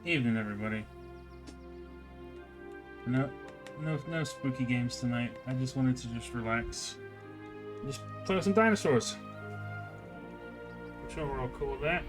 Evening, everybody. No, no spooky games tonight. I just wanted to just relax, just play with some dinosaurs. I'm sure we're all cool with that.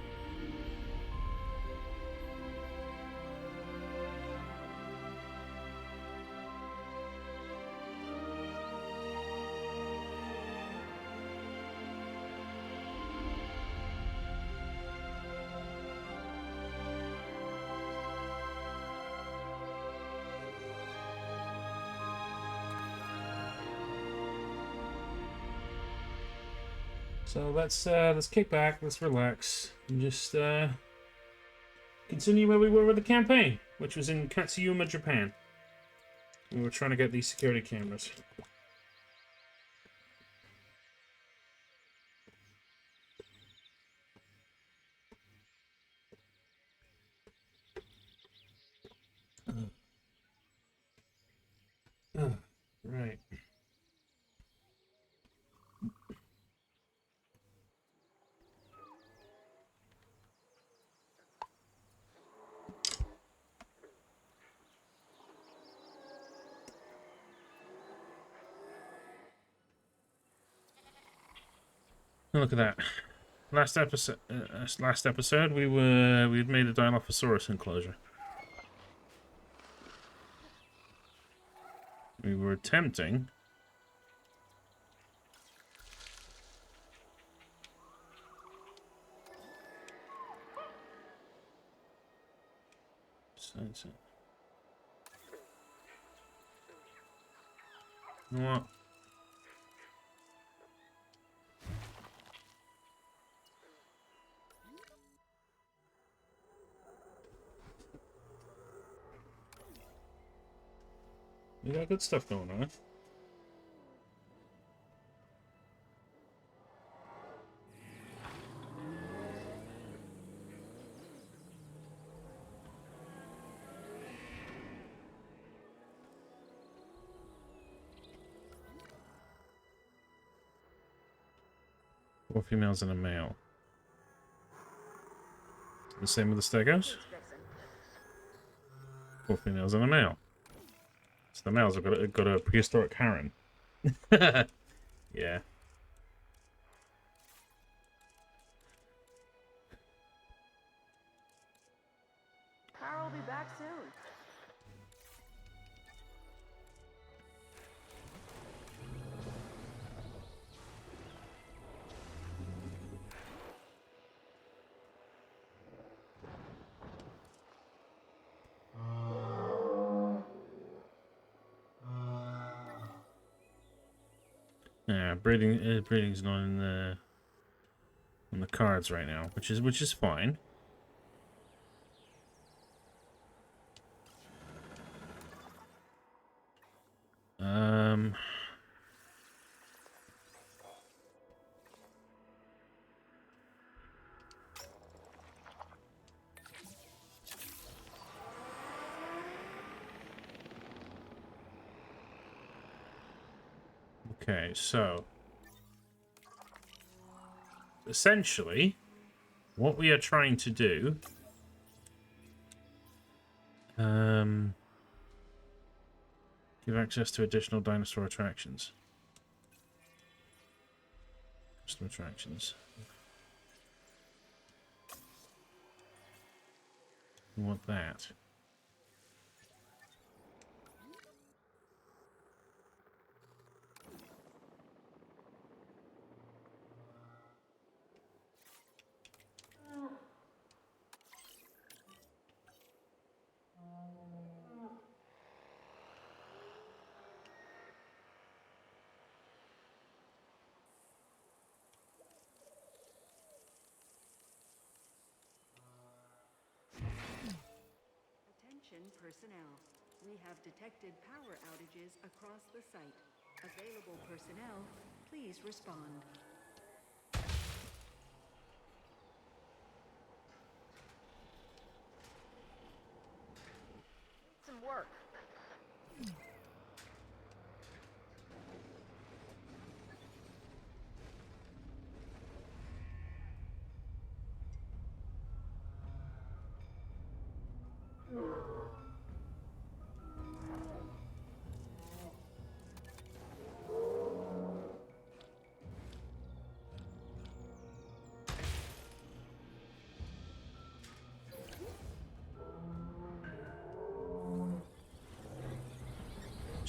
So let's kick back, let's relax, and just continue where we were with the campaign, which was in Katsuyama, Japan. We were trying to get these security cameras. Right. Look at that. Last episode, we had made a Dilophosaurus enclosure. We were attempting what? We got good stuff going on. 4 females and a male. The same with the stegos? 4 females and a male. So the males have got a prehistoric harem. Yeah. Carl will be back soon. Yeah, breeding's not in the cards right now, which is fine. Okay, so essentially, what we are trying to do, give access to additional dinosaur attractions. Custom attractions. We want that. Attention personnel. We have detected power outages across the site. Available personnel, please respond. Some work.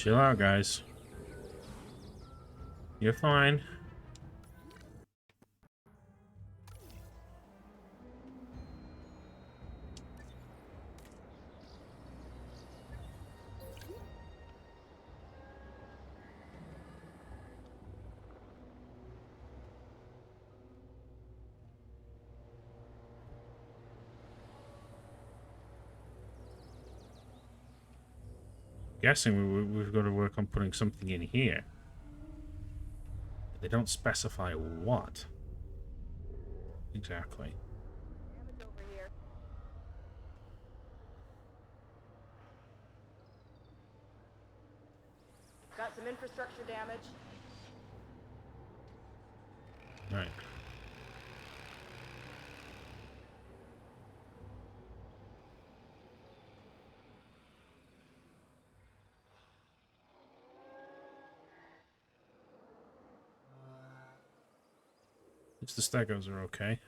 Chill out, guys. You're fine. Guessing we've got to work on putting something in here. They don't specify what. Exactly. Damage over here. Got some infrastructure damage. Right. It's the stegos are okay.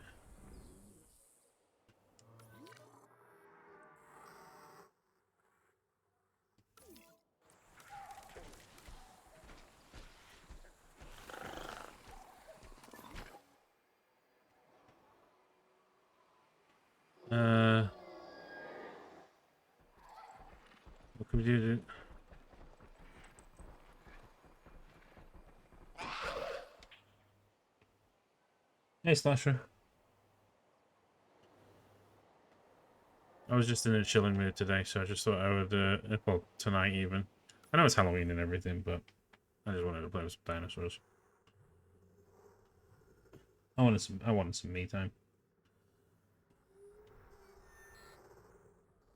What can we do? Hey, Slasher. I was just in a chilling mood today, so I just thought I would, well, tonight even. I know it's Halloween and everything, but I just wanted to play with some dinosaurs. I wanted some me time.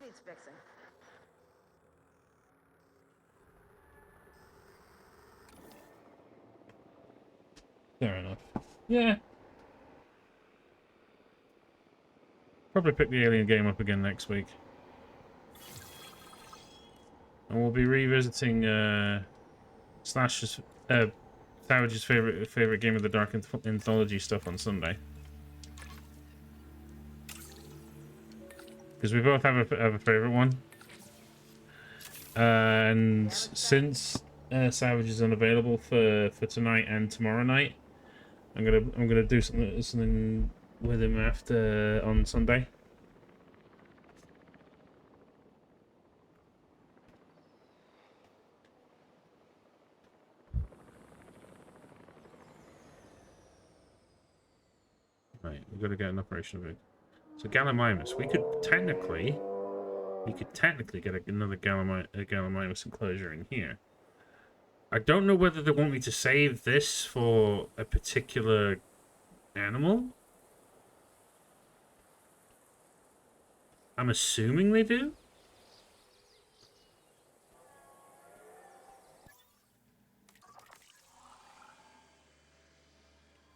Needs fixing. Fair enough. Yeah. Probably pick the Alien game up again next week. And we'll be revisiting Slash's Savage's favorite game of the Dark Anthology stuff on Sunday. Because we both have a favorite one. And since Savage is unavailable for tonight and tomorrow night, I'm gonna do something with him after on Sunday. Right, we've got to get an operation of it. So Gallimimus, we could technically get another Gallimimus enclosure in here. I don't know whether they want me to save this for a particular animal. I'm assuming they do.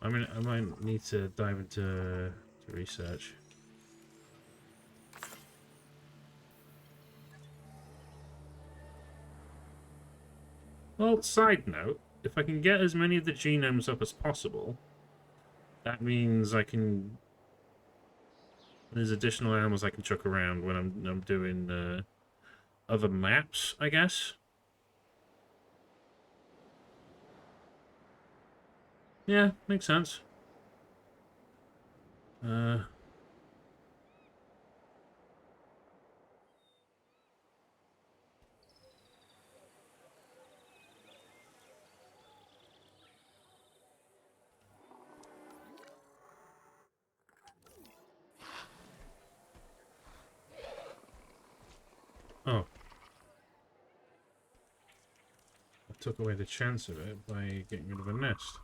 I mean, I might need to dive into research. Well, side note, if I can get as many of the genomes up as possible, that means I can... There's additional animals I can chuck around when I'm doing other maps, I guess. Yeah, makes sense. Oh. I took away the chance of it by getting rid of a nest.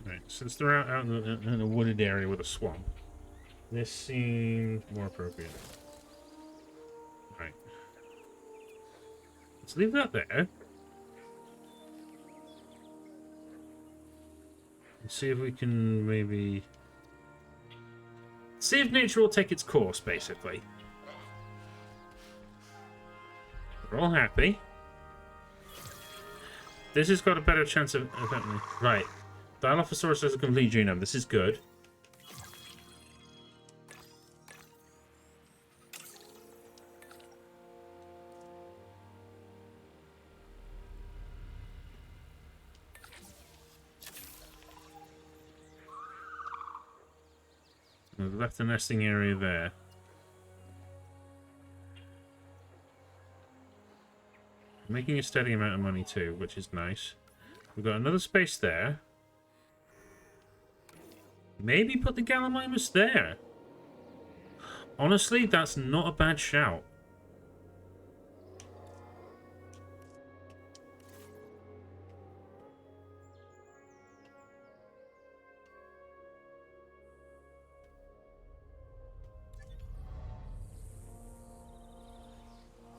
Right, since they're out in a wooded area with a swamp, this seems more appropriate. Right. Let's leave that there. See if we can maybe... See if nature will take its course, basically. We're all happy. This has got a better chance of happening. Right. Dilophosaurus has a complete genome. This is good. We've left the nesting area there. Making a steady amount of money too, which is nice. We've got another space there. Maybe put the Gallimimus there. Honestly, that's not a bad shout.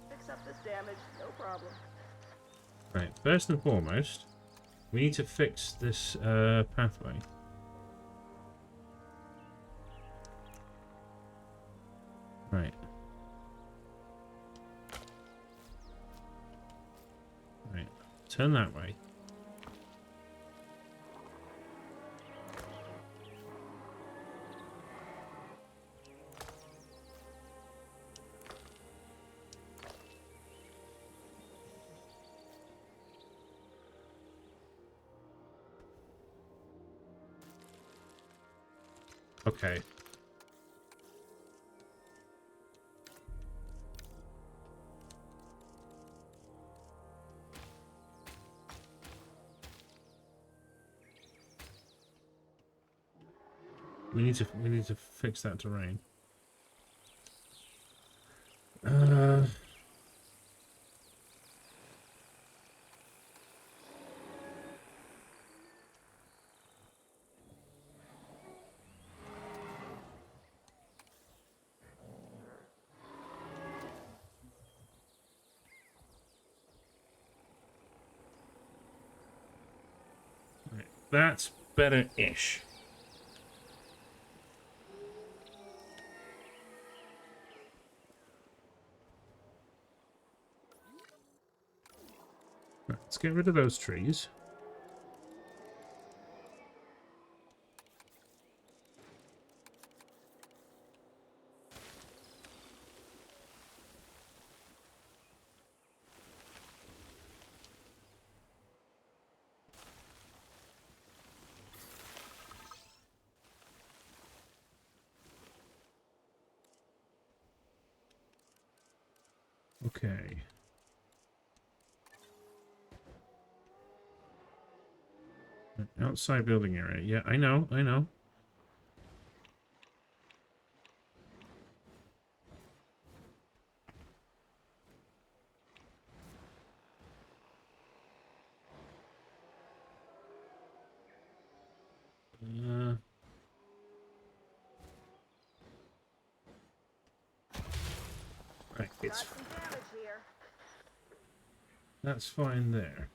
Fix up this damage, no problem. Right, first and foremost, we need to fix this pathway. Right. Right. Turn that way. Okay. We need to fix that terrain. Right, that's better-ish. Right, let's get rid of those trees. Okay. Outside building area. Yeah, I know, I know. Right, Got it's some damage here. that's fine there.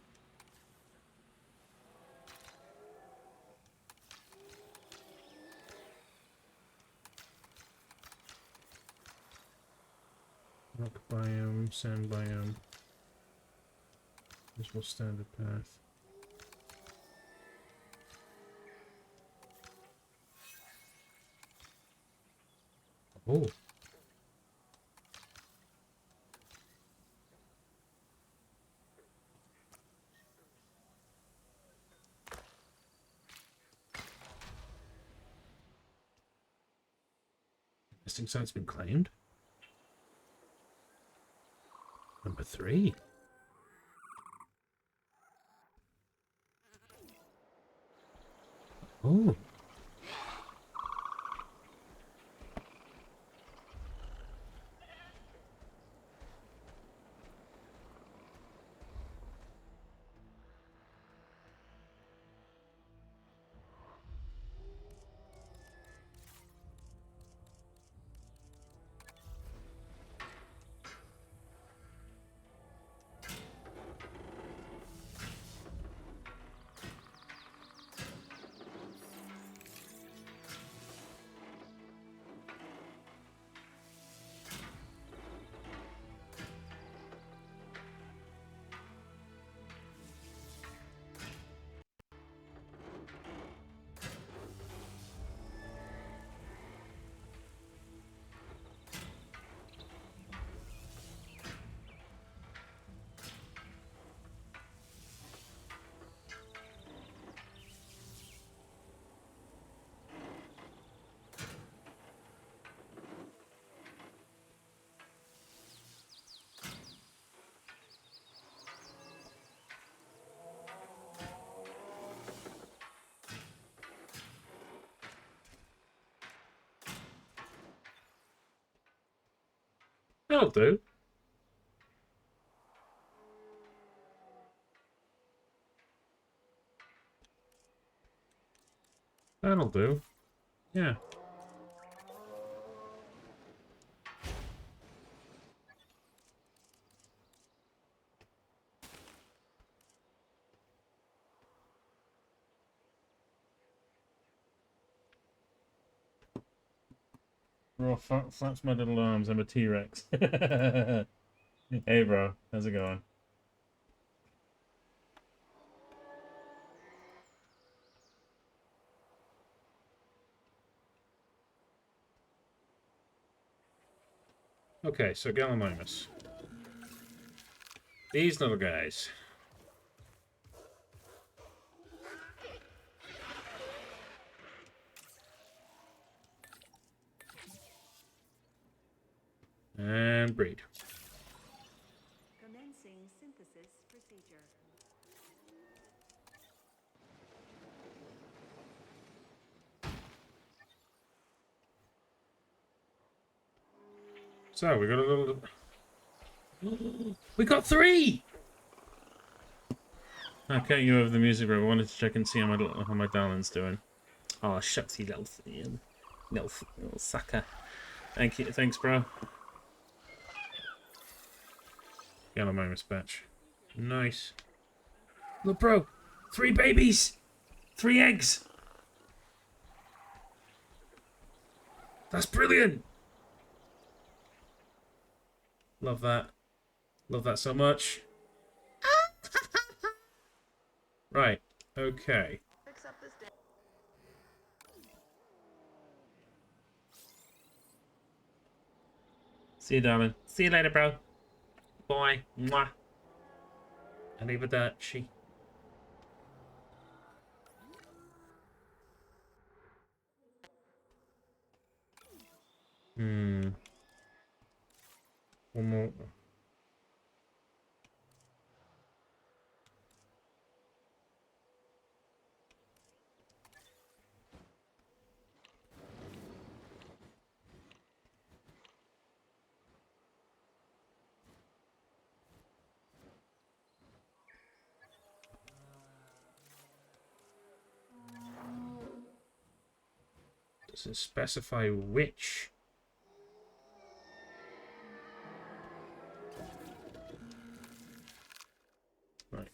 Rock biome, sand biome. Visual standard path. Oh. Nesting site's been claimed. Number 3. Oh. That'll do. That'll do. Yeah. Raw flaps my little arms. I'm a T-Rex. Hey, bro. How's it going? Okay, so Gallimimus. These little guys. And breed. Commencing synthesis procedure. So, we got a little... We got 3! Okay, you over the music, bro. I wanted to check and see how my darling's doing. Oh, shucks, you little sucker. Thank you, thanks, bro. Gallimimus batch. Nice. Look, bro. 3 babies! 3 eggs! That's brilliant! Love that. Love that so much. Right. Okay. Fix up this damage. See you, darling. See you later, bro. Bye. Mwah. Arrivederci. One more. Does it specify which? Right.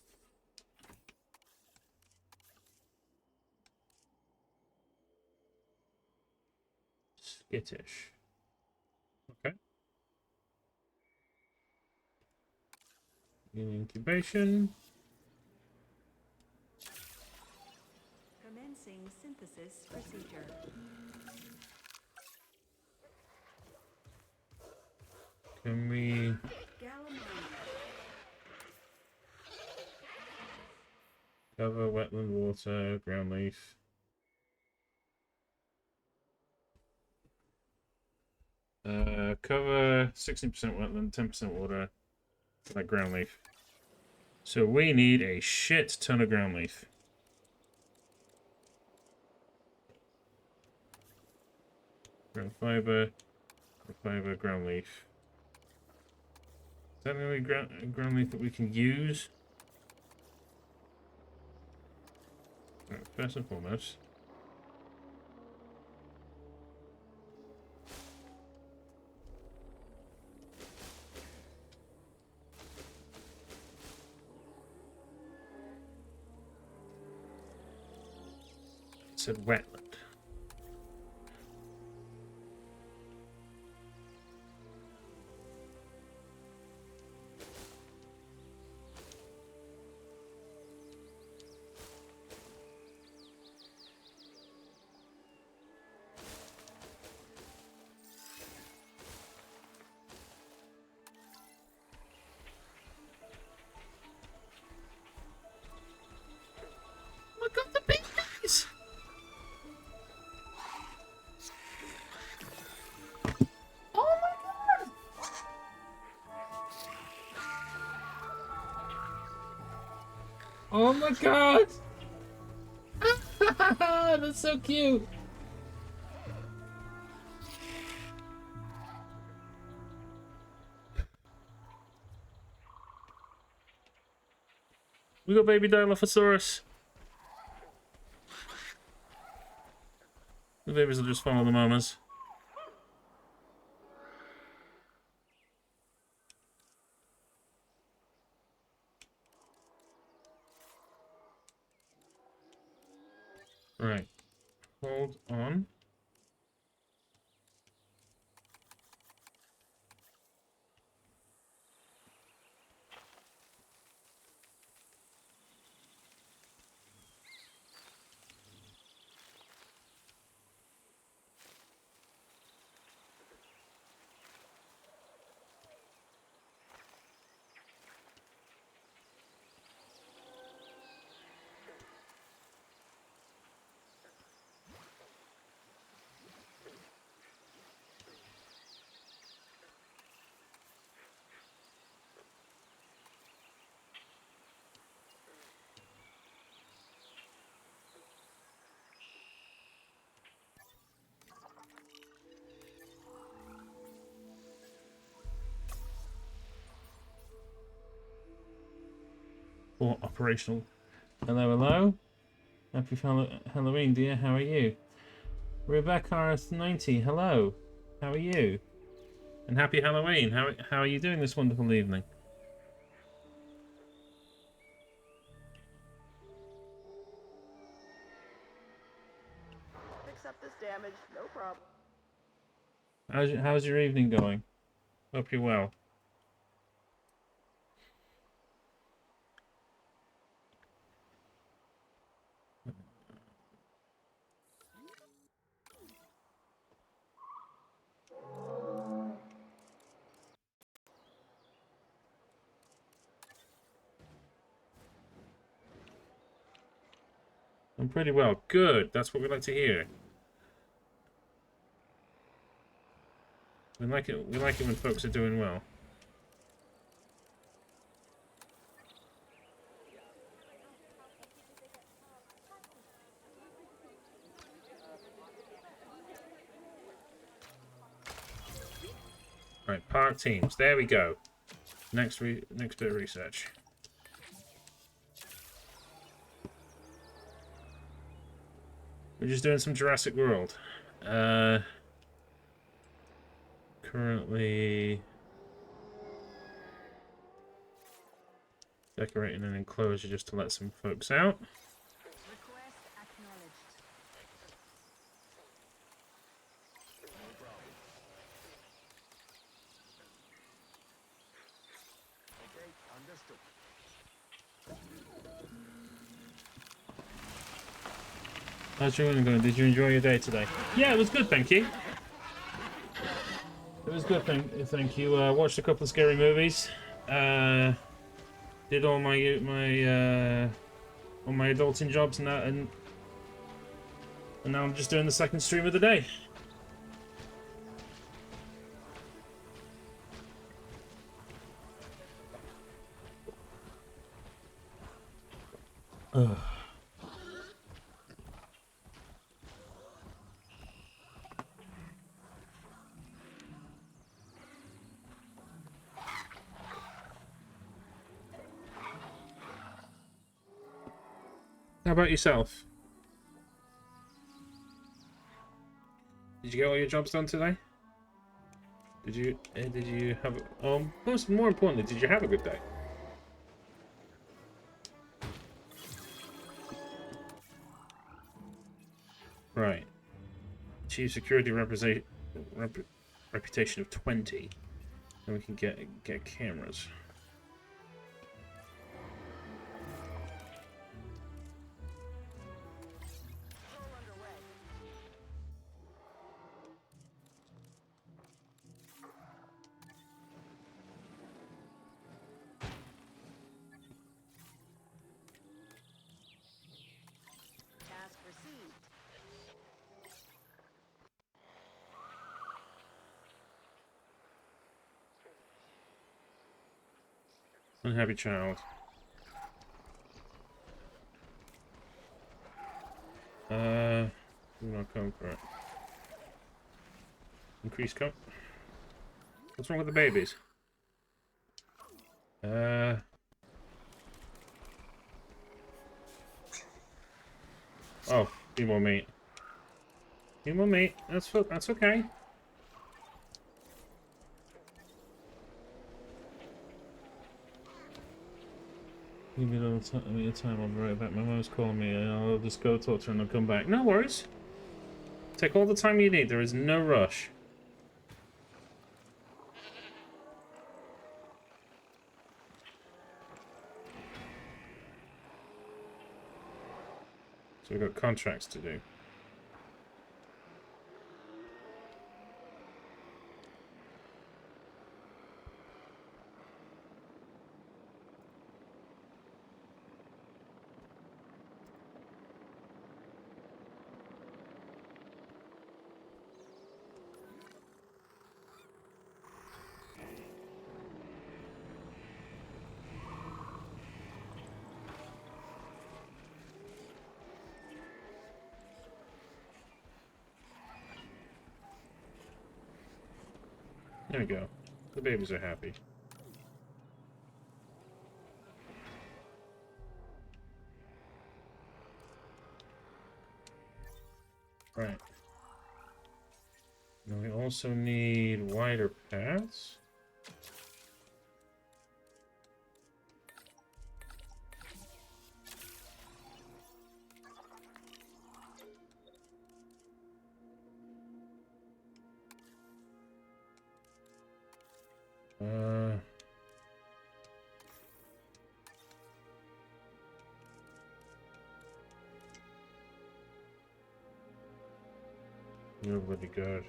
Skittish. Okay. Incubation. Commencing synthesis procedure. Can we... Gallimimus. Cover, wetland, water, ground leaf. Cover, 16% wetland, 10% water, like ground leaf. So we need a shit ton of ground leaf. Ground fiber, ground leaf. Is that the only ground leaf that we can use? Right, first and foremost. It said wetland. I got the babies! Oh my god! Oh my god! That's so cute! We got baby Dilophosaurus. The babies will just follow the mamas. Right. Hold on. Or operational. Hello, hello. Happy Halloween, dear. How are you? Rebecca RS90. Hello. How are you? And happy Halloween. How are you doing this wonderful evening? Fix up this damage, no problem. How's your evening going? Hope you're well. I'm pretty well. Good. That's what we like to hear. We like it. We like it when folks are doing well. All right, park teams. There we go. Next bit of research. We're just doing some Jurassic World. Currently decorating an enclosure just to let some folks out. Request acknowledged. Okay, understood. How's your evening going? Did you enjoy your day today? Yeah, it was good, thank you. It was good, thank you. Watched a couple of scary movies. Did all my adulting jobs and that, and now I'm just doing the second stream of the day. Ugh. How about yourself? Did you get all your jobs done today? Did you have more importantly, did you have a good day? Right. Achieve security reputation of 20. And we can get cameras. All underway. Task received. Unhappy child. I'm not going for it. Increase count. What's wrong with the babies? Oh, few more meat. Few more meat. That's okay. Give me a little time. I'll be right back. My mom's calling me. I'll just go talk to her and I'll come back. No worries. Take all the time you need. There is no rush. So we've got contracts to do. There we go. The babies are happy. Right. Now we also need wider paths. Nobody good.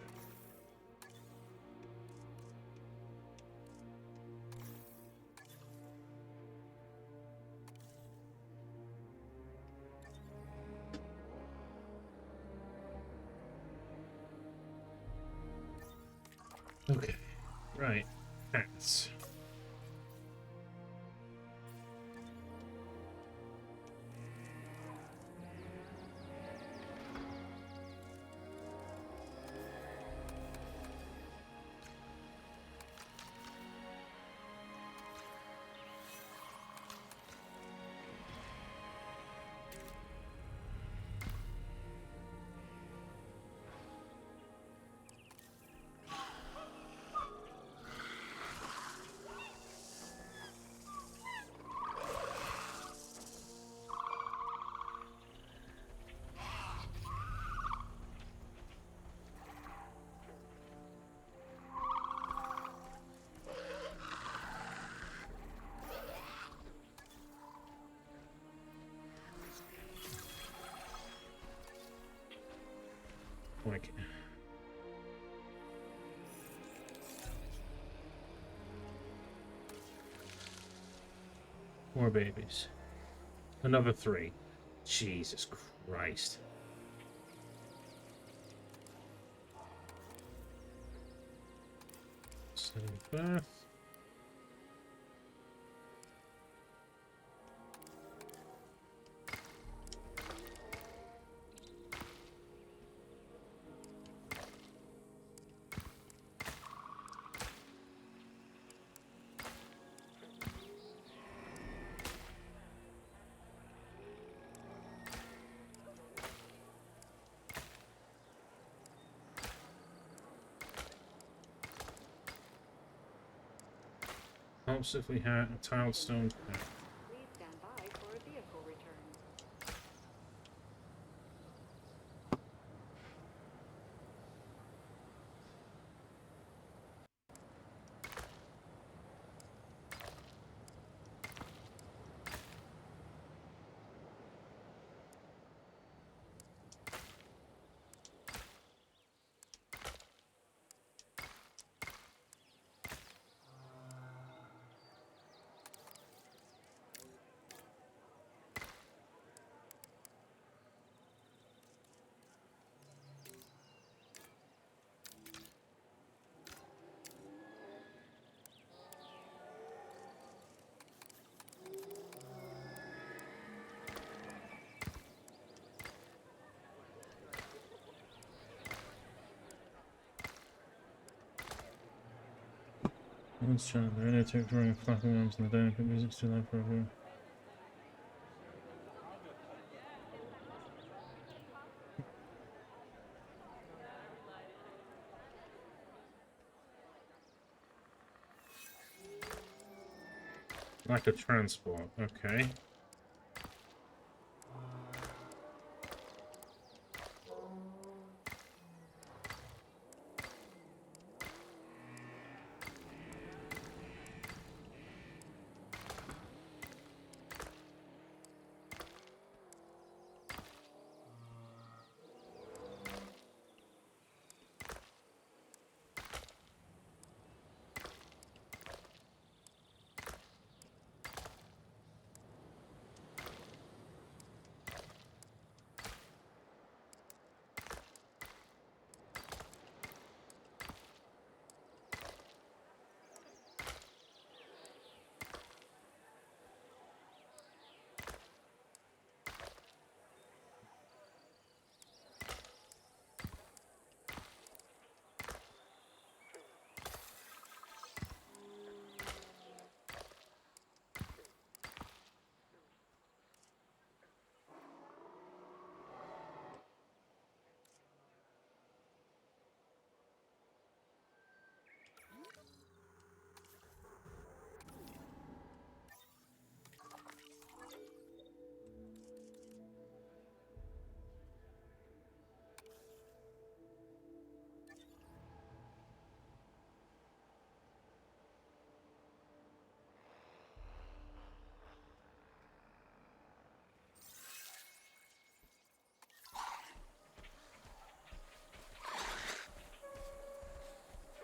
Okay. Right. Paths. Like, more babies. Another 3. Jesus Christ. Setting bath. Helps if we had a tiled stone path. Please stand by for a vehicle return. Let's try the radio tape drawing flapping arms in the dining put music still loud for everyone. Like a transport, okay.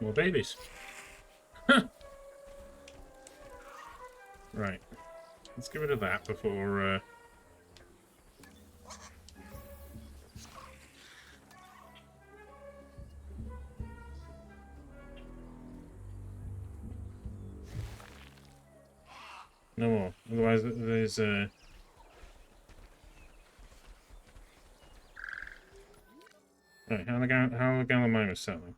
More babies. Right. Let's get rid of that before... No more. Otherwise, there's... Right, how are the Gallimimus selling?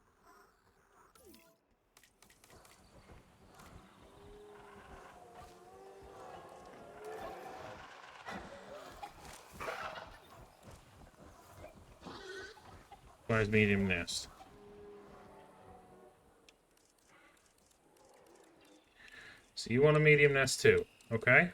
Where's medium nest? So you want a medium nest too, okay?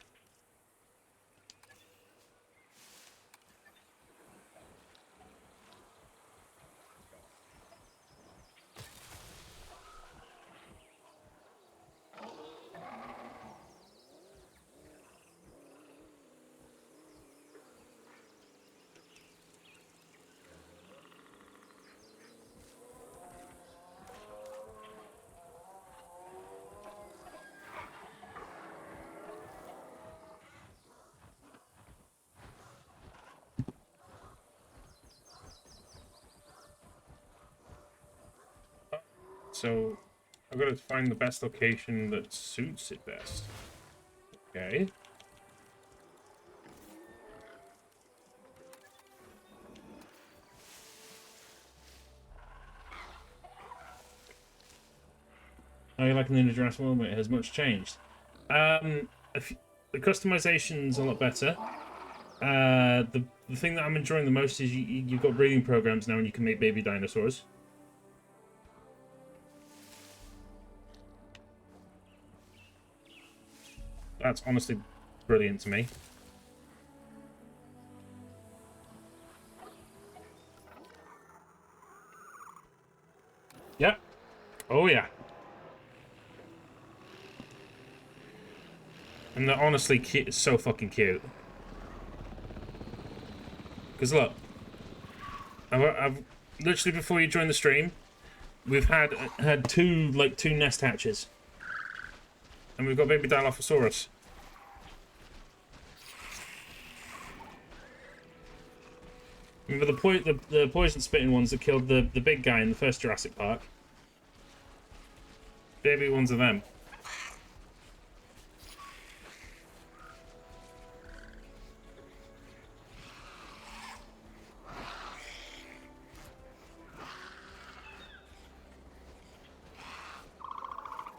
So I've got to find the best location that suits it best. Okay. How are you liking the new Jurassic World? It has much changed. The customization's a lot better. The thing that I'm enjoying the most is you've got breeding programs now and you can make baby dinosaurs. That's honestly brilliant to me. Yep. Oh yeah. And they're honestly cute, so fucking cute. Because look, I've literally before you join the stream, we've had two nest hatches, and we've got baby Dilophosaurus. Remember the poison spitting ones that killed the big guy in the first Jurassic Park? Baby ones of them.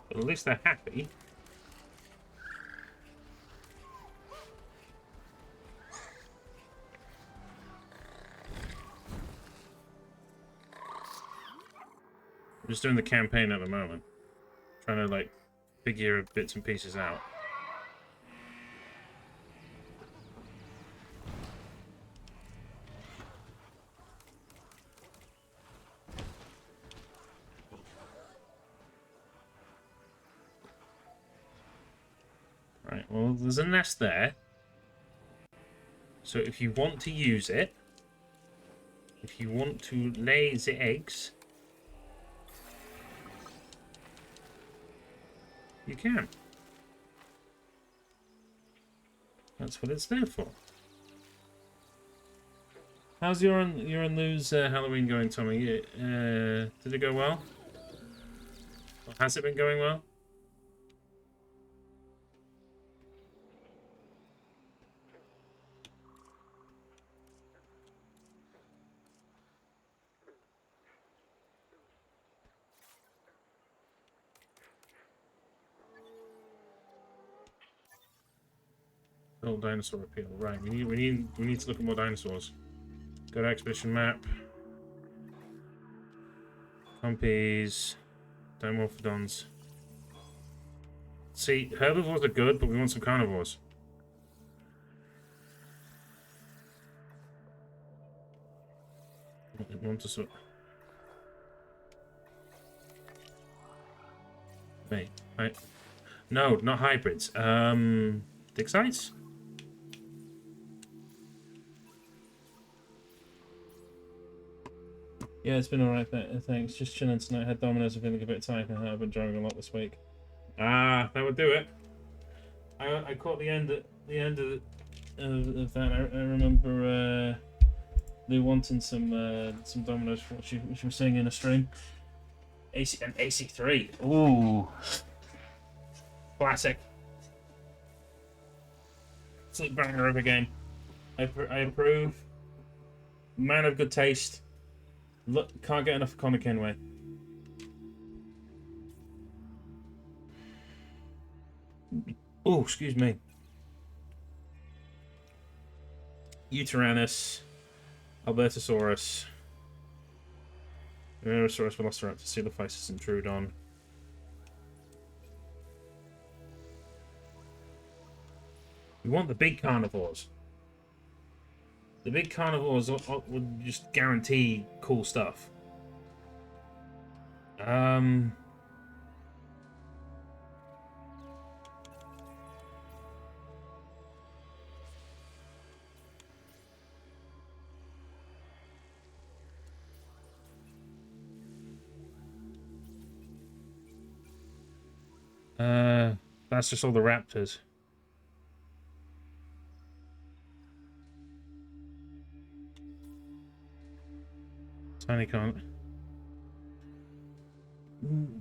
But at least they're happy. I'm just doing the campaign at the moment. Trying to, like, figure bits and pieces out. Right, well, there's a nest there. So if you want to use it, if you want to lay the eggs, you can. That's what it's there for. How's your and Lou's Halloween going, Tommy? Did it go well? Or has it been going well? Oh, dinosaur appeal. Right, we need to look at more dinosaurs. Go to expedition map. Compies. Dimorphodons. See, herbivores are good, but we want some carnivores. We want to sort. Wait, no, not hybrids. Dixites? Yeah, it's been alright, thanks. Just chilling tonight. Had Domino's, I'm feeling a bit tired now. I've been driving a lot this week. Ah, that would do it. I caught the end of that. I remember Lou wanting some Domino's for what she was saying in a stream. AC3. Ooh. Classic. Absolute banger of a game. I approve. Man of good taste. Look, can't get enough of Connor Kenway. Oh, excuse me. Utyrannus, Albertosaurus, Minosaurus, Velociraptor, Coelophysis, and Troodon. We want the big carnivores. The big carnivores would just guarantee cool stuff. That's just all the raptors. Tiny can't.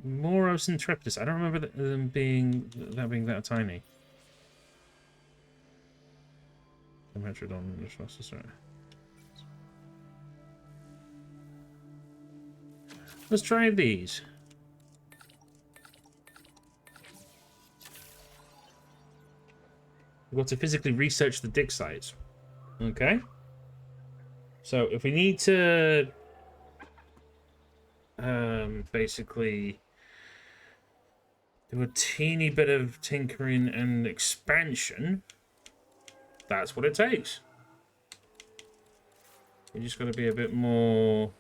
Moros and Treptis. I don't remember them being that tiny. Metrodon. Let's try these. We've got to physically research the dig sites. Okay. So if we need to basically do a teeny bit of tinkering and expansion, that's what it takes. We just got to be a bit more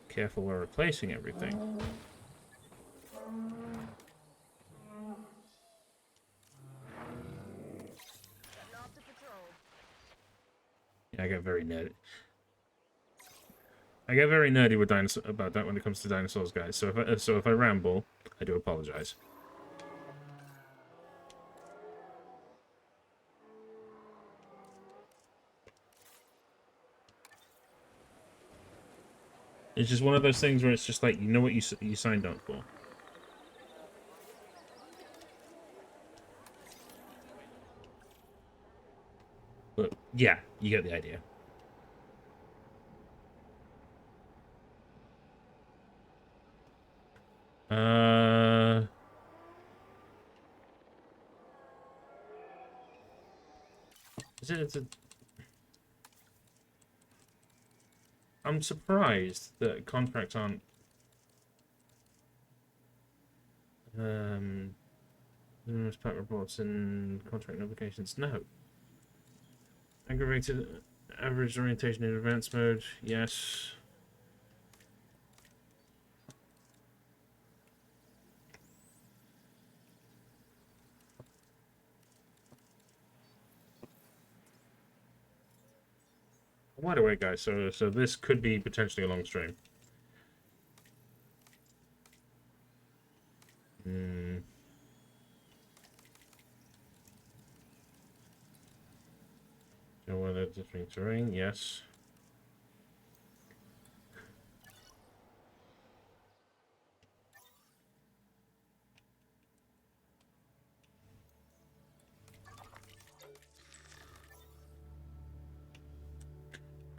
careful while replacing everything. Yeah, I get very nerdy. I get very nerdy with about that when it comes to dinosaurs, guys. So if I ramble, I do apologize. It's just one of those things where it's just like, you know what you signed up for. But yeah, you get the idea. I'm surprised that contracts aren't numerous pack reports and contract notifications. No. Aggravated average orientation in advanced mode, yes. Wide awake, guys. So this could be potentially a long stream. So whether different terrain, yes.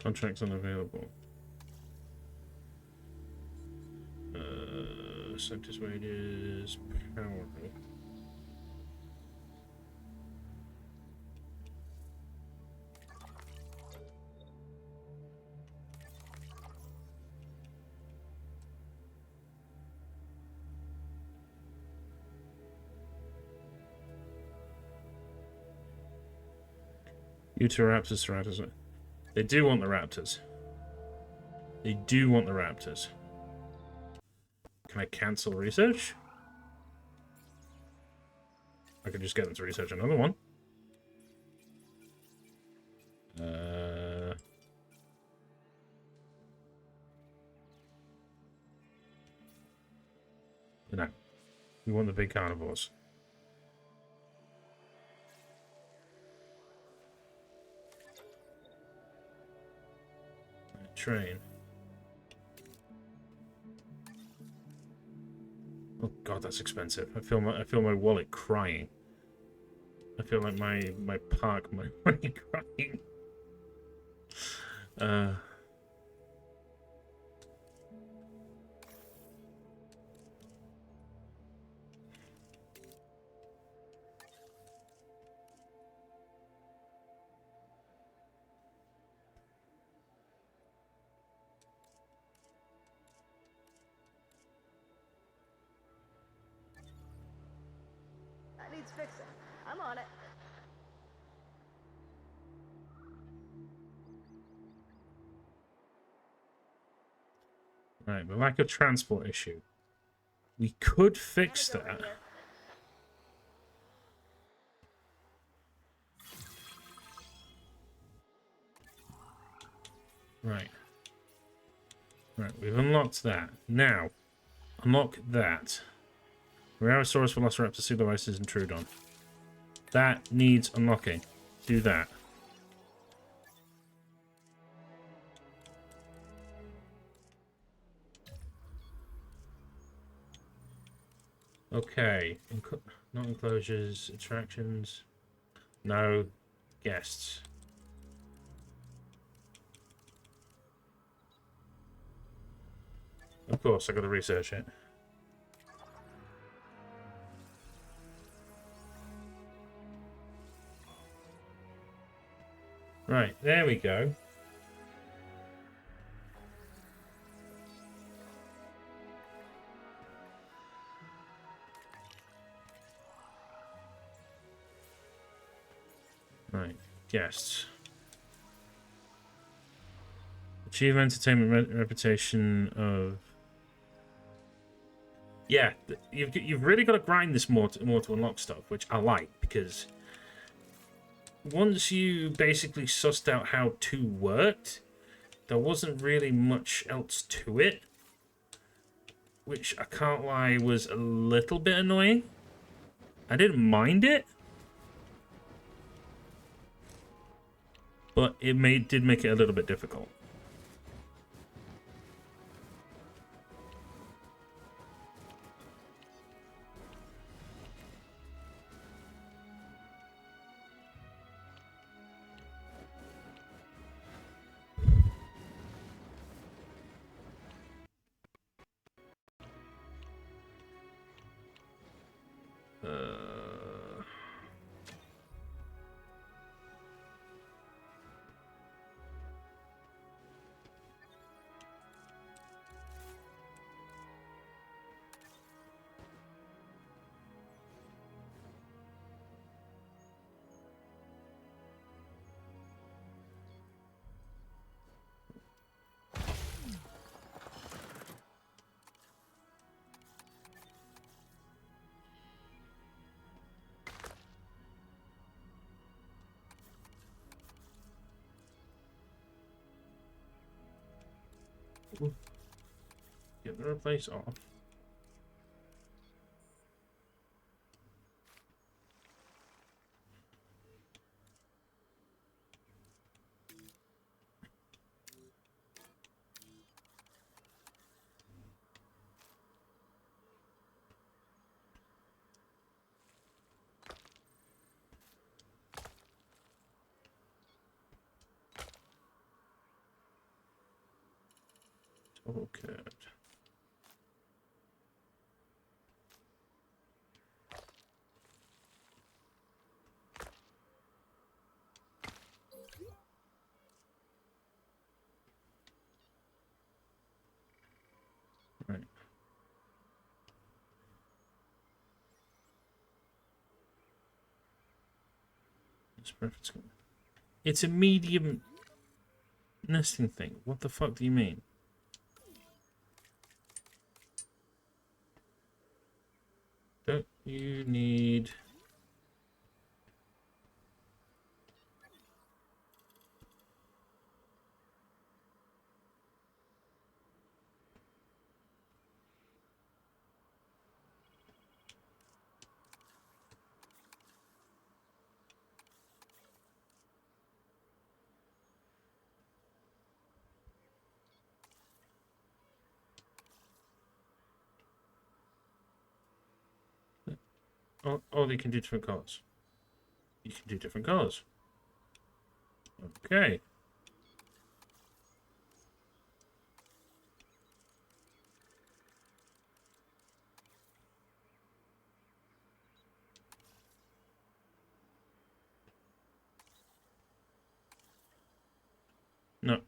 Contracts unavailable. Sector's wages, power. Raptors. They do want the Raptors. They do want the Raptors. Can I cancel research? I could just get them to research another one. No. We want the big carnivores. Train. Oh god, that's expensive. I feel my wallet crying. I feel like my money crying. That needs fixing. I'm on it. Right, the lack of transport issue. We could fix Damage over that. here. Right. Right, we've unlocked that. Now, unlock that. Rarosaurus Velociraptor Pseudoisis and Trudon. That needs unlocking. Do that. Okay. Not enclosures, attractions. No. Guests. Of course, I gotta research it. Right, there we go. Right, guests. Achieve entertainment reputation of... Yeah, you've really got to grind this more to unlock stuff, which I like, because once you basically sussed out how 2 worked, there wasn't really much else to it, which I can't lie was a little bit annoying. I didn't mind it, but it did make it a little bit difficult. Get the replace off. Okay. Right. It's a medium nesting thing. What the fuck do you mean? Don't you need... Oh, they can do different colors. You can do different colors. Okay. No.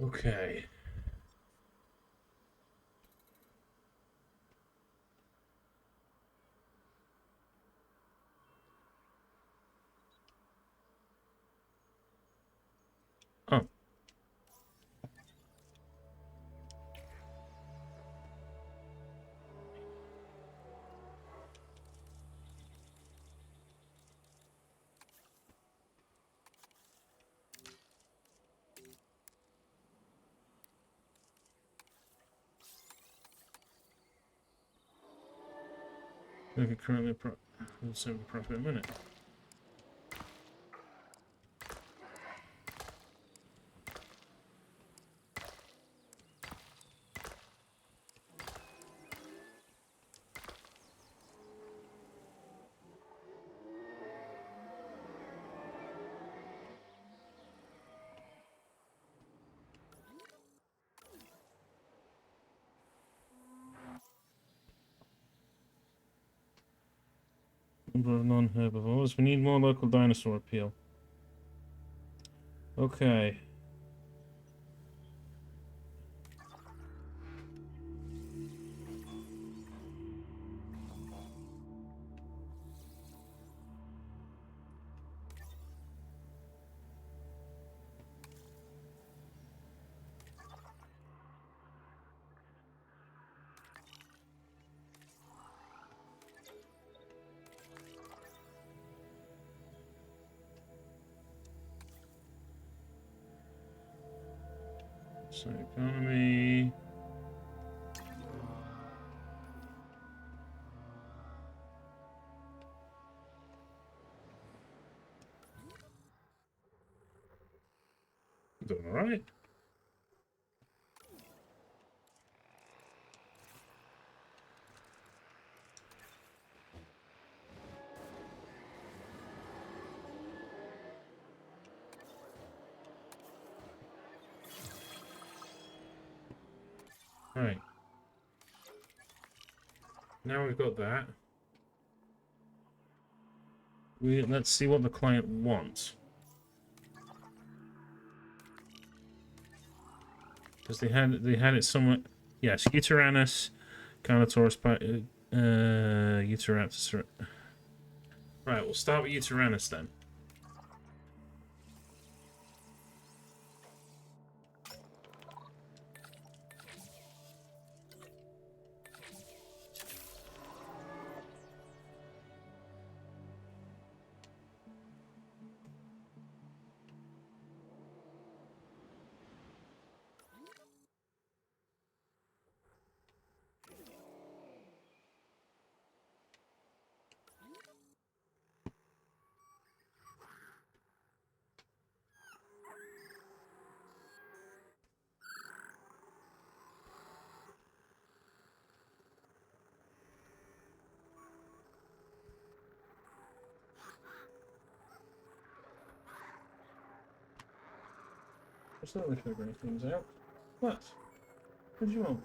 Okay. Oh. Look at currently 70 profit a minute. Number of non-herbivores. We need more local dinosaur appeal. Okay. So economy. Doing all right. Right. Now we've got that. Let's see what the client wants. Because they had it somewhere. Yes, Uteranus, Carnotaurus, Uteraptus. Right, we'll start with Uteranus then. What's that figuring things out? What? What do you want?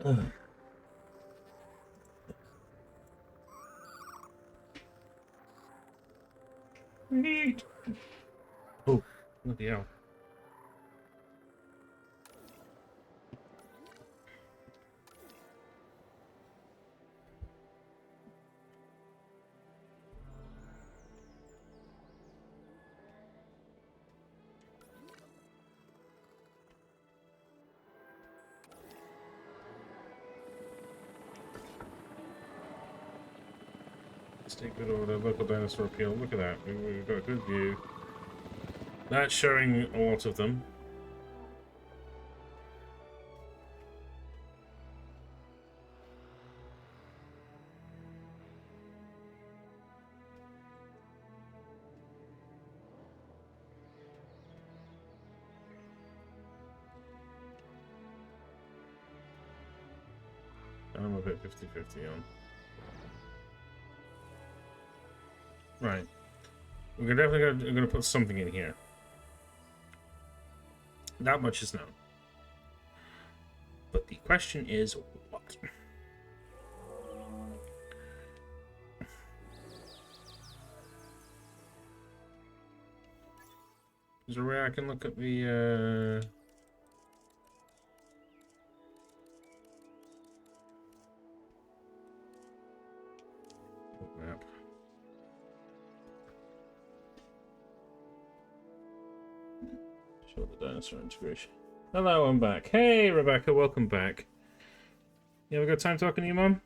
Ugh. Neat. Oh, bloody hell. Let's take good order. Local dinosaur appeal. Look at that. We've got a good view. That's showing a lot of them. I'm a bit 50-50 on. Right. We're definitely gonna put something in here. That much is known. But the question is what? Is there a way I can look at the map? Show the dinosaur integration. Hello, I'm back. Hey, Rebecca, welcome back. You have a good time talking to your mum?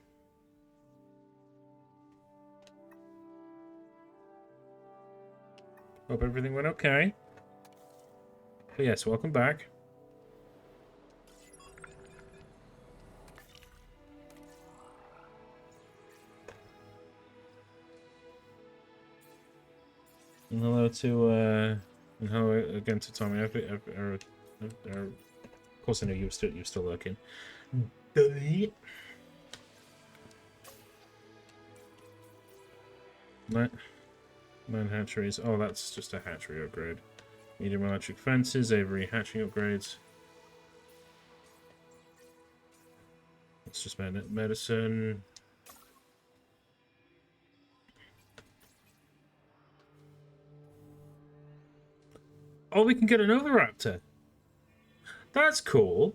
Hope everything went okay. But yes, welcome back. And hello to and hello again to Tommy. Of course, I know you're still lurking. Man hatcheries. Oh, that's just a hatchery upgrade. Medium electric fences, aviary hatching upgrades. It's just medicine. Oh, we can get another raptor. That's cool.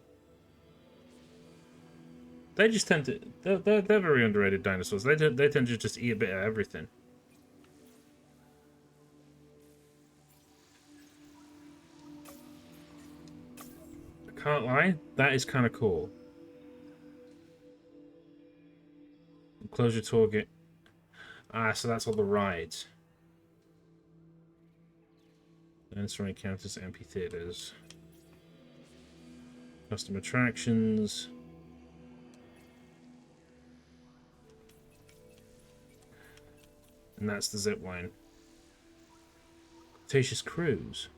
They just tend to... They're very underrated dinosaurs. They tend to just eat a bit of everything. I can't lie. That is kind of cool. Enclosure target. Ah, so that's all the rides. Dinosaur encounters, amphitheaters. Custom attractions. And that's the zip line. Cretaceous cruise.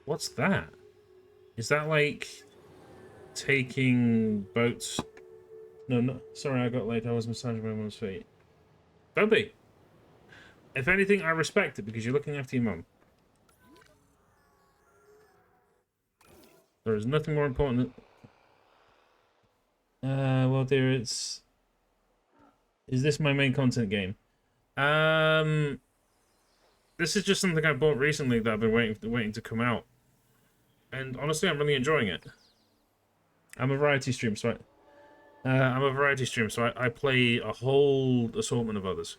What's that? Is that like taking boats? No, no. Sorry, I got late. I was massaging my mum's feet. Don't be. If anything, I respect it because you're looking after your mum. There is nothing more important than... well, dear, it's... Is this my main content game? This is just something I bought recently that I've been waiting to come out. And honestly, I'm really enjoying it. I'm a variety stream, so I play a whole assortment of others.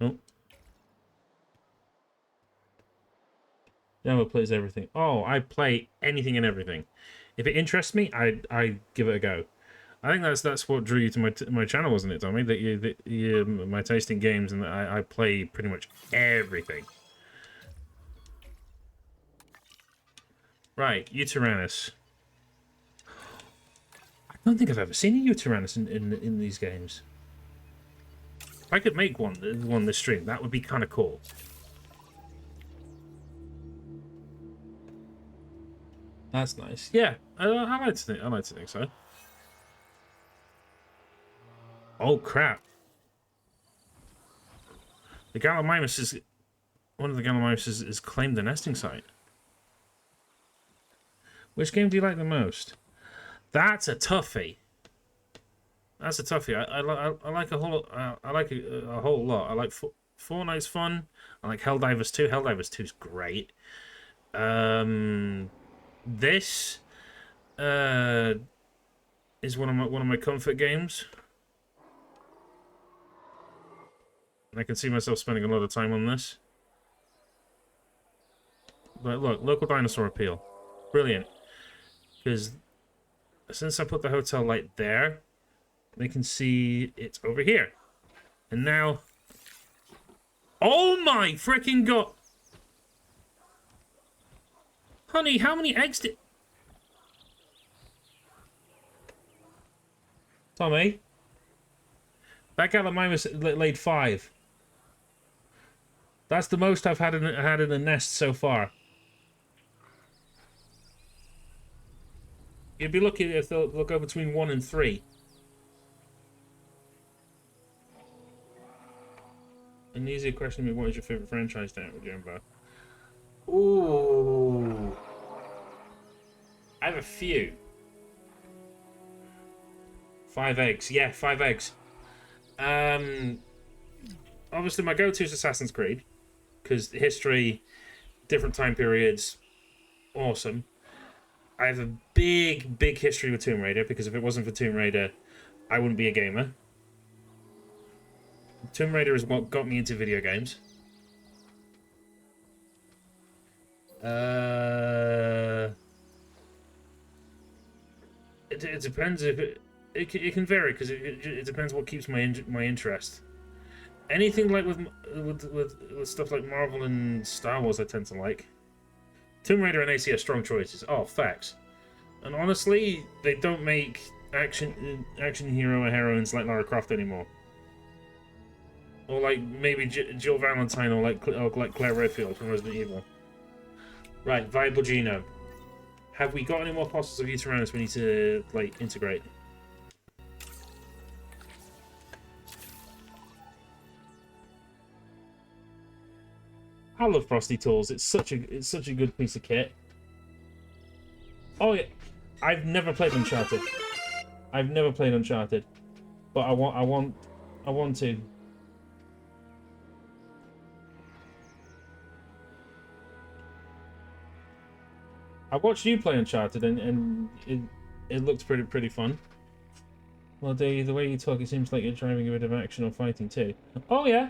Oh. Demo plays everything. Oh, I play anything and everything. If it interests me, I give it a go. I think that's what drew you to my channel, wasn't it, Tommy? That you my taste in games, and that I play pretty much everything. Right, Utyrannus. I don't think I've ever seen a Utyrannus in these games. If I could make one this stream, that would be kind of cool. That's nice. Yeah, I like to think so. Oh crap! The Gallimimus is one of the Gallimimus is claimed the nesting site. Which game do you like the most? That's a toughie. That's a toughie. I like a whole a whole lot. I like Fortnite's fun. I like Helldivers 2. Helldivers 2 is great. This is one of my comfort games. And I can see myself spending a lot of time on this. But look, local dinosaur appeal. Brilliant. Because since I put the hotel light there, they can see it's over here. And now... Oh my freaking god! Honey, how many eggs did... Tommy? That Gallimimus laid 5. That's the most I've had in a nest so far. You'd be lucky if they'll go between 1 and 3. An easier question would be, what is your favourite franchise down with Jumbo? Ooh. I have a few. 5 eggs. Yeah, 5 eggs. Obviously my go-to is Assassin's Creed. Because history, different time periods, awesome. I have a big history with Tomb Raider, because if it wasn't for Tomb Raider, I wouldn't be a gamer. Tomb Raider is what got me into video games. It depends if it can vary, because it depends what keeps my interest. Anything like with stuff like Marvel and Star Wars, I tend to like. Tomb Raider and AC are strong choices. Oh, facts. And honestly, they don't make action hero or heroines like Lara Croft anymore. Or like maybe Jill Valentine, or like Claire Redfield from Resident Evil. Right, viable genome. Have we got any more fossils of Utyrannus we need to like integrate? I love Frosty Tools. It's such a good piece of kit. Oh yeah, I've never played Uncharted. I've never played Uncharted, but I want to. I watched you play Uncharted, and it looked pretty fun. Well, the way you talk, it seems like you're driving a bit of action or fighting too. Oh yeah,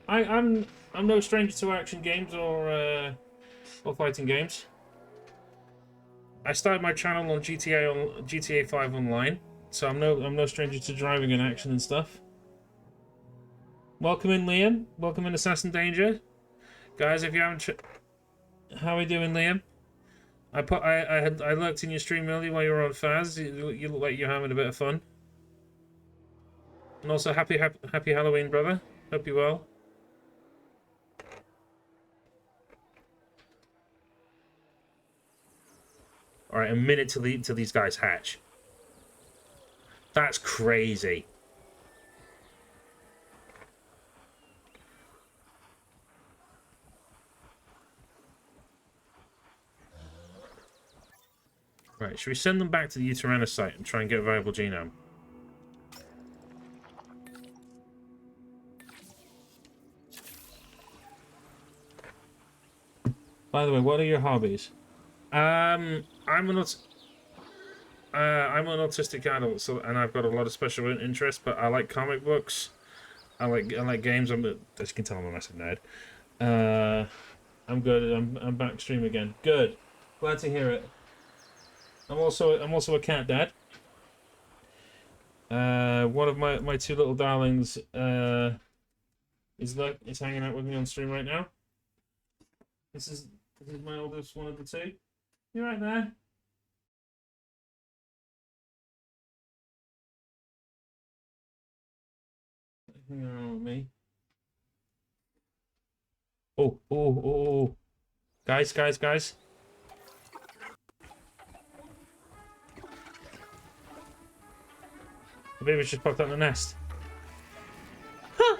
I'm no stranger to action games or fighting games. I started my channel on GTA 5 Online, so I'm no stranger to driving and action and stuff. Welcome in, Liam. Welcome in, Assassin Danger. Guys, if you haven't, how are we doing, Liam? I looked in your stream earlier while you were on Faz. You look like you're having a bit of fun. And also, happy Halloween, brother. Hope you well. All right, a minute till these guys hatch. That's crazy. Right, should we send them back to the Uterana site and try and get a viable genome? By the way, what are your hobbies? I'm an autistic adult, so and I've got a lot of special interests. But I like comic books. I like games. As you can tell, I'm a massive nerd. I'm good. I'm back stream again. Good. Glad to hear it. I'm also a cat dad. One of my two little darlings is hanging out with me on stream right now. This is my oldest one of the two. You right there? Hanging around with me. Oh. Guys. The baby's just popped out the nest. Huh.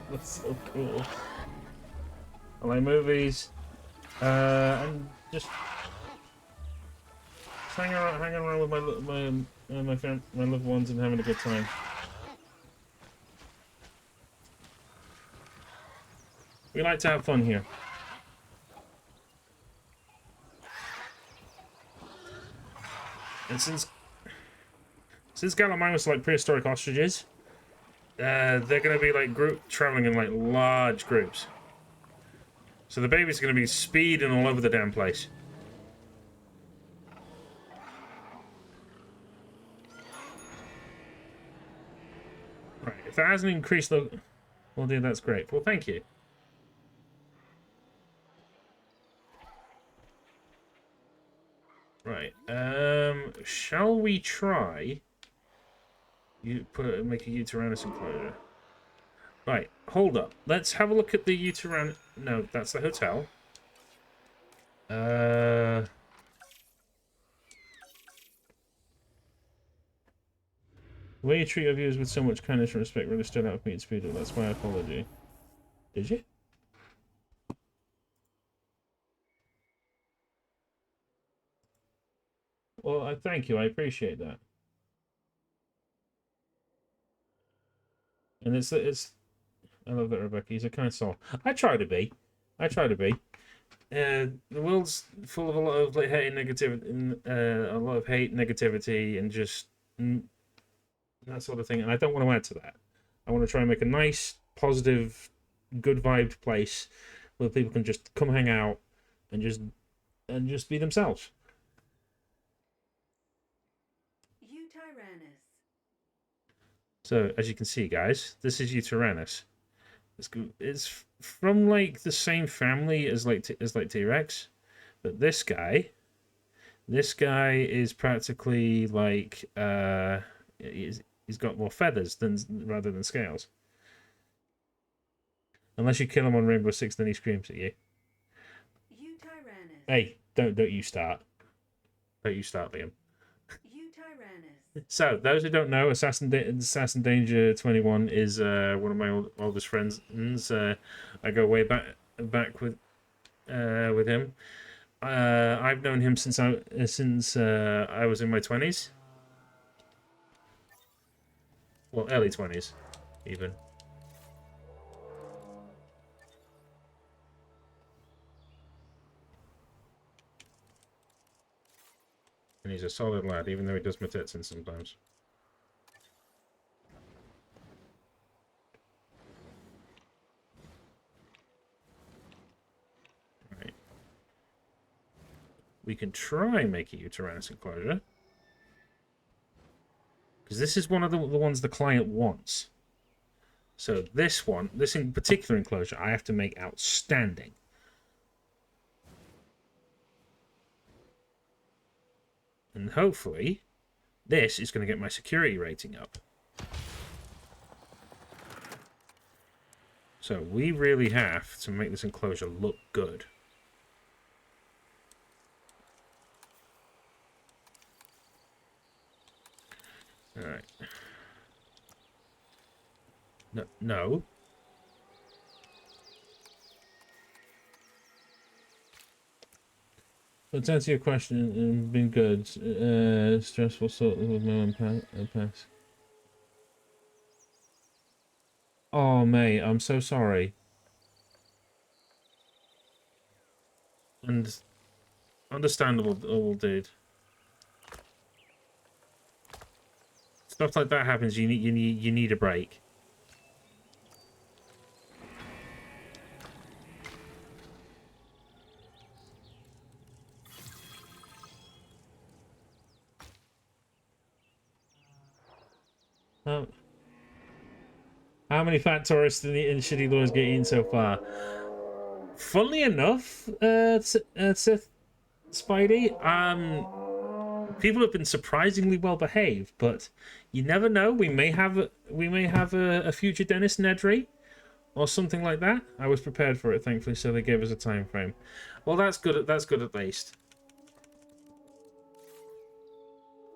That's so cool. I like movies. And just hanging around with my loved ones and having a good time. We like to have fun here. And since Gallimimus are like prehistoric ostriches, they're going to be like traveling in like large groups. So the baby's going to be speeding all over the damn place. Right, if that hasn't increased the... Well, dude, that's great. Well, thank you. Right, shall we try... make a Uteranus enclosure. Right, hold up. Let's have a look at the Uteranus... No, that's the hotel. The way you treat your viewers with so much kindness and respect really stood out with me at Speedo. That's why I followed you. Did you? Well, I thank you. I appreciate that. And it's I love that, Rebecca. He's a kind soul. I try to be. The world's full of a lot of hate and negativity, a lot of hate, negativity, and just that sort of thing. And I don't want to add to that. I want to try and make a nice, positive, good vibed place where people can just come hang out and just be themselves. Utyrannus. So as you can see, guys, this is Utyrannus. It's from like the same family as T-Rex, but this guy is practically like he's got more feathers rather than scales. Unless you kill him on Rainbow Six, then he screams at you. Utyrannus. Hey, don't you start. Don't you start, Liam. Utyrannus. So, those who don't know, Assassin Danger 21 is one of my oldest friends. I go way back with him. I've known him since I was in my 20s. Well, early 20s, even. And he's a solid lad, even though he does my tits in sometimes. Right. We can try and make it Uterranus enclosure. Because this is one of the ones the client wants. So this in particular enclosure, I have to make outstanding. And hopefully, this is going to get my security rating up. So we really have to make this enclosure look good. Alright. No. No. But to answer your question, been good. Stressful sort of with my own pass. Oh, mate, I'm so sorry. And understandable, old dude. Stuff like that happens. You need a break. How many fat tourists and shitty lawyers get in so far? Funnily enough, Sith Spidey, people have been surprisingly well behaved, but you never know. We may have a future Dennis Nedry or something like that. I was prepared for it, thankfully, so they gave us a time frame. Well, that's good. That's good at least.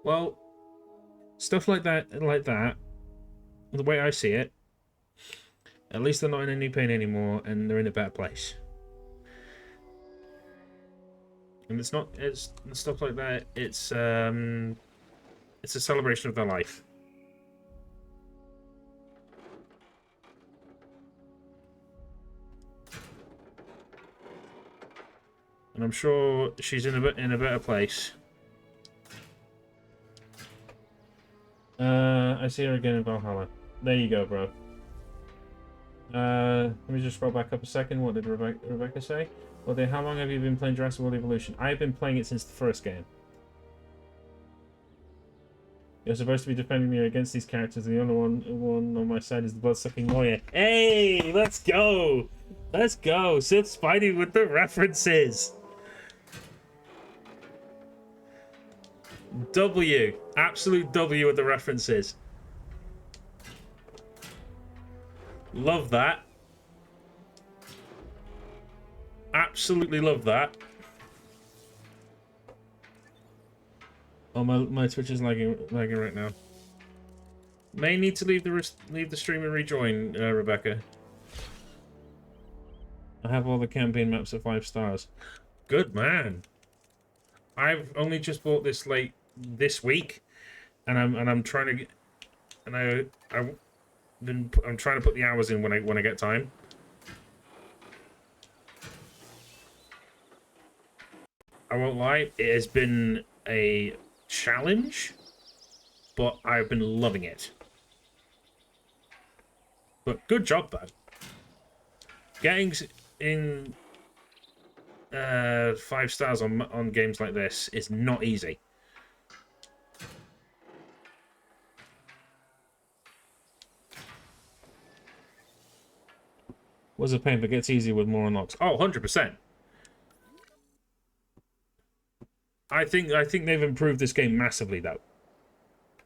Well, stuff like that, the way I see it, at least they're not in any pain anymore, and they're in a better place. And it's stuff like that. It's a celebration of their life. And I'm sure she's in a better place. I see her again in Valhalla. There you go, bro. Let me just scroll back up a second. What did Rebecca say? Well, then, how long have you been playing Jurassic World Evolution? I've been playing it since the first game. You're supposed to be defending me against these characters, and the only one on my side is the blood-sucking lawyer. Hey, let's go! Let's go! Sith Spidey with the references! W. Absolute W with the references. Love that. Absolutely love that. Oh, my Twitch is lagging right now. May need to leave the stream and rejoin, Rebecca. I have all the campaign maps at 5 stars. Good man. I've only just bought this late this week, and I'm trying to get, and I'm trying to put the hours in when I get time. I won't lie, it has been a challenge, but I've been loving it. But good job, though. Getting in 5 stars on games like this is not easy. Was a pain, but gets easier with more unlocks. Oh, 100%. I think they've improved this game massively, though.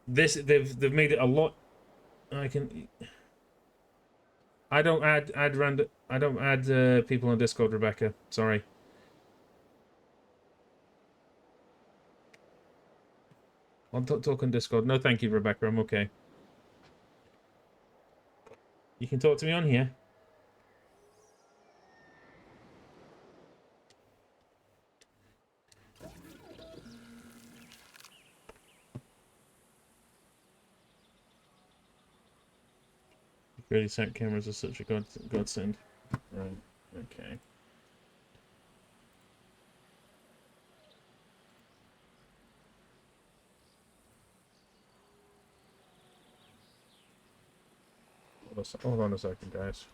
They've made it a lot. I don't add people on Discord, Rebecca. Sorry. I'll talk on Discord. No, thank you, Rebecca. I'm okay. You can talk to me on here. Security set cameras are such a godsend. Right. Okay. Hold on a second, guys.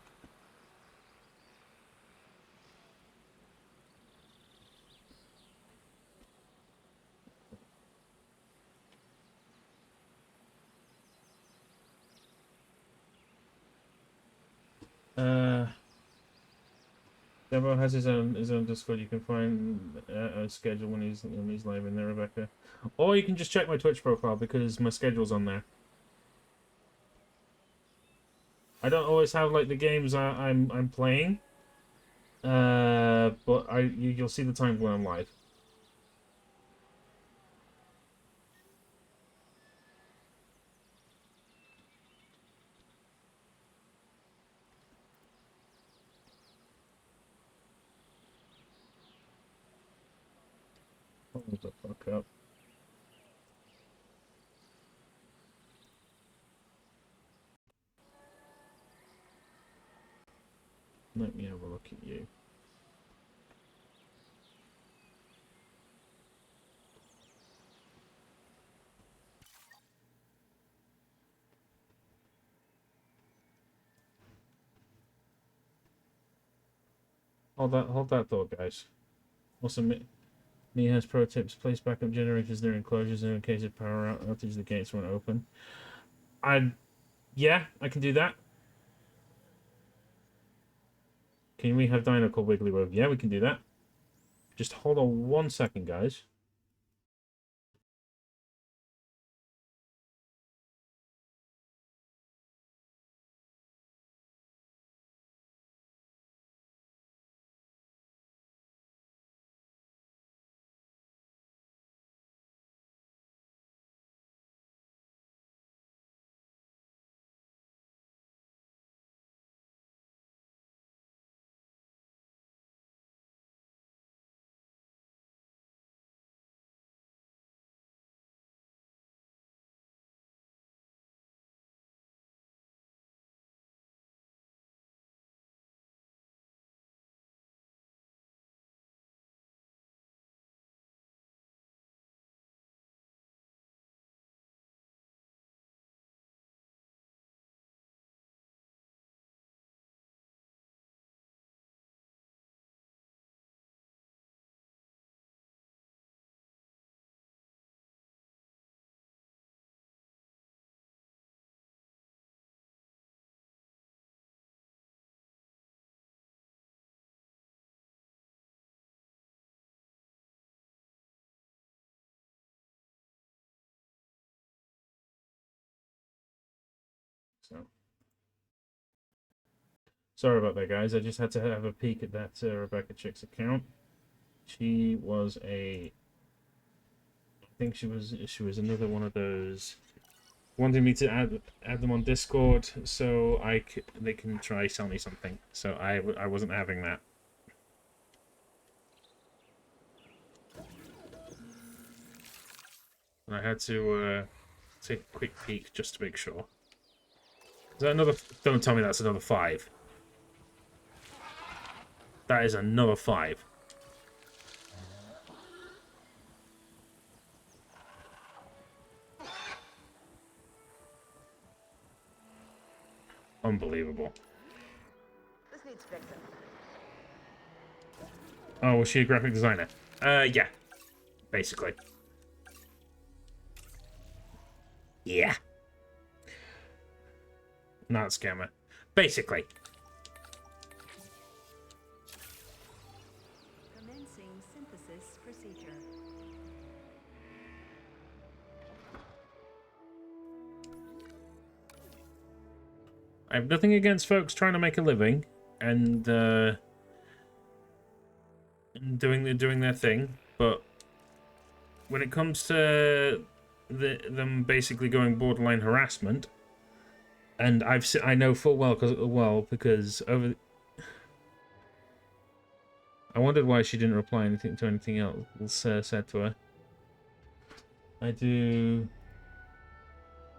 Devo has his own Discord. You can find a schedule when he's live in there, Rebecca. Or you can just check my Twitch profile because my schedule's on there. I don't always have like the games I'm playing, but you'll see the time when I'm live. Hold the fuck up. Let me have a look at you. Hold that thought, guys. Also, me has pro tips. Place backup generators near enclosures in case of power outage. The gates won't open. Yeah, I can do that. Can we have Dino called Wiggly Road? Yeah, we can do that. Just hold on 1 second, guys. So, sorry about that, guys. I just had to have a peek at that Rebecca Chick's account. She was I think she was another one of those wanting me to add them on Discord so they can try sell me something. So I wasn't having that. And I had to take a quick peek just to make sure. Is that another? Don't tell me that's another 5. That is another 5. Unbelievable. This needs fixing. Oh, was she a graphic designer? Yeah. Basically. Yeah. Not a scammer. Basically. Commencing synthesis procedure. I have nothing against folks trying to make a living and doing their thing, but when it comes to them basically going borderline harassment, and I know full well because over. I wondered why she didn't reply anything to anything else said to her. I do.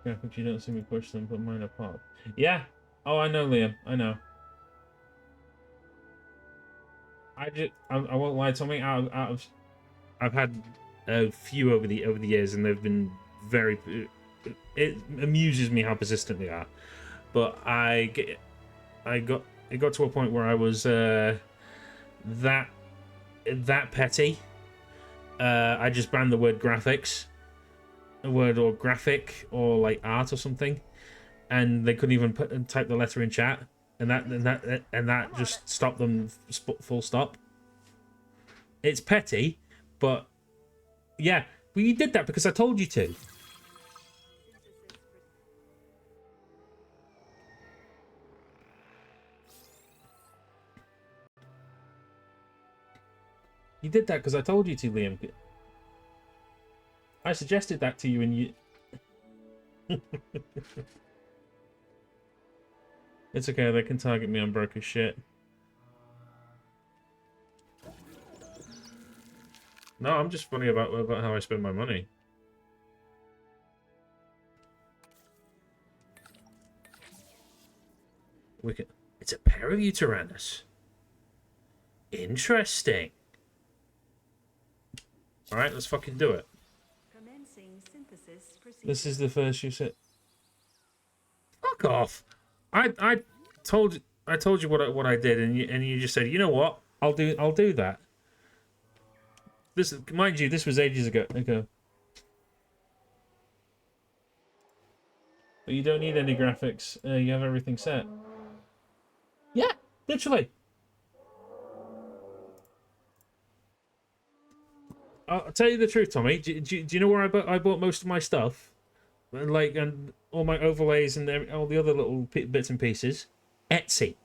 Graphics, you don't see me push them, but mine are pop. Yeah. Oh, I know, Liam. I know. I won't lie. Something out of I've had a few over the years, and they've been very. It amuses me how persistent they are, but it got to a point where I was that petty. I just banned the word graphics, a word or graphic or like art or something, and they couldn't even type the letter in chat. and that just stopped them full stop. It's petty, but yeah, well, you did that because I told you to. You did that because I told you to, Liam. I suggested that to you, and you. It's okay. They can target me on broke as shit. No, I'm just funny about how I spend my money. It's a pair of you, Tyrannus. Interesting. All right, let's fucking do it. Commencing synthesis procedure. This is the first you said. Fuck off! I told you what I did, and you just said, you know what? I'll do that. This, mind you, this was ages ago. But you don't need any graphics. You have everything set. Yeah, literally. I'll tell you the truth, Tommy. Do you know where I bought most of my stuff? Like, and all my overlays and all the other little bits and pieces? Etsy.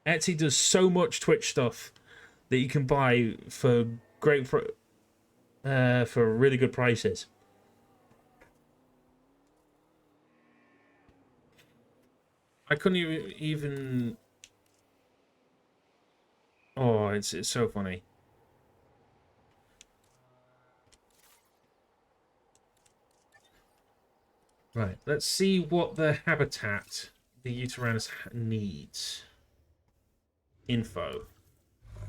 Etsy does so much Twitch stuff that you can buy for really good prices. I couldn't even. Oh, it's so funny. Right, let's see what the habitat the Uteranus needs. Info.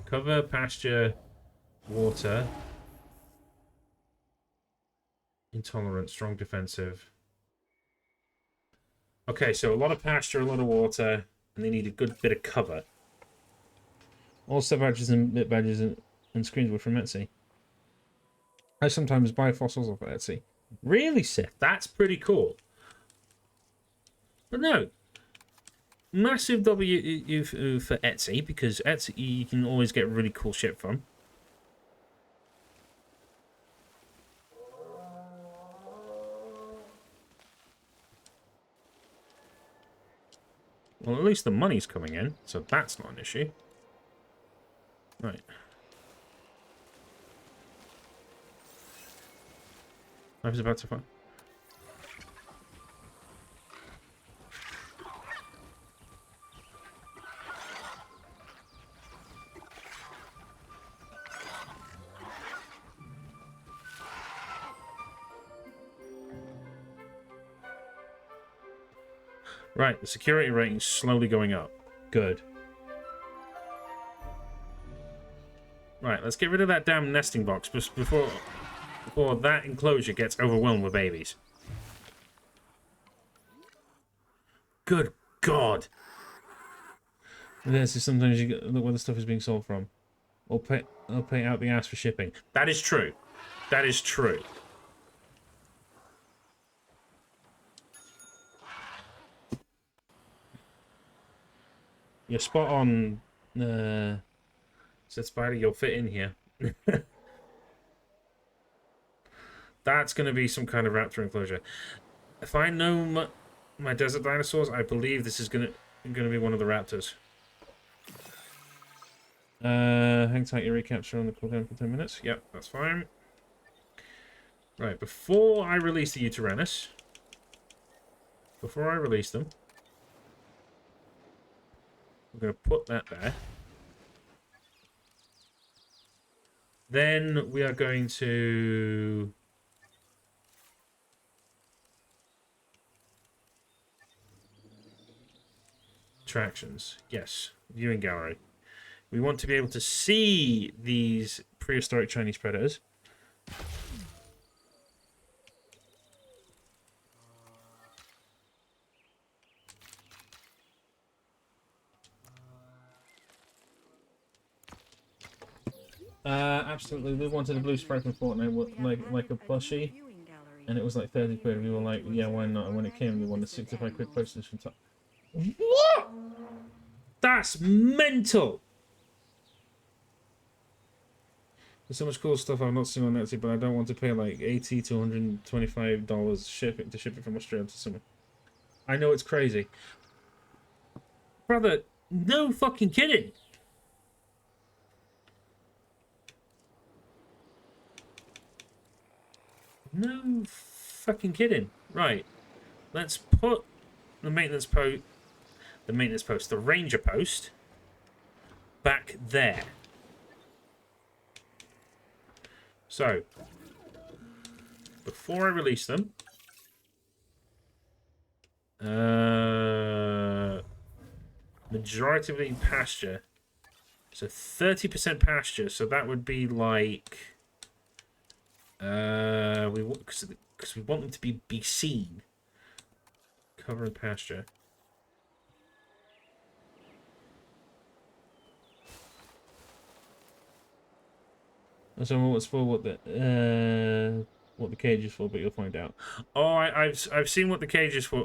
Cover, pasture, water. Intolerant, strong defensive. Okay, so a lot of pasture, a lot of water, and they need a good bit of cover. All stuff badges and bit badges and screens were from Etsy. I sometimes buy fossils off Etsy. Really, Sith? That's pretty cool. But no. Massive W for Etsy, because Etsy you can always get really cool shit from. Well, at least the money's coming in, so that's not an issue. Right. I was about to find. Right, the security rating's slowly going up. Good. Right, let's get rid of that damn nesting box before that enclosure gets overwhelmed with babies. Good God. This is sometimes you look where the stuff is being sold from. Or pay out the ass for shipping. That is true. That is true. You're spot on, said Spider. You'll fit in here. That's going to be some kind of raptor enclosure. If I know my desert dinosaurs, I believe this is going to be one of the raptors. Hang tight, your recaps are on the cooldown for 10 minutes. Yep, that's fine. Right, before I release the Uteranus, them, we're going to put that there. Then we are going to... Attractions. Yes. Viewing gallery. We want to be able to see these prehistoric Chinese predators. Absolutely. We wanted a blue sprite from Fortnite, like a plushie. and it was like 30 quid. We were like, yeah, why not? And when it came, we wanted 65 quid postage from top. What? That's mental! There's so much cool stuff I've not seen on Etsy, but I don't want to pay like $80 to $125 shipping to ship it from Australia to someone. I know it's crazy. Brother, no fucking kidding. No fucking kidding. Right. Let's put the maintenance post, the ranger post, back there. So, before I release them, majority of it in pasture. So 30% pasture. So that would be like, because we want them to be seen. Cover and pasture. So what's for what the cage is for, but you'll find out. Oh, I've seen what the cage is for,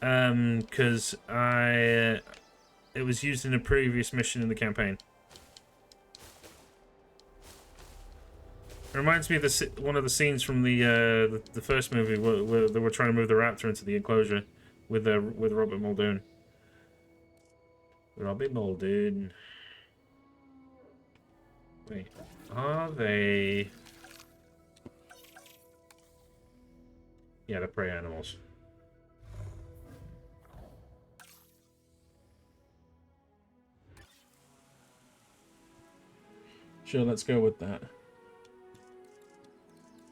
because it was used in a previous mission in the campaign. It reminds me of one of the scenes from the first movie where they were trying to move the raptor into the enclosure with Robert Muldoon. Robert Muldoon. Wait, are they? Yeah, they're prey animals. Sure, let's go with that.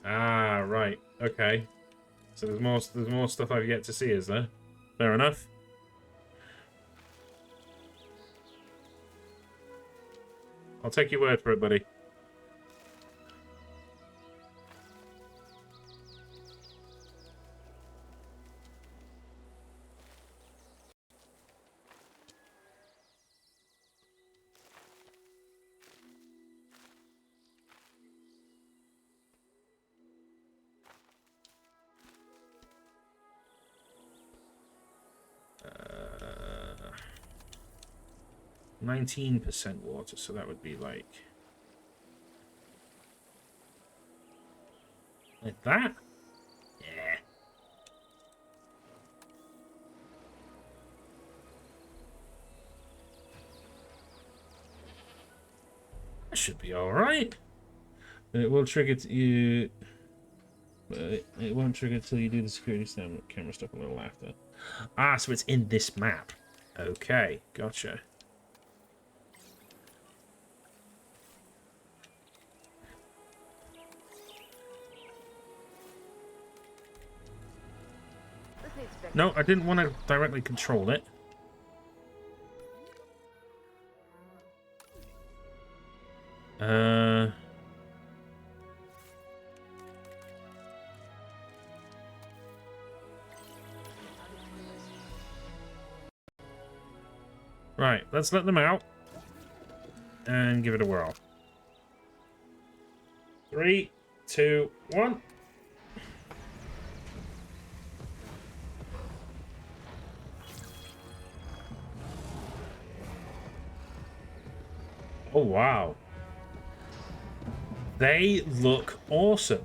Ah, right. Okay. So there's more stuff I've yet to see, is there? Fair enough. I'll take your word for it, buddy. Uh, 19% water, so that would be like that? Yeah. That should be alright. It will trigger you. But it won't trigger until you do the security camera stuff a little after. Ah, so it's in this map. Okay, gotcha. No, I didn't want to directly control it. Right, let's let them out and give it a whirl. 3, 2, 1. Oh, wow. They look awesome.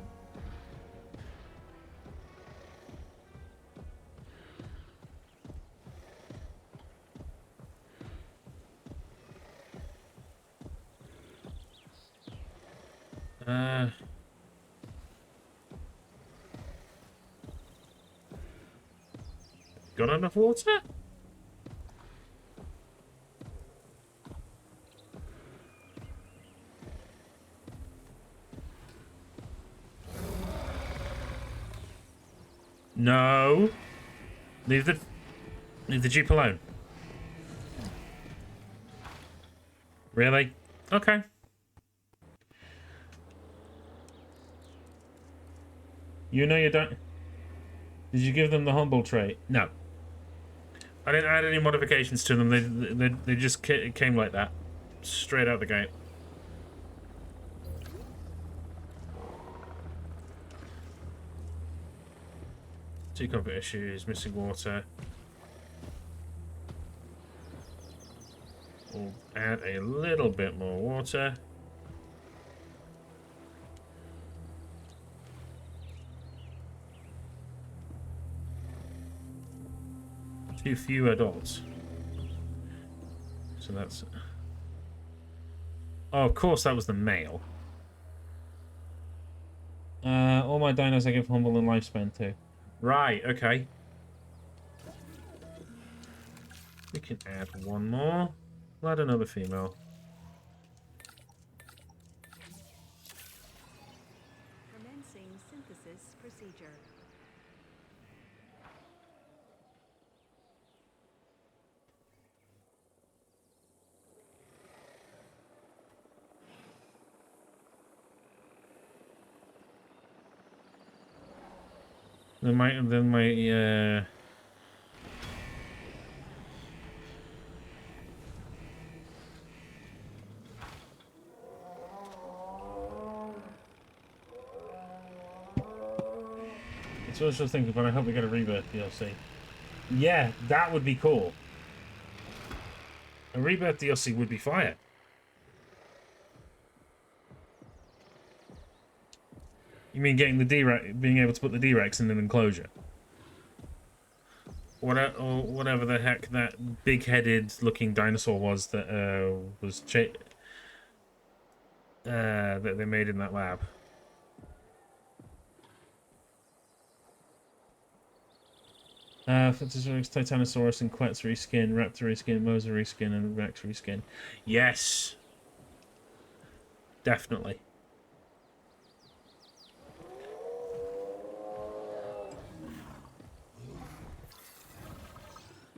Got enough water? No. Leave the Jeep alone. Really? Okay. You know you don't. Did you give them the humble trait? No. I didn't add any modifications to them. They just came like that, straight out the gate. Two comfort issues, missing water. We'll add a little bit more water. Too few adults. So that's... Oh, of course that was the male. All my dinos I give humble and lifespan to. Right, okay. We can add one more. We'll add another female. Commencing synthesis procedure. Then my it's what I was just thinking, but I hope we get a Rebirth DLC. Yeah, that would be cool. A Rebirth DLC would be fire. You mean getting the D-Rex, being able to put the D-Rex in an enclosure? Whatever the heck that big-headed looking dinosaur was that that they made in that lab. Titanosaurus and Quetz reskin, Raptor reskin, Mosa reskin, and Rex reskin. Yes, definitely.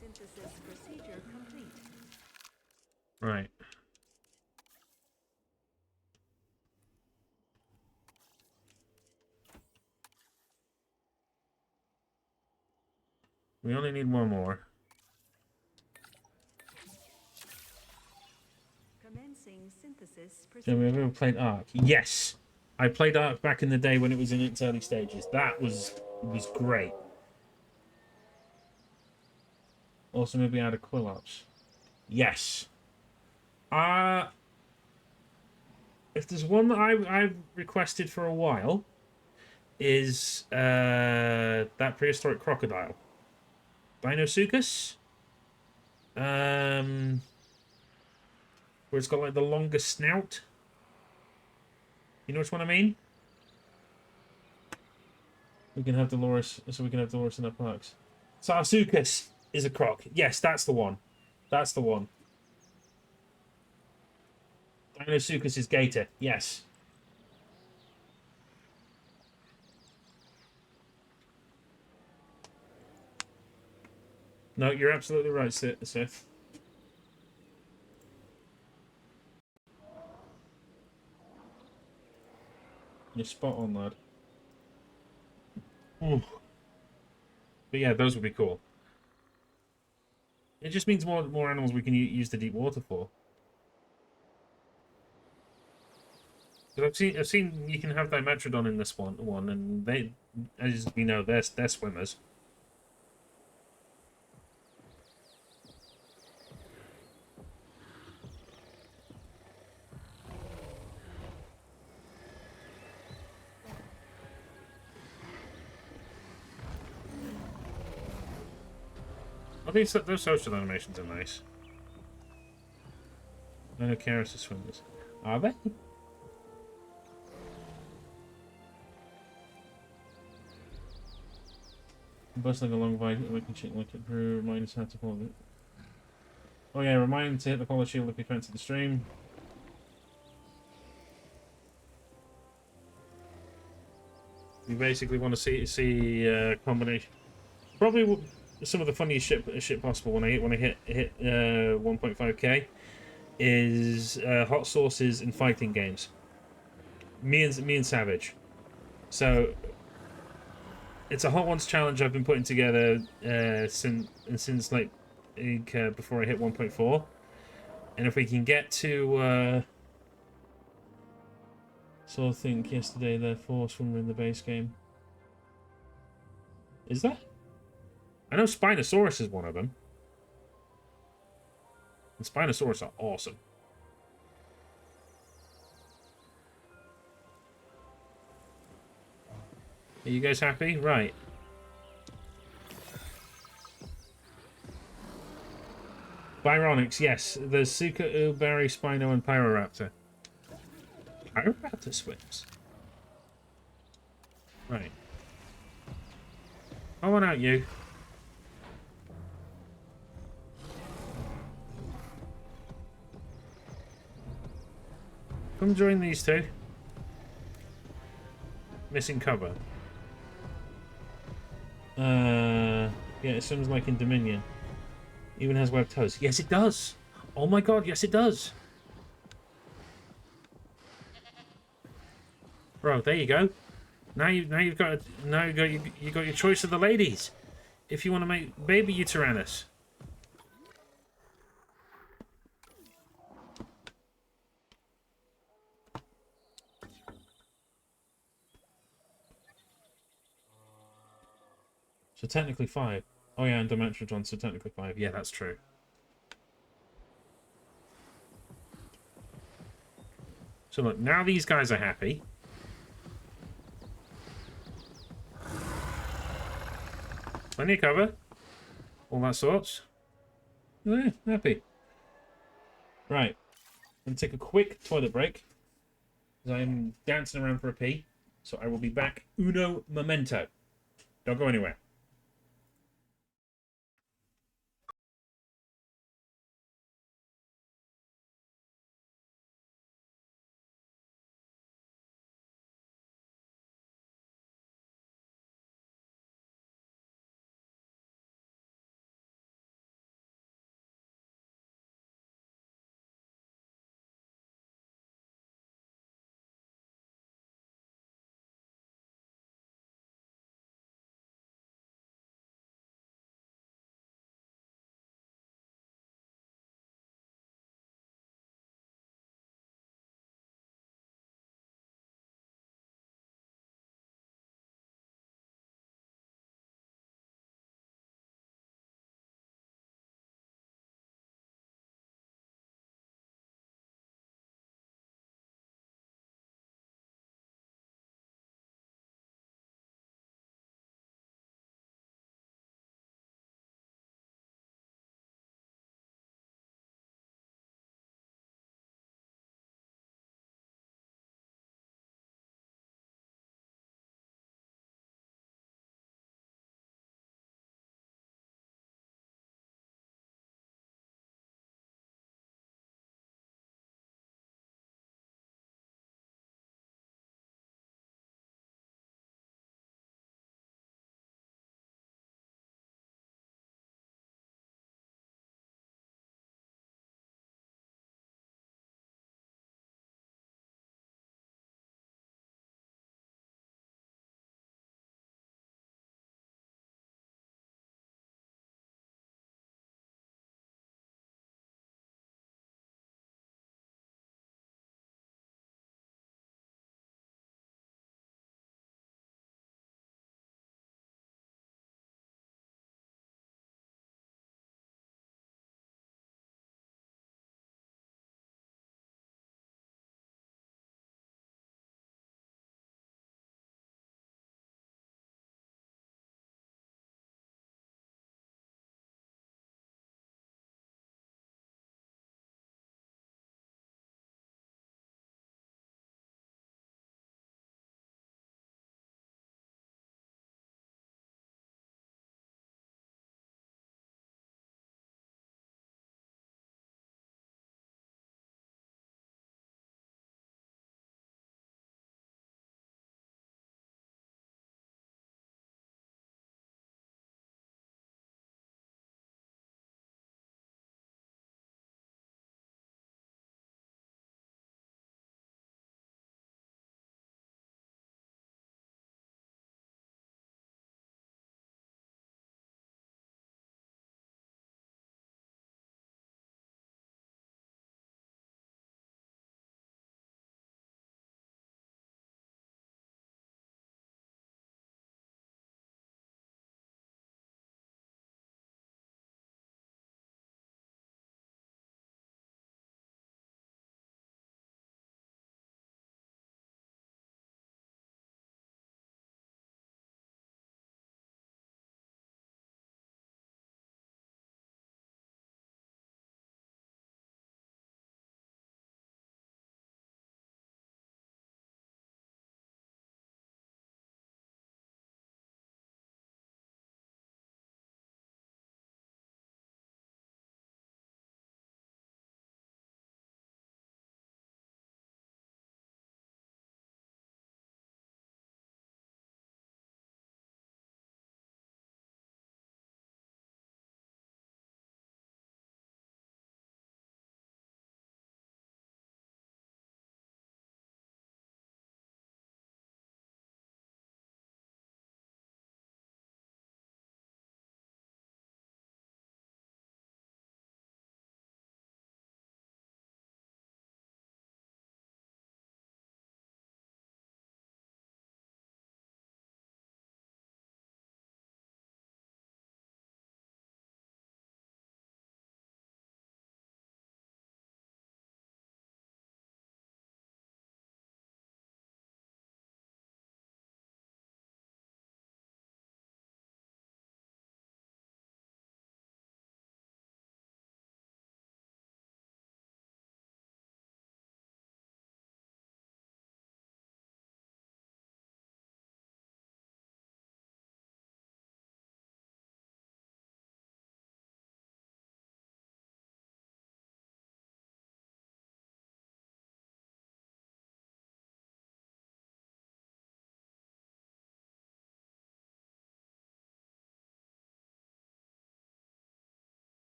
Synthesis procedure complete. Right. We only need one more. Commencing synthesis Have we procedure. ever played Ark? Yes! I played Ark back in the day when it was in its early stages. That was great. Also, maybe add a Quillops. Yes. If there's one that I've requested for a while, is that prehistoric crocodile. Dinosuchus? Where it's got like the longest snout. You know which one I mean? We can have Dolores, so we can have Dolores in our parks. Sarsuchus is a croc. Yes, that's the one. That's the one. Dinosuchus is gator. Yes. No, you're absolutely right, Seth. You're spot on, lad. Ooh. But yeah, those would be cool. It just means more animals we can use the deep water for. Because I've seen you can have Dimetrodon in this one, and they, as we know, they're swimmers. I think those social animations are nice. I know Karis are swimmers. Are they? Bustling along Viking shit like it through, remind us how to follow it. Oh yeah, remind him to hit the collar shield if he fancy the stream. We basically want to see a combination. Probably some of the funniest shit possible when I hit 1.5k is hot sauces in fighting games. Me and Savage. So it's a Hot Ones challenge I've been putting together since like before I hit 1.4, and if we can get to so I think yesterday the Force when we were in the base game. Is there? I know Spinosaurus is one of them. And Spinosaurus are awesome. Are you guys happy? Right. Byronics, yes. There's Suka, Ubari, Spino, and Pyroraptor. Pyroraptor swims. Right. Come on out, you. Come join these two. Missing cover. Yeah, it swims like in Dominion. Even has webbed toes. Yes, it does. Oh my god, yes, it does. Bro, there you go. You've got you got your choice of the ladies. If you want to make baby you Tyrannus. So technically 5. Oh yeah, and Dimetrodon, so technically 5. Yeah, that's true. So look, now these guys are happy. Plenty of cover. All that sorts. Yeah, happy. Right. I'm going to take a quick toilet break. Because I'm dancing around for a pee. So I will be back uno momento. Don't go anywhere.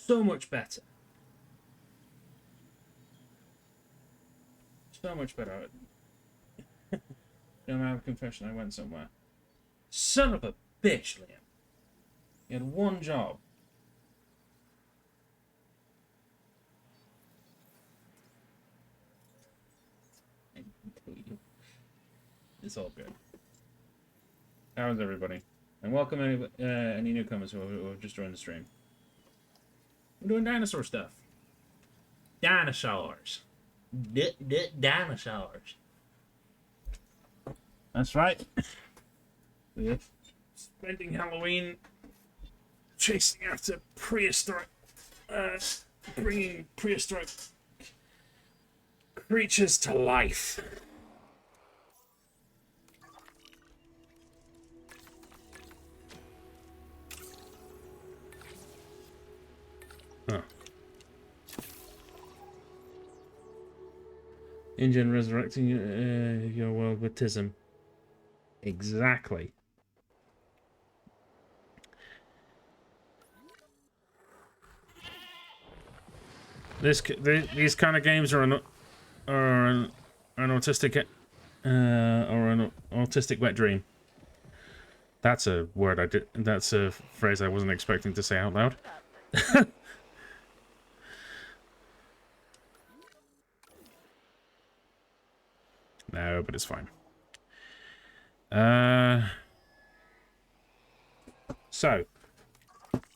So much better. So much better. Don't have a confession, I went somewhere. Son of a bitch, Liam. You had one job. It's all good. How's everybody? And welcome any newcomers who have just joined the stream. We're doing dinosaur stuff. Dinosaurs. Dinosaurs. That's right. We're spending Halloween chasing after prehistoric, bringing prehistoric creatures to life. Huh. Engine resurrecting your world with Tism. Exactly. These kind of games are an autistic or an autistic wet dream. That's a word I did. That's a phrase I wasn't expecting to say out loud. No, but it's fine. So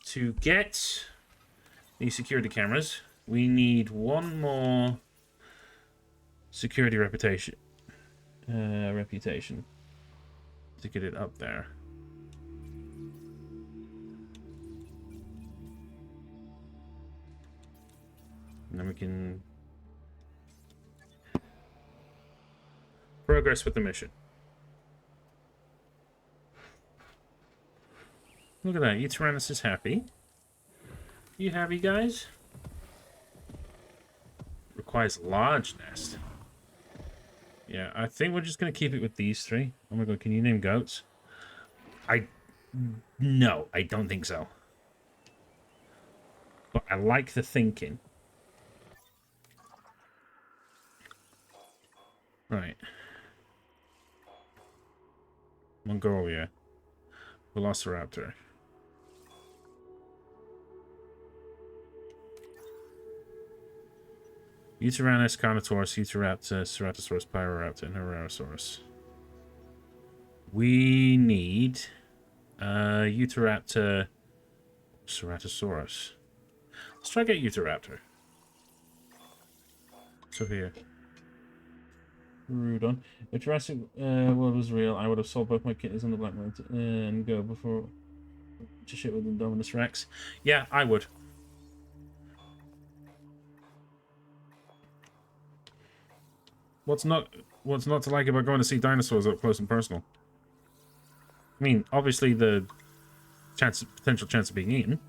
to get these security cameras, we need one more security reputation to get it up there. And then we can progress with the mission. Look at that, Tyrannus is happy. You happy, guys? Requires large nest. Yeah, I think we're just going to keep it with these three. Oh my god, can you name goats? No, I don't think so. But I like the thinking. Right. Mongolia. Velociraptor. Utyrannus, Carnotaurus, Utahraptor, Ceratosaurus, Pyroraptor, and Herosaurus. We need Utahraptor, Ceratosaurus. Let's try to get Utahraptor. So here. Rudon. If Jurassic World was real, I would have sold both my kittens on the black market and go before to shit with the Indominus Rex. Yeah, I would. What's not to like about going to see dinosaurs up close and personal? I mean, obviously the potential chance of being eaten.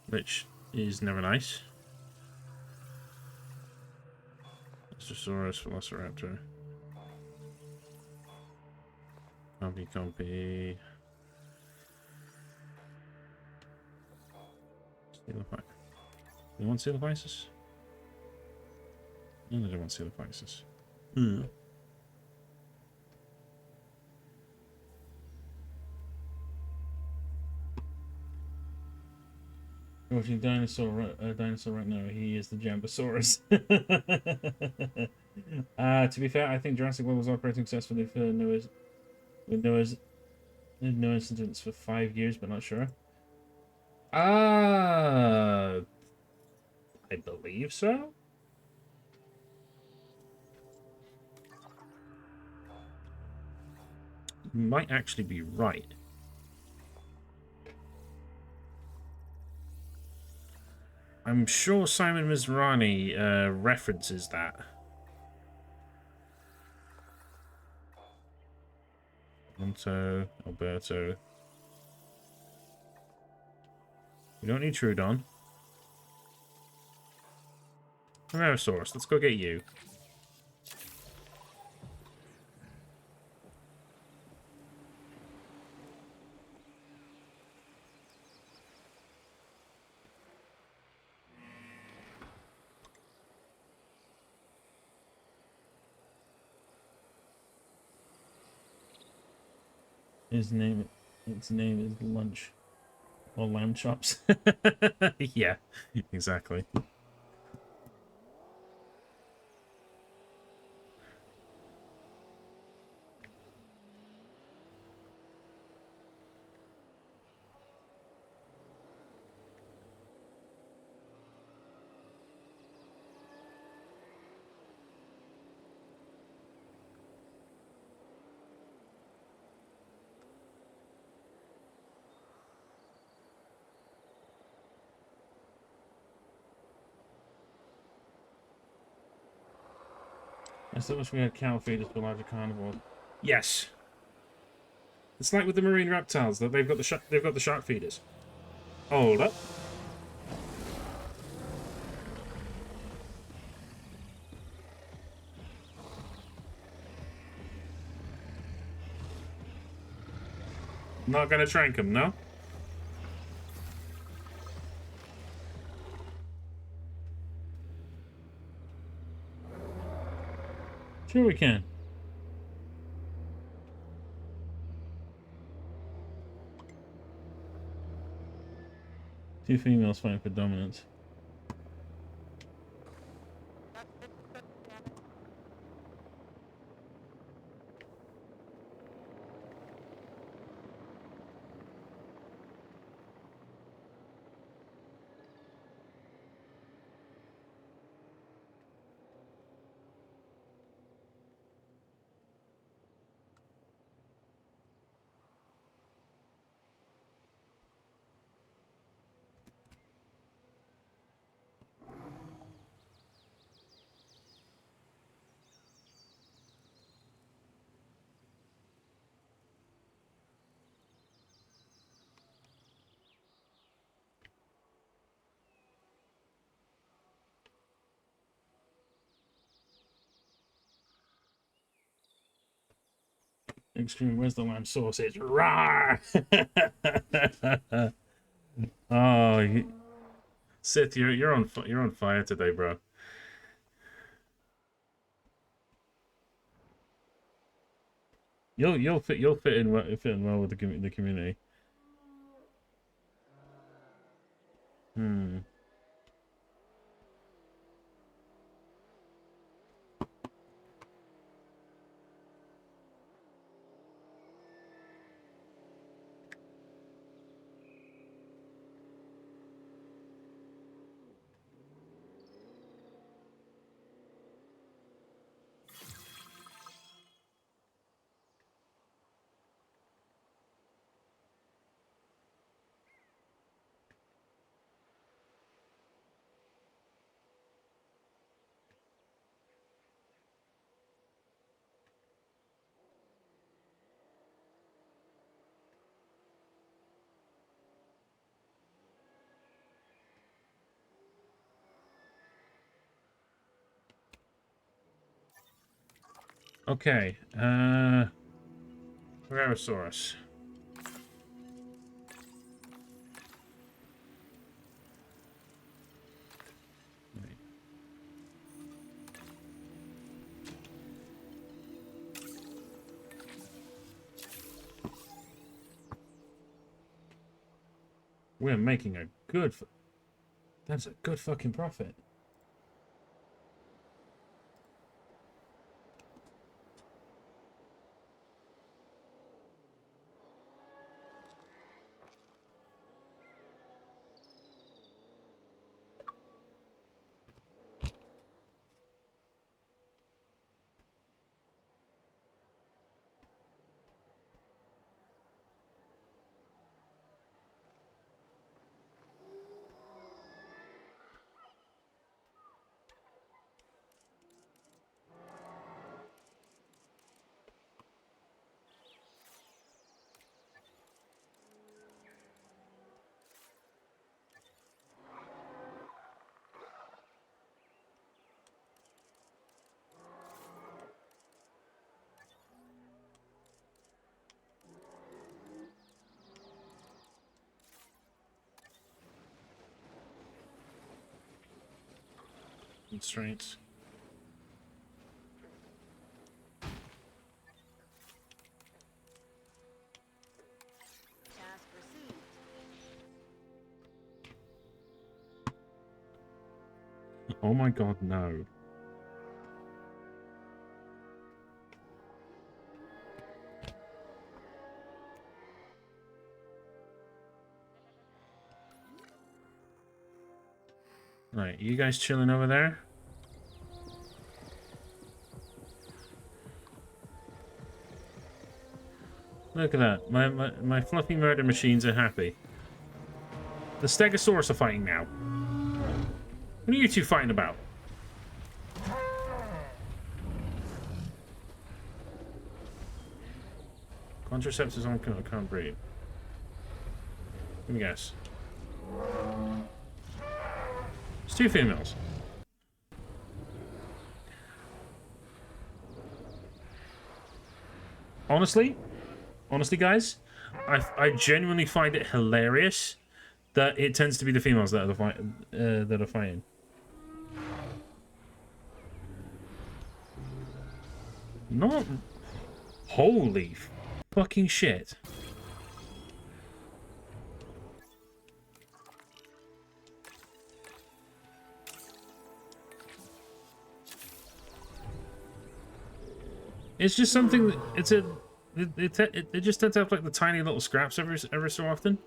Which is never nice. Stegosaurus, Velociraptor. Compy. Steelophysis. Do you want Steelophysis? No, they don't want Steelophysis. Hmm. Watching dinosaur right now. He is the Jambosaurus. To be fair, I think Jurassic World was operating successfully for no incidents for 5 years, but not sure. I believe so. You might actually be right. I'm sure Simon Mizrahi references that. Monto, Alberto. We don't need Trudon. Herosaurus, let's go get you. Its name is lunch or lamb chops. Yeah, exactly. I still wish we had cow feeders for larger carnivores. Yes, it's like with the marine reptiles that they've got the shark feeders. Hold up. Not gonna trank them, no? Sure we can. Two females fighting for dominance. Extreme wisdom lamb sausage. Rawr! Oh, Sith, you're on fire today, bro. You'll fit in well with the community. Hmm. Okay. Rarosaurus. Wait. We're making a good. That's a good fucking profit. Constraints. Oh my god, no. Right, you guys chilling over there? Look at that. My fluffy murder machines are happy. The Stegosaurus are fighting now. What are you two fighting about? Contraceptives on can't breathe. Let me guess. It's two females. Honestly, guys, I genuinely find it hilarious that it tends to be the females that are fighting. Not holy fucking shit. It's just something that it just tends to have like the tiny little scraps every so often.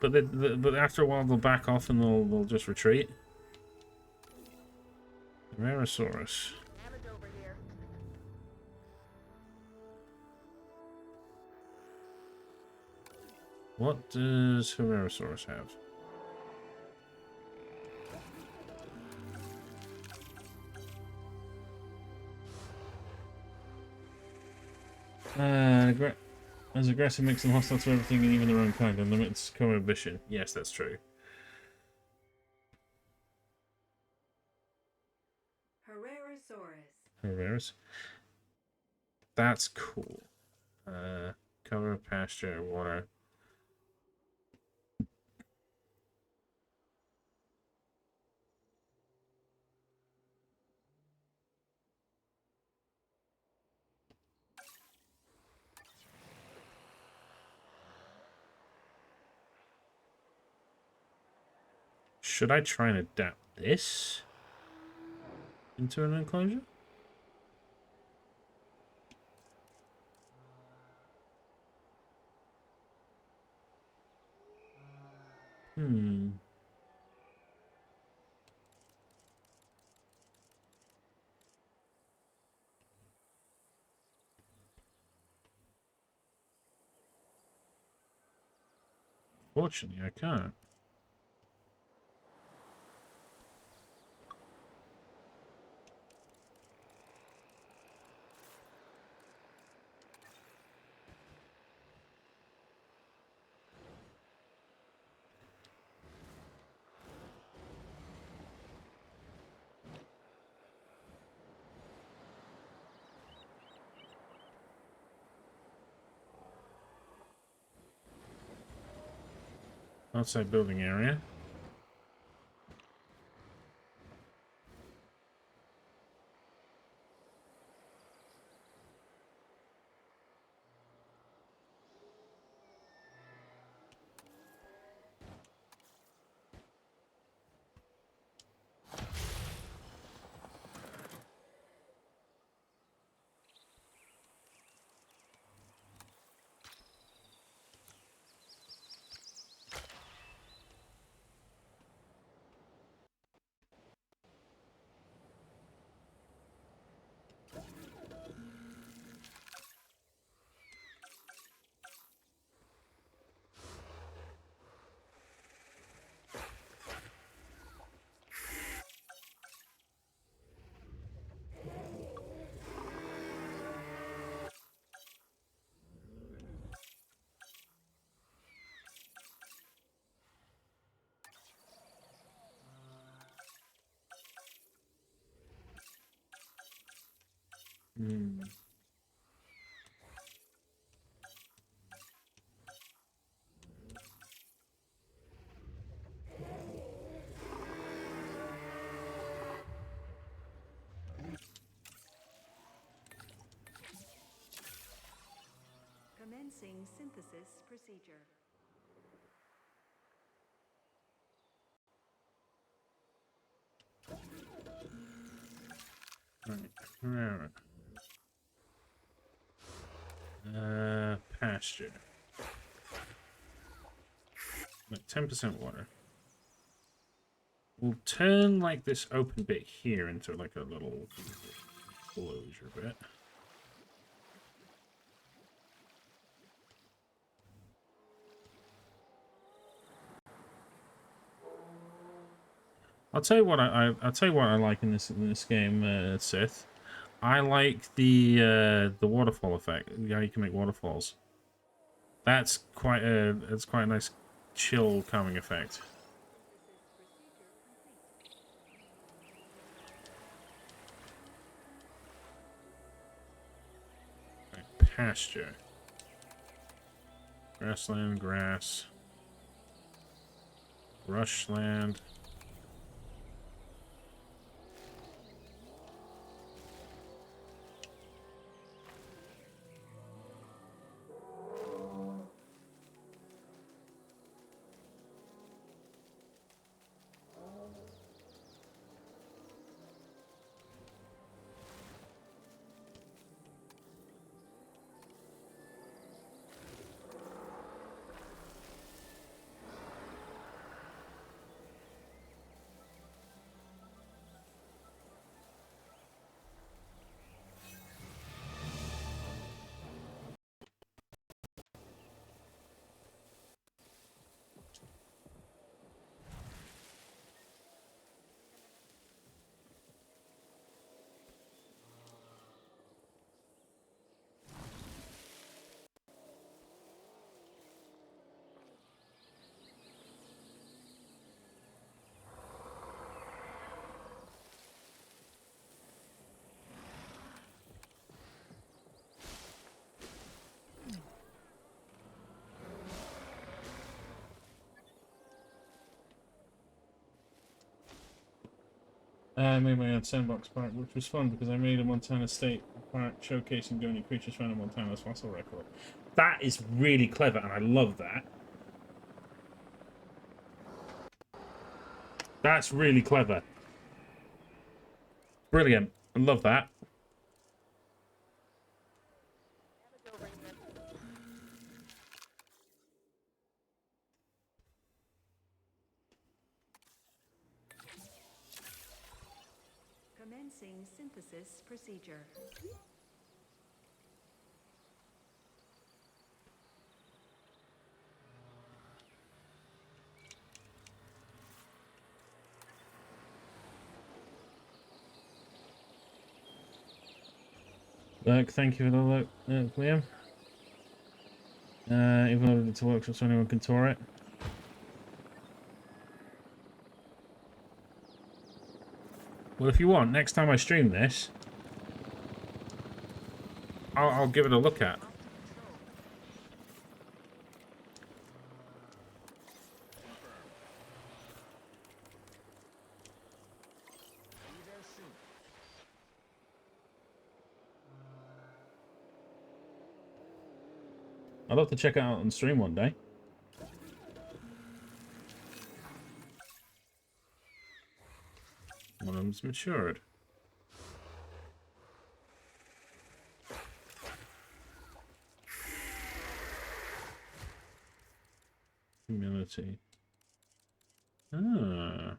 But but after a while they'll back off and they'll just retreat. Rarosaurus. Damage over here. What does Rarosaurus have? As aggressive makes them hostile to everything and even their own kind and limits cohabitation. Yes, that's true. Herrerasaurus. That's cool. Cover, pasture, water. Should I try and adapt this into an enclosure? Fortunately, I can't. Outside building area. Commencing synthesis procedure. Right. Where pasture. Like 10% water. We'll turn like this open bit here into like a little closure bit. I'll tell you what I'll tell you what I like in this game, Sith. I like the waterfall effect. Yeah, you can make waterfalls. That's quite a nice chill calming effect. Right, pasture. Grassland, grass. Brushland. I made my own sandbox park, which was fun because I made a Montana State Park showcasing the only creatures found in Montana's fossil record. That is really clever, and I love that. That's really clever. Brilliant. I love that. Commencing synthesis procedure. Look, thank you for the look, Liam. Even though it's a workshop so anyone can tour it. Well, if you want, next time I stream this, I'll give it a look at. I'd love to check it out on stream one day. One of them's matured. Humility. Ah.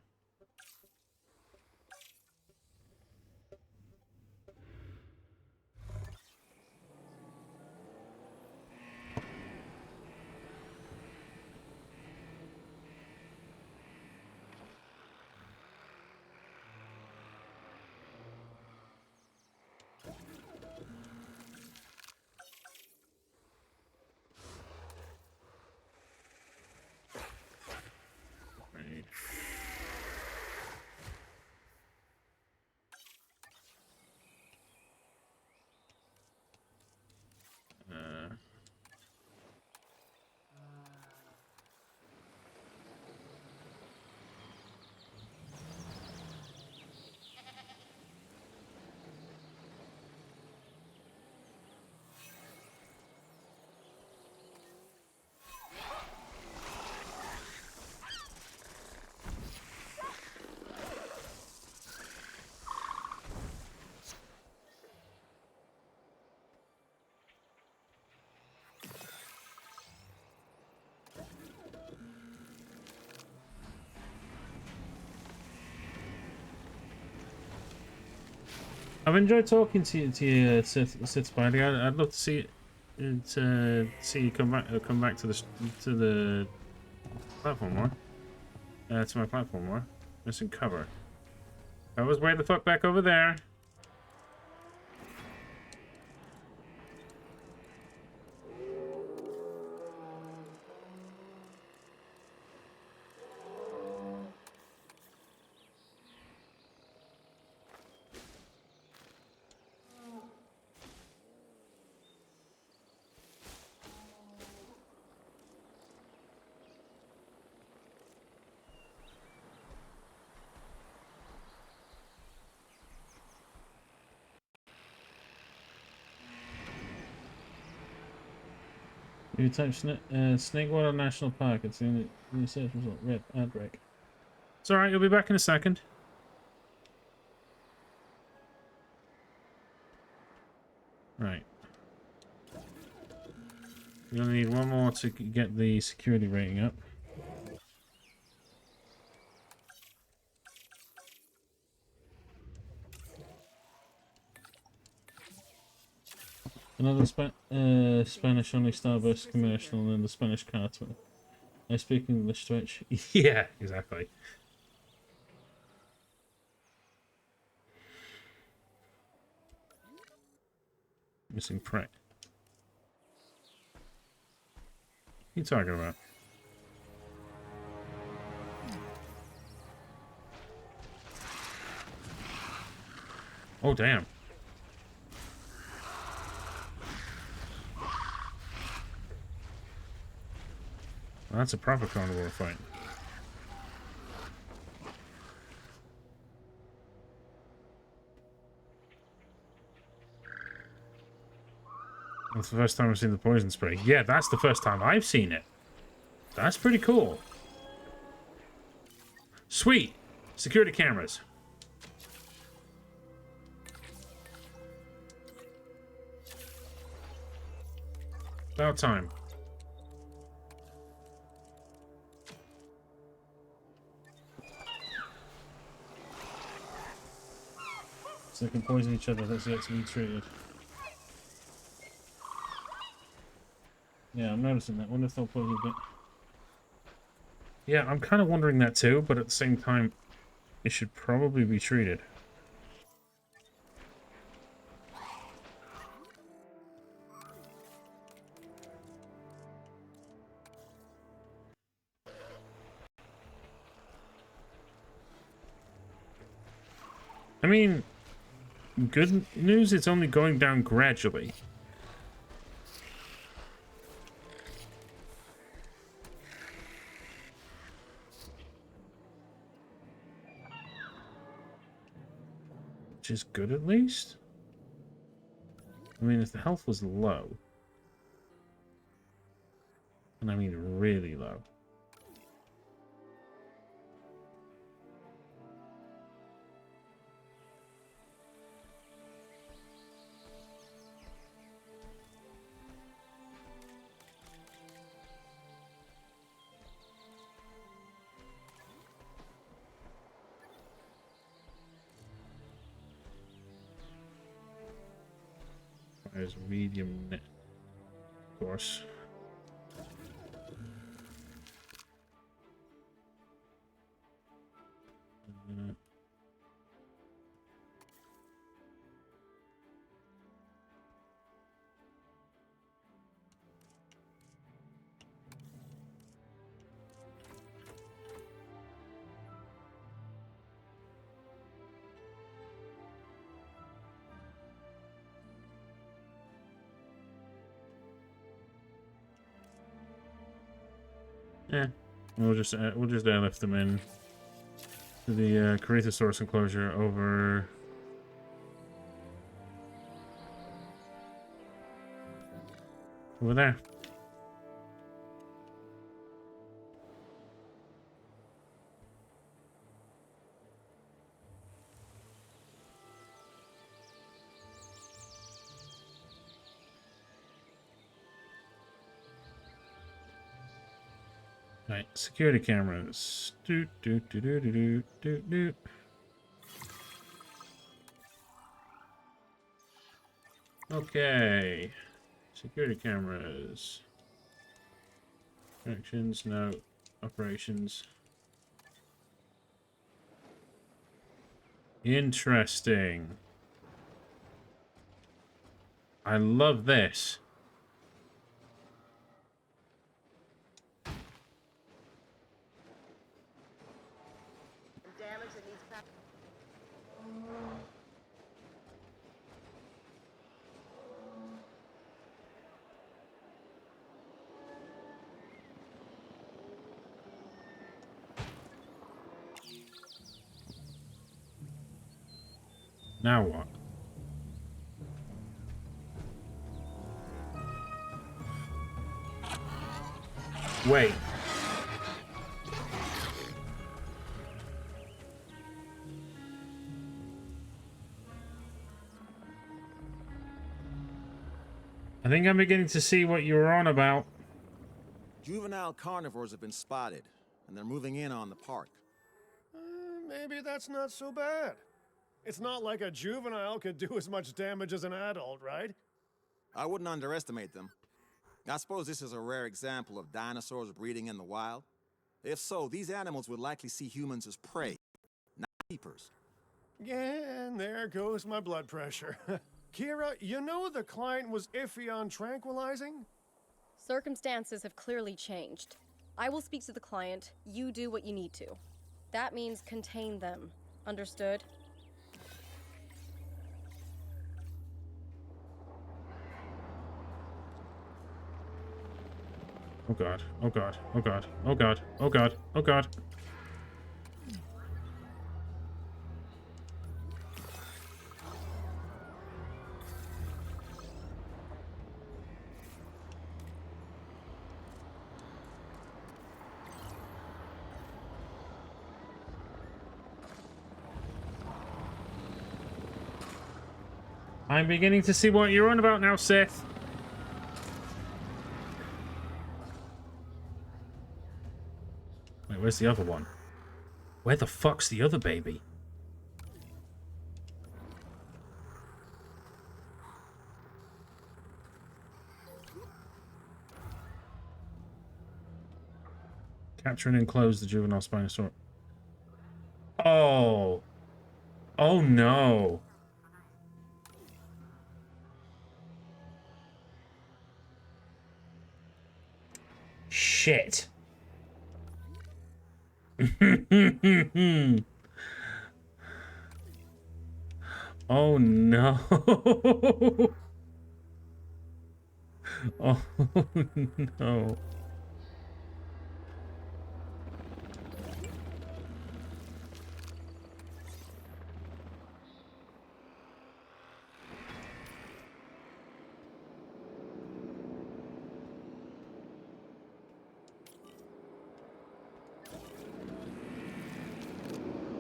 Right. I've enjoyed talking to you, Sith Spidey. I'd love to see you come back to the platform more. To my platform more. Missing cover. I was way the fuck back over there. You type Snakewater National Park. It's in the search result. Red outbreak. It's alright, you'll be back in a second. Right. You're gonna need one more to get the security rating up. Another Spanish-only Starburst commercial and then the Spanish cartoon. I speak English, Twitch. Yeah, exactly. Missing prey. What are you talking about? Oh, damn. Well, that's a proper carnivore fight. That's the first time I've seen the poison spray. Yeah, that's the first time I've seen it. That's pretty cool. Sweet! Security cameras. About time. So they can poison each other, that's yet to be treated. Yeah, I'm noticing that. Wonder if they'll poison a bit. Yeah, I'm kind of wondering that too, but at the same time, it should probably be treated. I mean, good news, it's only going down gradually. Which is good at least. I mean, if the health was low, and I mean really low. There's medium net, of course. Yeah, we'll just airlift them in to the Corythosaurus enclosure over there. Right, security cameras. Doot doot doot doot doot doot doot. Okay. Security cameras. Actions, no. Operations. Interesting. I love this. Damage that needs back. Now what? Wait. I think I'm beginning to see what you were on about. Juvenile carnivores have been spotted, and they're moving in on the park. Maybe that's not so bad. It's not like a juvenile could do as much damage as an adult, right? I wouldn't underestimate them. I suppose this is a rare example of dinosaurs breeding in the wild. If so, these animals would likely see humans as prey, not keepers. Yeah, and there goes my blood pressure. Kira, you know the client was iffy on tranquilizing? Circumstances have clearly changed. I will speak to the client. You do what you need to. That means contain them. Understood? Oh god. Oh god. Oh god. Oh god. Oh god. Oh god. I'm beginning to see what you're on about now, Seth. Wait, where's the other one? Where the fuck's the other baby? Capture and enclose the juvenile Spinosaurus. Oh. Oh no. Shit. Oh no. Oh no.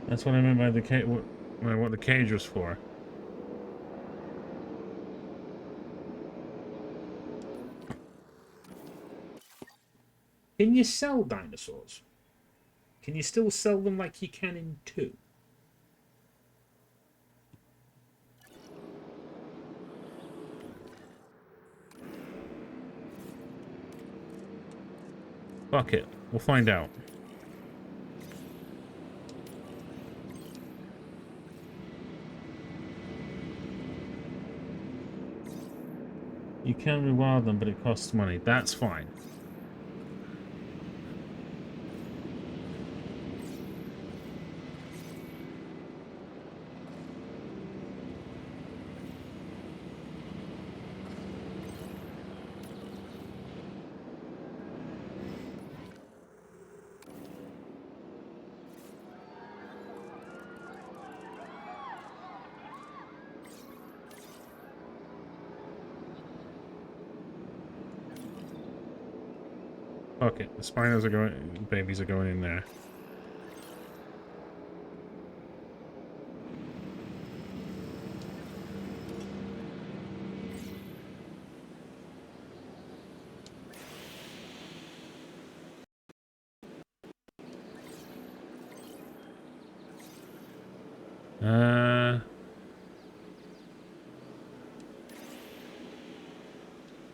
That's what I meant by the cage. What the cage was for. Can you sell dinosaurs? Can you still sell them like you can in 2? Fuck it. We'll find out. You can rewild them, but it costs money. That's fine. Fuck it. The Spinos are going. Babies are going in there.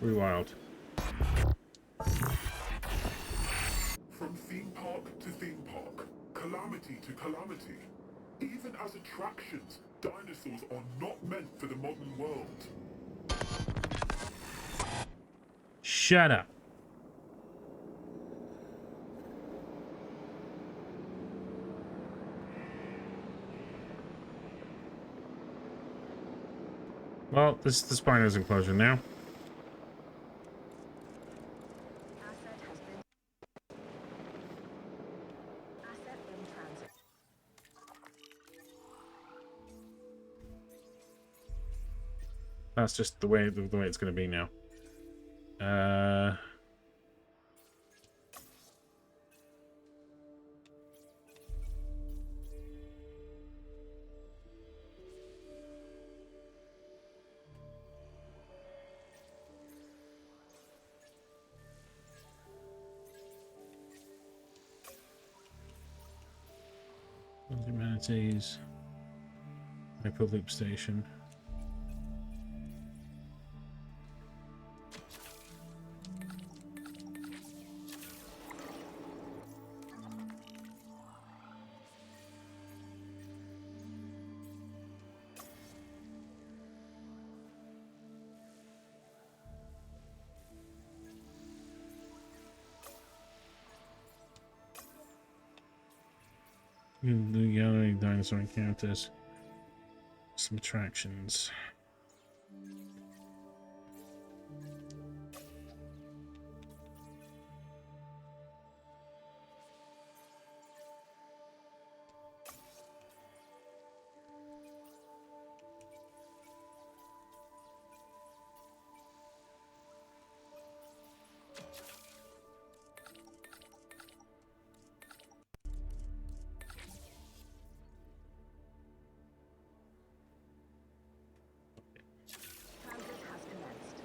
Rewild. From theme park to theme park, calamity to calamity. Even as attractions, dinosaurs are not meant for the modern world. Shut up. Well, this is the Spino's enclosure now. Asset in transit. That's just the way it's going to be now. Humanities. Hyperloop station. The yellow dinosaur encounters. Some attractions. Transit has commenced.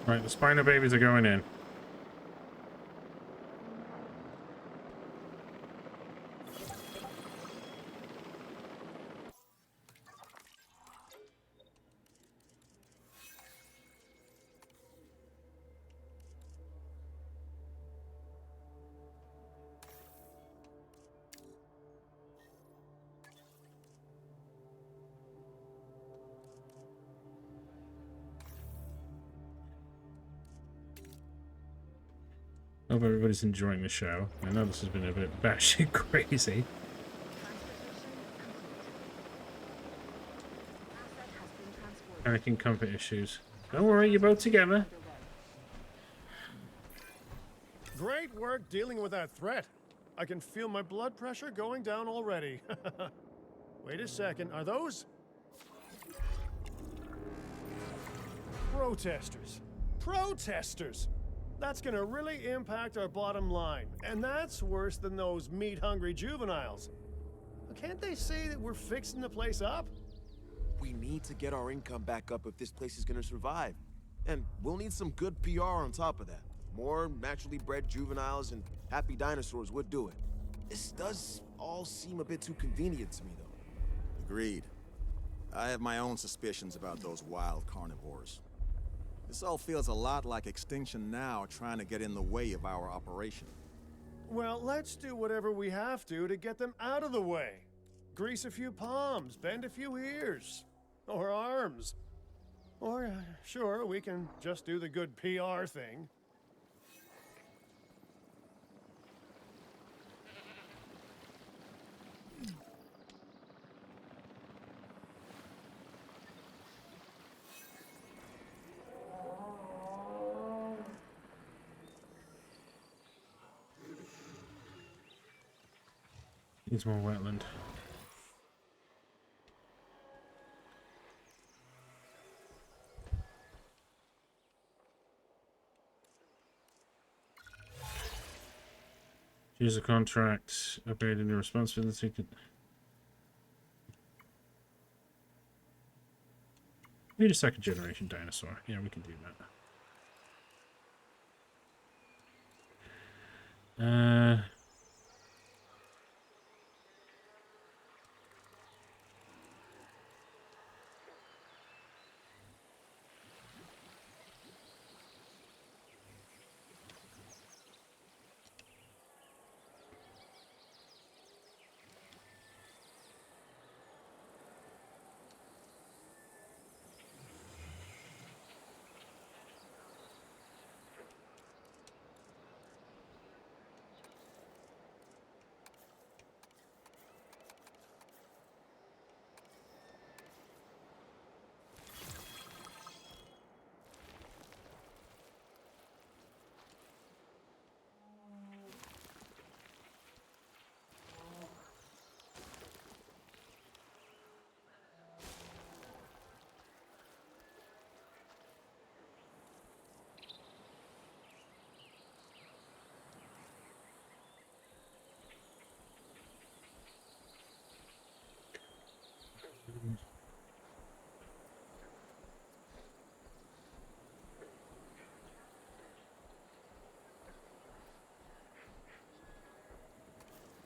Right, the Spino babies are going in. Hope everybody's enjoying the show. I know this has been a bit batshit crazy. Panicking comfort issues. Don't worry, you're both together. Great work dealing with that threat. I can feel my blood pressure going down already. Wait a second, are those protesters? Protesters! That's gonna really impact our bottom line, and that's worse than those meat-hungry juveniles. Can't they say that we're fixing the place up? We need to get our income back up if this place is gonna survive. And we'll need some good PR on top of that. More naturally bred juveniles and happy dinosaurs would do it. This does all seem a bit too convenient to me, though. Agreed. I have my own suspicions about those wild carnivores. This all feels a lot like Extinction Now trying to get in the way of our operation. Well, let's do whatever we have to get them out of the way. Grease a few palms, bend a few ears. Or arms. Or, sure, we can just do the good PR thing. Needs more wetland. Use a contract, upgrading the responsibility. Need a second generation dinosaur. Yeah, we can do that.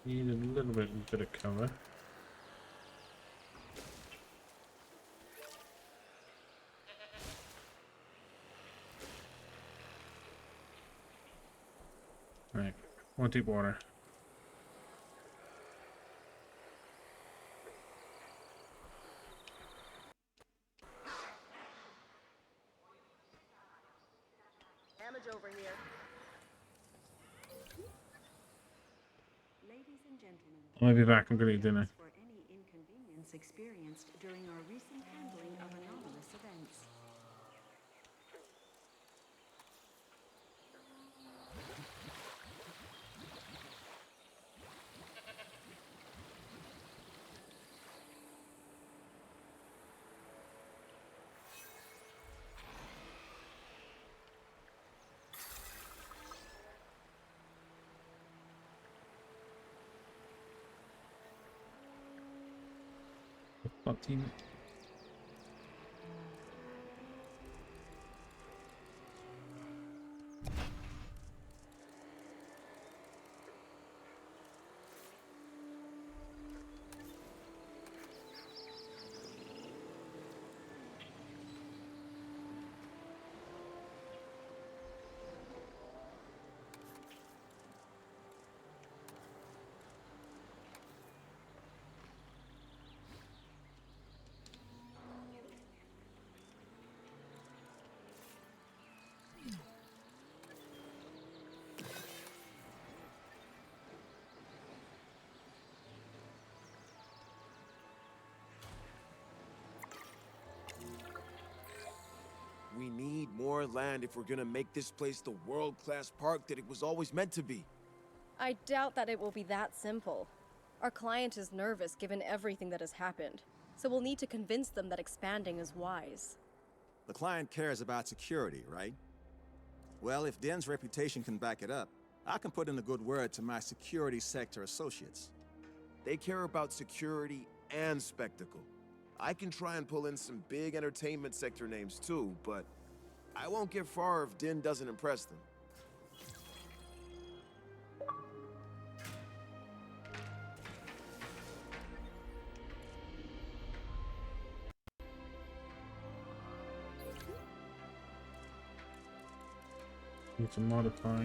Need a little bit of cover. Right, more deep water. Damage over here. Ladies and gentlemen, I'll be back. I'm gonna eat dinner. for any inconvenience experienced during our recent handling of anomalous events. Fuck team. We need more land if we're gonna make this place the world-class park that it was always meant to be. I doubt that it will be that simple. Our client is nervous given everything that has happened, so we'll need to convince them that expanding is wise. The client cares about security, right? Well, if Den's reputation can back it up, I can put in a good word to my security sector associates. They care about security and spectacle. I can try and pull in some big entertainment sector names too, but I won't get far if Din doesn't impress them. Need to modify.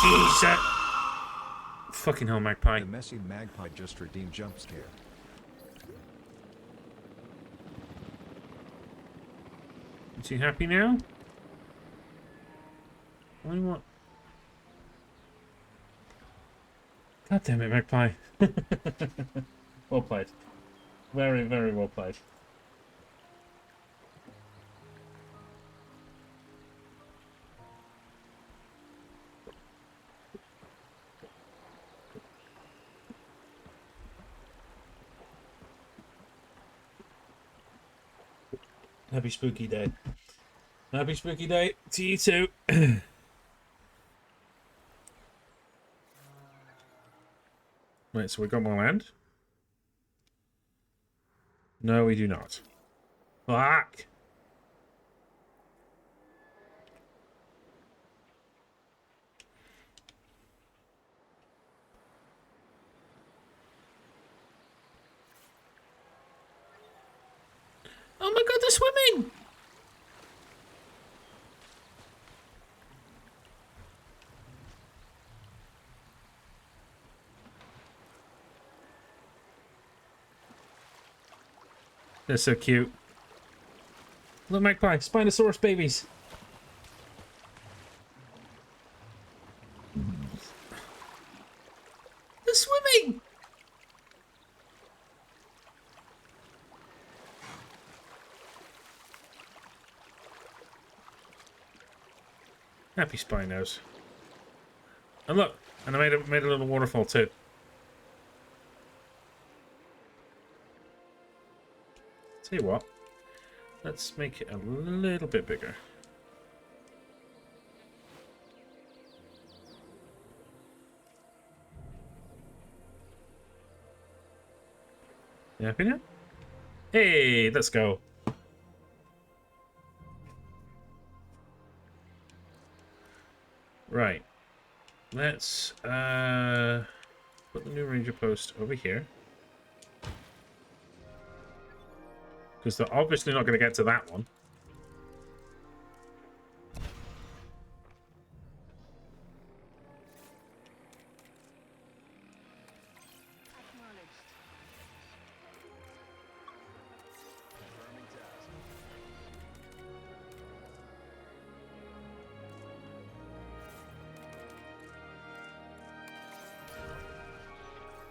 Jesus! Fucking hell, Magpie. The messy magpie just redeemed jump scare. Is he happy now? Why what? God damn it, Magpie. Well played. Very, very well played. Happy spooky day. Happy spooky day to you too. Right, so we got more land? No, we do not. Fuck! Oh my god, they're swimming! They're so cute. Look, Magpie, Spinosaurus babies. They're swimming! Happy Spinos. And look, and I made a little waterfall too. Tell you what, let's make it a little bit bigger. You happy now? Hey, let's go. Right. Let's put the new ranger post over here. Because they're obviously not going to get to that one.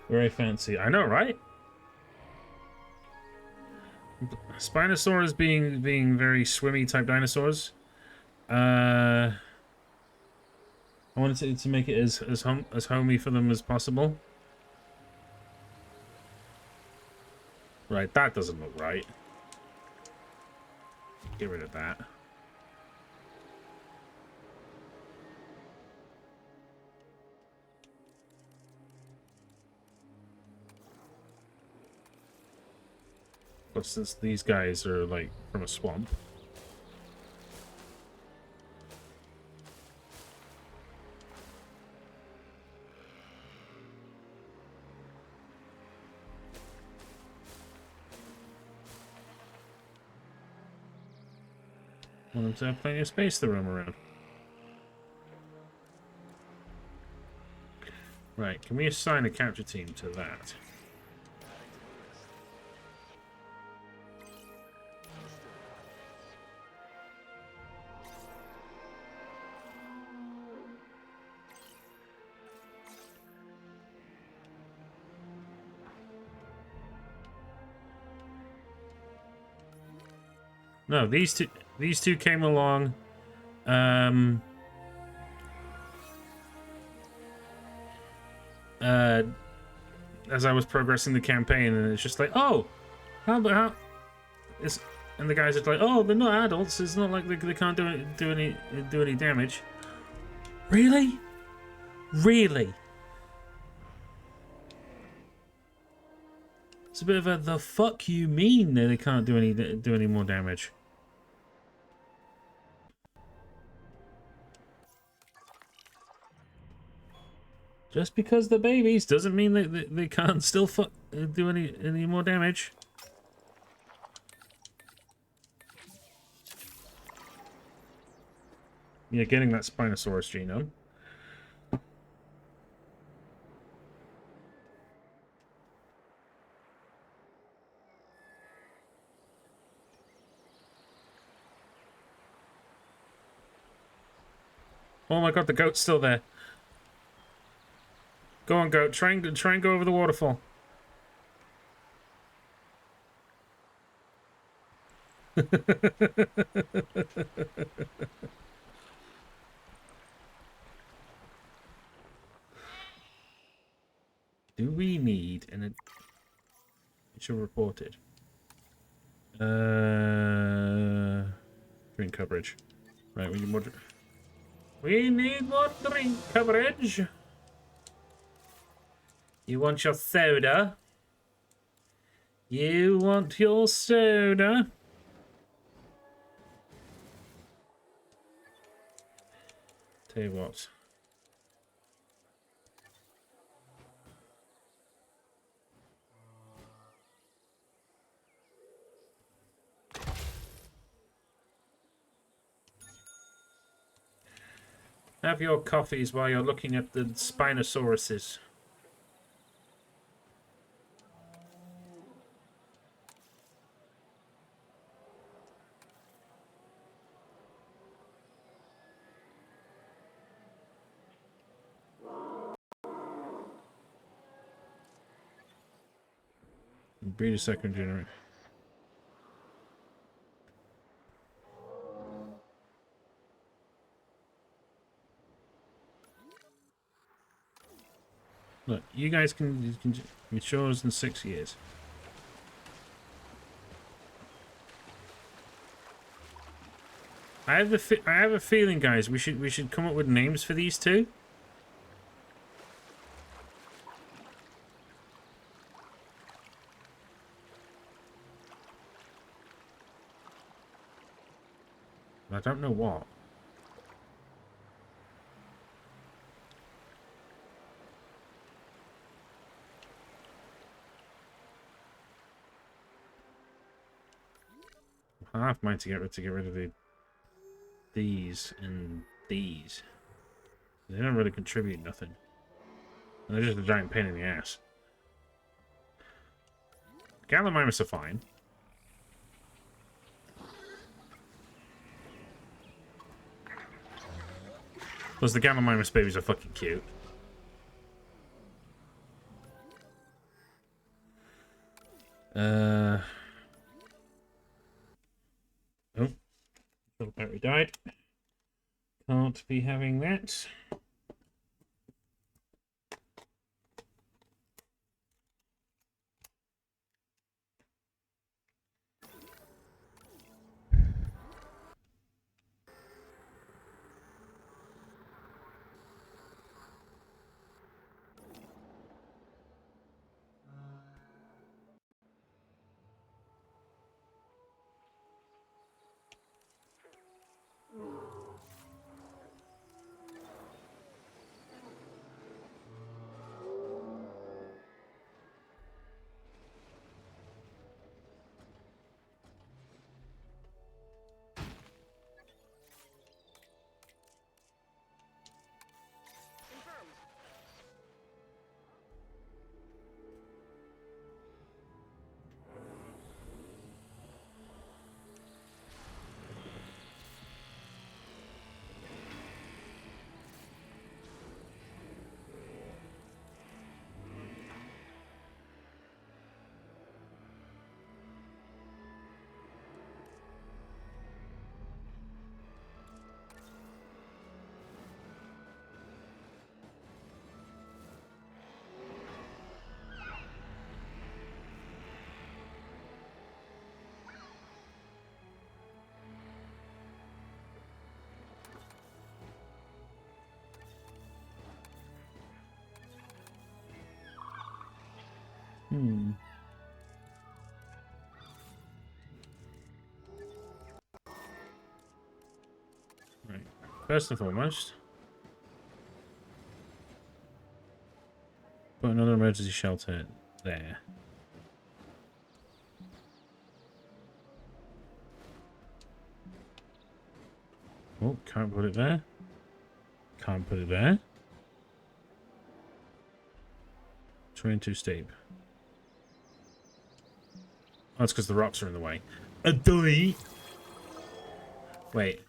Very fancy. I know, right? Spinosaurus being very swimmy type dinosaurs. I wanted to make it as homey for them as possible. Right, that doesn't look right. Get rid of that. But since these guys are like from a swamp. I want them to have plenty of space to roam around. Right, can we assign a capture team to that? No, these two came along. As I was progressing the campaign, and it's just like, oh, how it's, and the guys are like, oh, they're not adults. It's not like they can't do any damage. Really? Really? It's a bit of a the fuck you mean that they can't do any more damage. Just because they're babies doesn't mean that they can't still do any more damage. Yeah, getting that Spinosaurus genome. Oh my god, the goat's still there. Go on, goat. Try and go over the waterfall. Do we need an... It should report it. Drink coverage. Right, we need more... We need more drink coverage. You want your soda? You want your soda? Tell you what. Have your coffees while you're looking at the Spinosauruses. Breed a second generator. Look, you guys can mature in 6 years. I have a feeling, guys. We should come up with names for these two. I don't know what. Half mine to get rid of these and these. They don't really contribute nothing. And they're just a giant pain in the ass. Gallimimus are fine. Plus the Gallimimus babies are fucking cute. Oh. Little battery died. Can't be having that. Right. First and foremost, put another emergency shelter there. Oh, can't put it there. Can't put it there. Terrain too steep. Oh, that's because the rocks are in the way. Delete. Wait.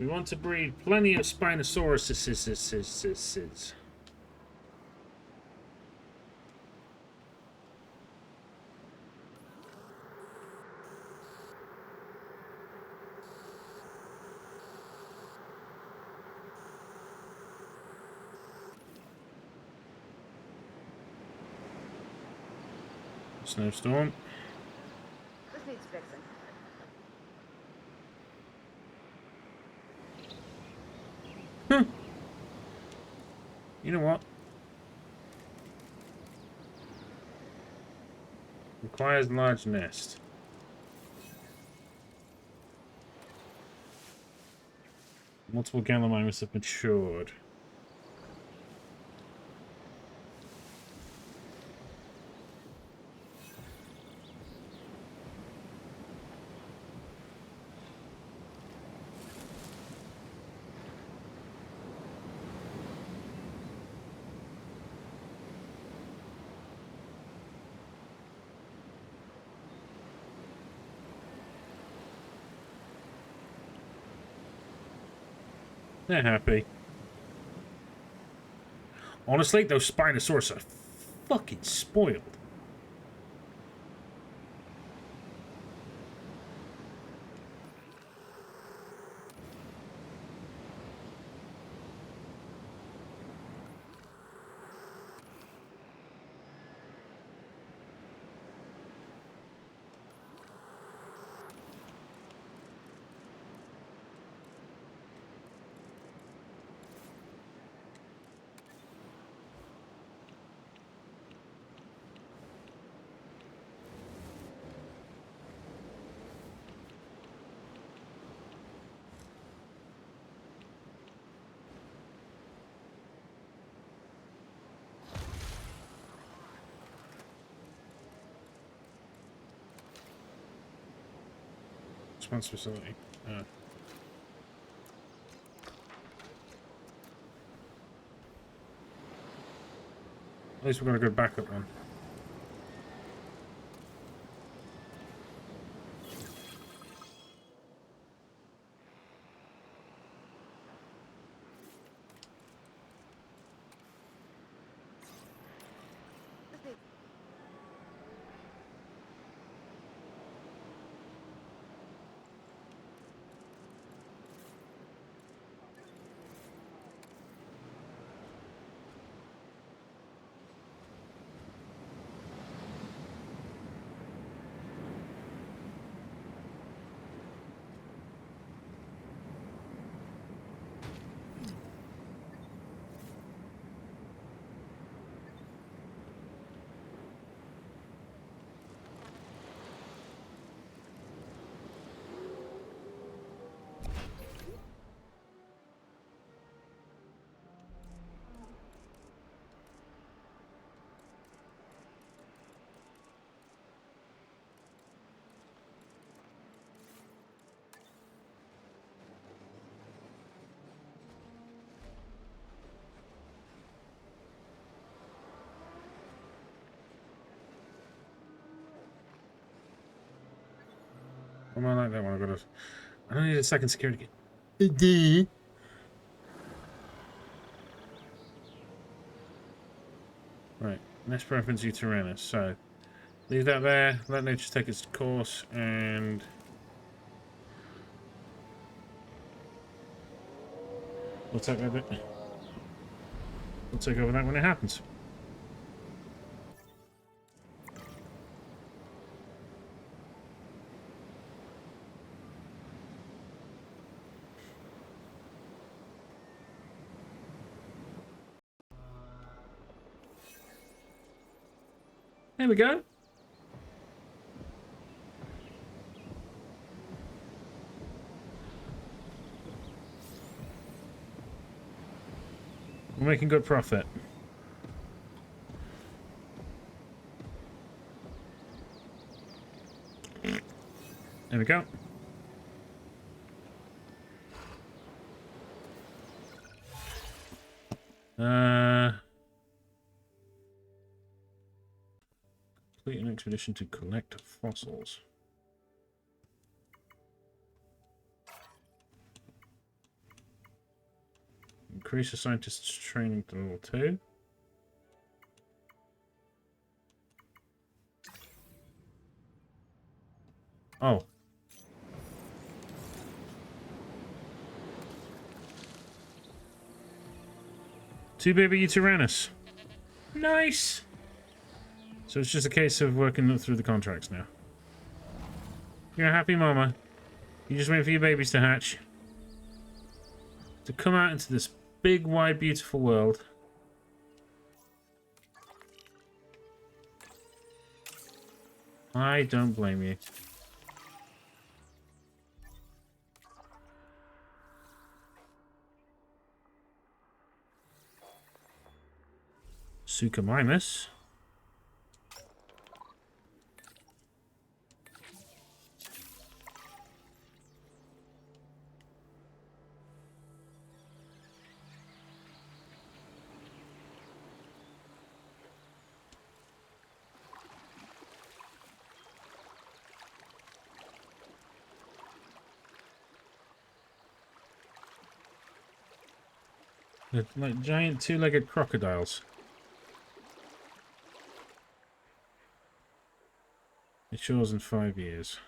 We want to breed plenty of Spinosauruses. Snowstorm. This needs fixing. You know what? Requires large nest. Multiple Gallimimus have matured. They're happy. Honestly, those Spinosaurus are fucking spoiled. Response facility. At least we've got a good backup one. Come on, like that one. I don't need a second security gate. Right, next preference Uranus. So leave that there. Let nature take its course, and we'll take over. We'll take over that when it happens. There we go. We're making good profit. There we go. Complete an expedition to collect fossils. Increase the scientist's training to level 2. Oh. Two baby Tyrannus. Nice! So it's just a case of working through the contracts now. You're a happy mama. You just wait for your babies to hatch. To come out into this big, wide, beautiful world. I don't blame you. Suchomimus. They're like giant two-legged crocodiles. Matures in 5 years.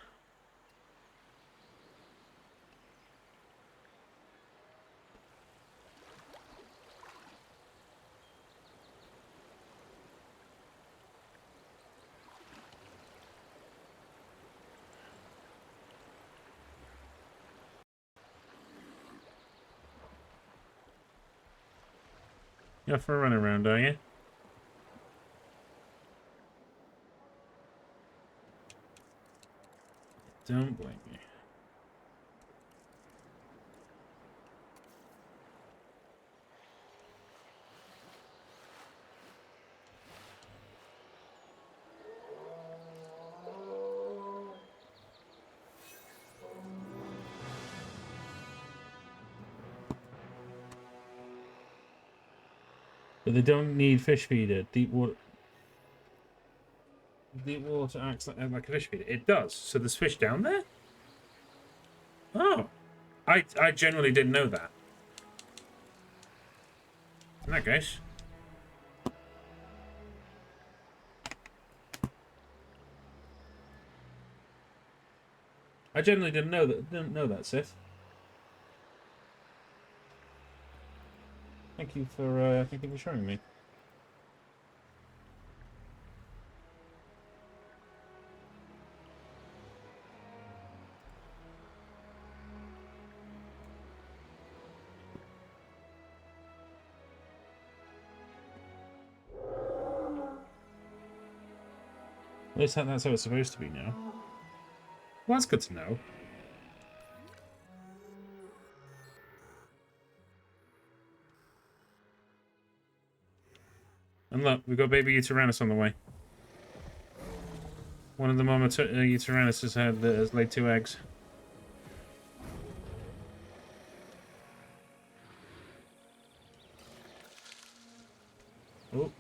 You're for a run around, are you? Don't blame me. But they don't need fish feeder. Deep water acts like a fish feeder. It does. So there's fish down there? Oh. I generally didn't know that. In that case. I generally didn't know that, Sith. Thank you for showing me. At least that's how it's supposed to be now. Well, that's good to know. And look, we've got baby Tyrannus on the way. One of the mama Tyrannus has laid 2 eggs. Oh.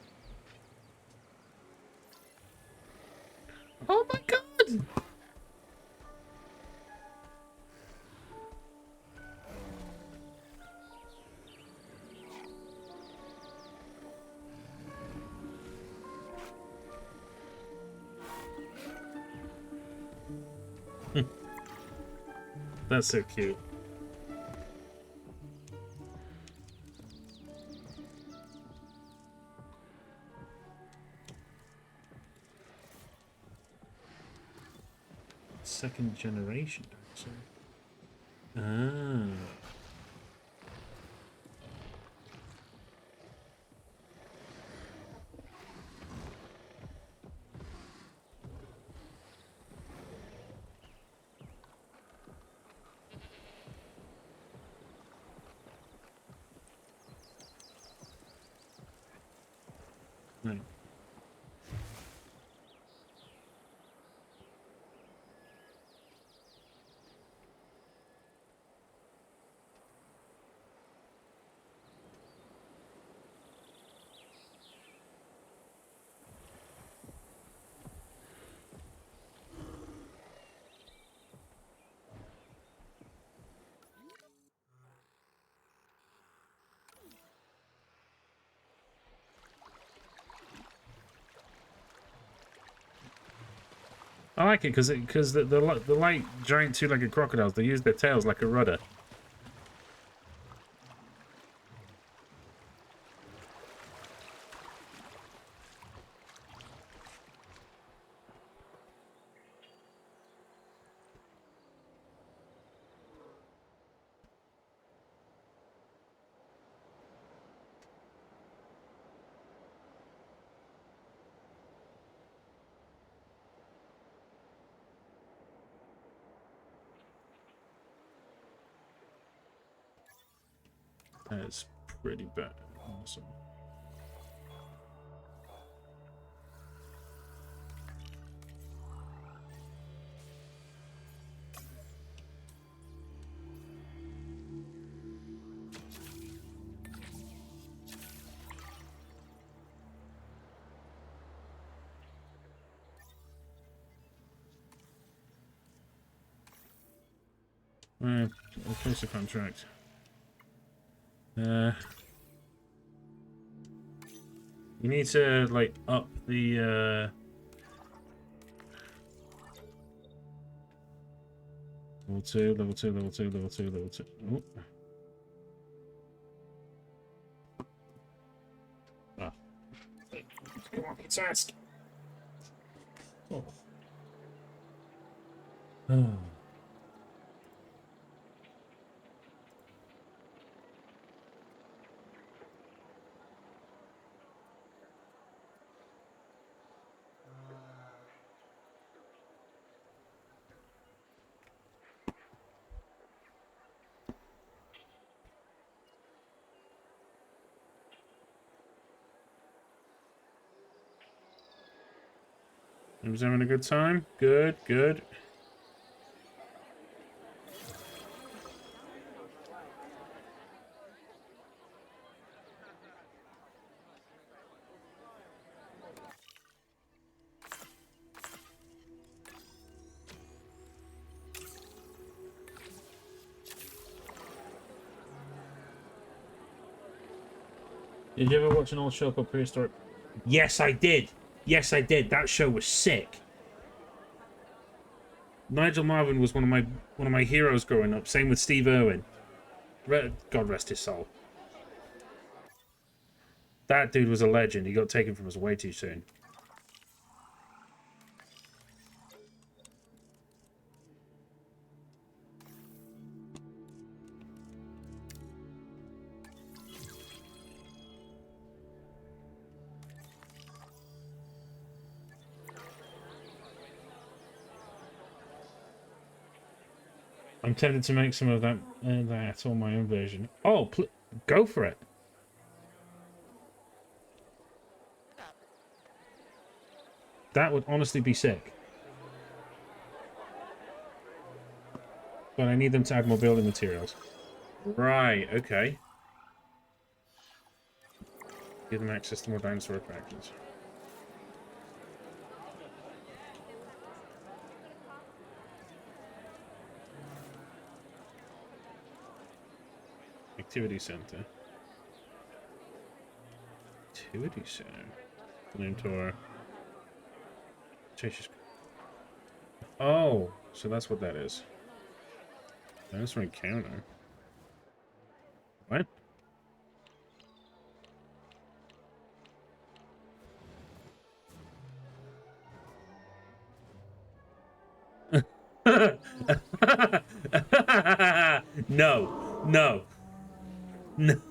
Oh my god! That's so cute. Second generation, actually. Ah. Right. I like it because the light giant two-legged crocodiles, they use their tails like a rudder. That's pretty bad. Awesome. I'll place a contract. You need to like up the level 2, level 2, level 2, level 2, level 2. Oh. Ah. Come on, let's ask. Oh. Oh. Everyone's having a good time? Good, good. Did you ever watch an old show called Prehistoric? Yes, I did. Yes, I did. That show was sick. Nigel Marven was one of my heroes growing up. Same with Steve Irwin. God rest his soul. That dude was a legend. He got taken from us way too soon. I'm tempted to make some of that on my own version. Oh, go for it. That would honestly be sick. But I need them to add more building materials. Right, okay. Give them access to more dinosaur attractions. Activity Center. Activity Center. Flame Tour. Oh, so that's what that is. Dinosaur encounter. What? No, no, no,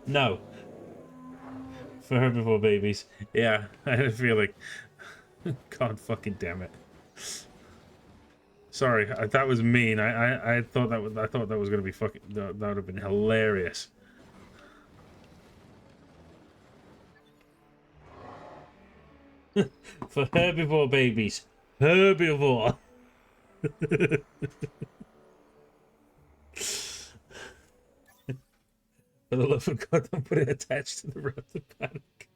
no. For herbivore babies, yeah, I had a feeling. God fucking damn it! Sorry, that was mean. I thought that was gonna be fucking. That would have been hilarious. For herbivore babies, herbivore. For the love of God, don't put it attached to the road to panic.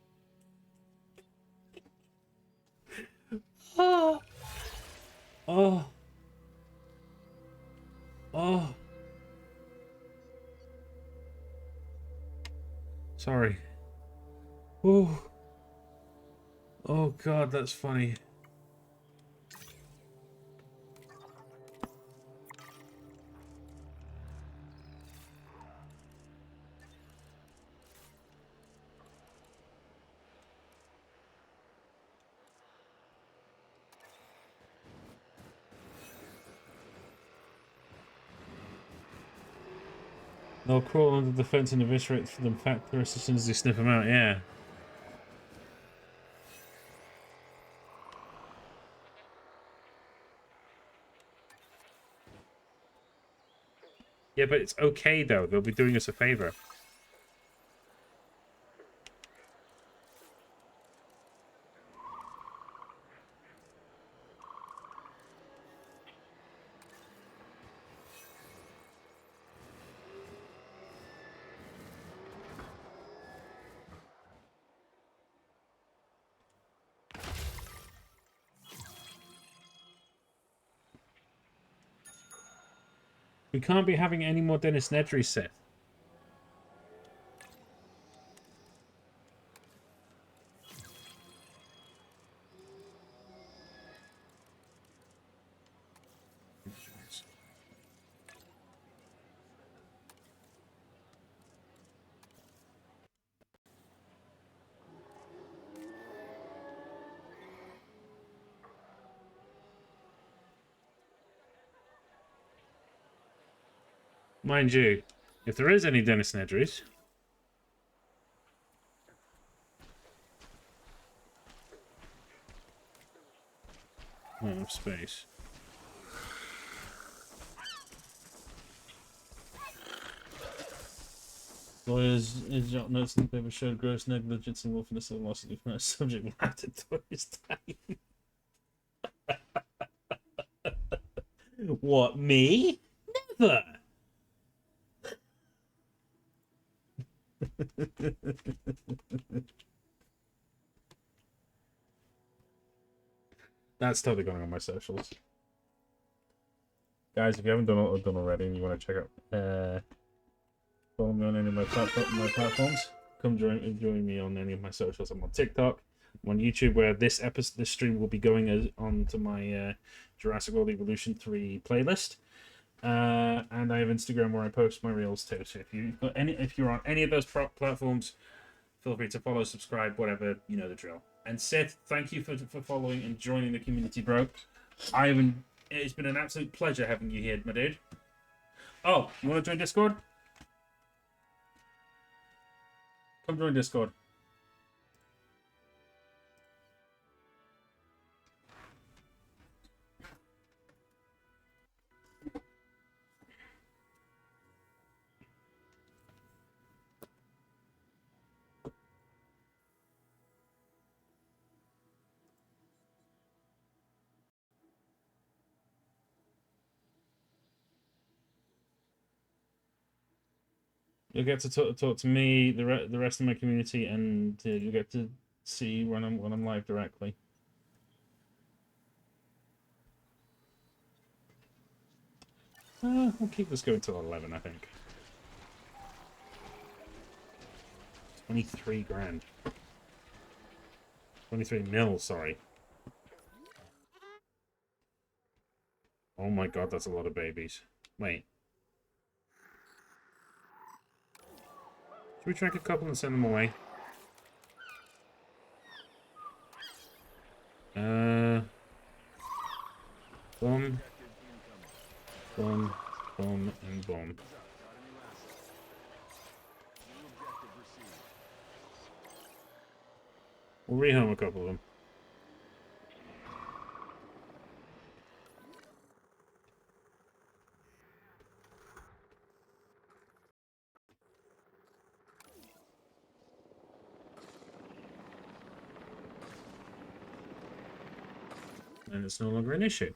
Oh. Oh. Oh. Sorry. Oh. Oh god, that's funny. They'll crawl under the fence and eviscerate them fat tourists as soon as they sniff them out, yeah. Yeah, but it's okay though. They'll be doing us a favor. We can't be having any more Dennis Nedry set. Mind you, if there is any Dennis Nedrys, oh, space. Lawyers is notes in the paper showed gross negligence and willfulness of the lawsuit if no subject matter to his time. What, me? Never! That's totally going on my socials. Guys, if you haven't done already and you want to check out follow me on any of my platforms, come join me on any of my socials. I'm on TikTok, I'm on YouTube, where this stream will be going onto my Jurassic World Evolution 3 playlist. And I have Instagram where I post my reels too. So if you're on any of those platforms, feel free to follow, subscribe, whatever, you know the drill. And Seth, thank you for following and joining the community, bro. It's been an absolute pleasure having you here, my dude. Oh, you want to join Discord? Come join Discord. You'll get to talk to me, the rest of my community, and you'll get to see when I'm live directly. We'll keep this going till 11, I think. 23 grand. 23 mil, sorry. Oh my god, that's a lot of babies. Wait. Should we track a couple and send them away? Boom. Boom. Boom. And boom. We'll rehome a couple of them. And it's no longer an issue.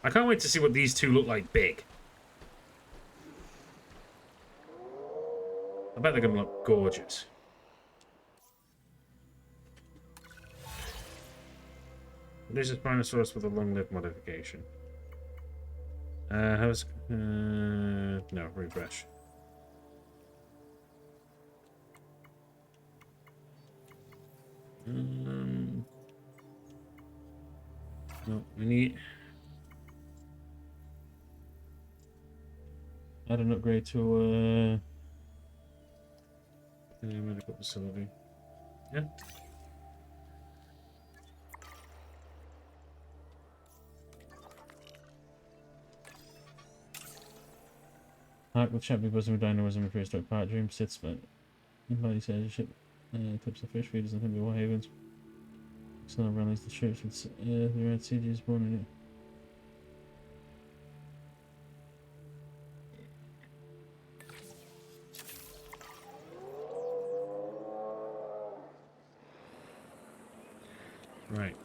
I can't wait to see what these two look like big. I bet they're going to look gorgeous. This is Spinosaurus with a long-lived modification. No, refresh. No, we need... Add an upgrade to medical facility. Yeah. Alright, we'll chat because of dynamism and prehistoric part dream Sith split. Invite says ship clips of fish feeders and Temple War Havens. So now rallies the troops with the Red Siege is born in it. Right.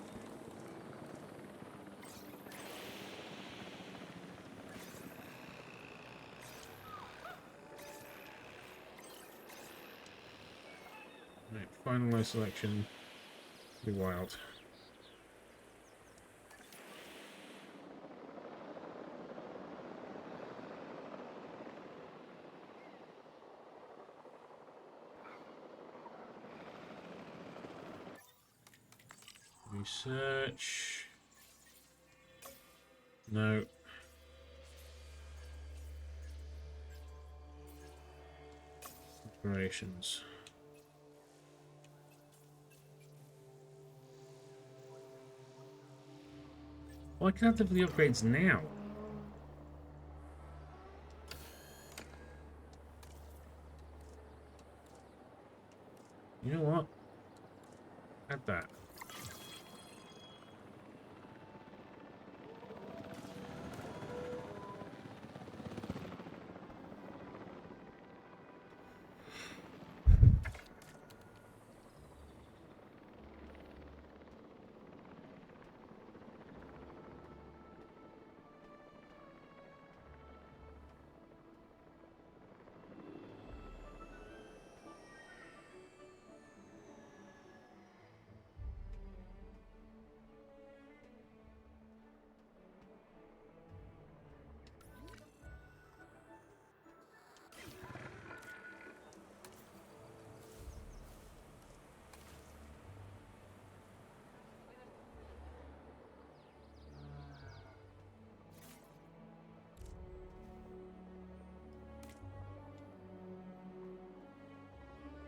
Right, finalize selection. Be wild. Research. No. Operations. Well, I can have the upgrades now. You know what? Add that.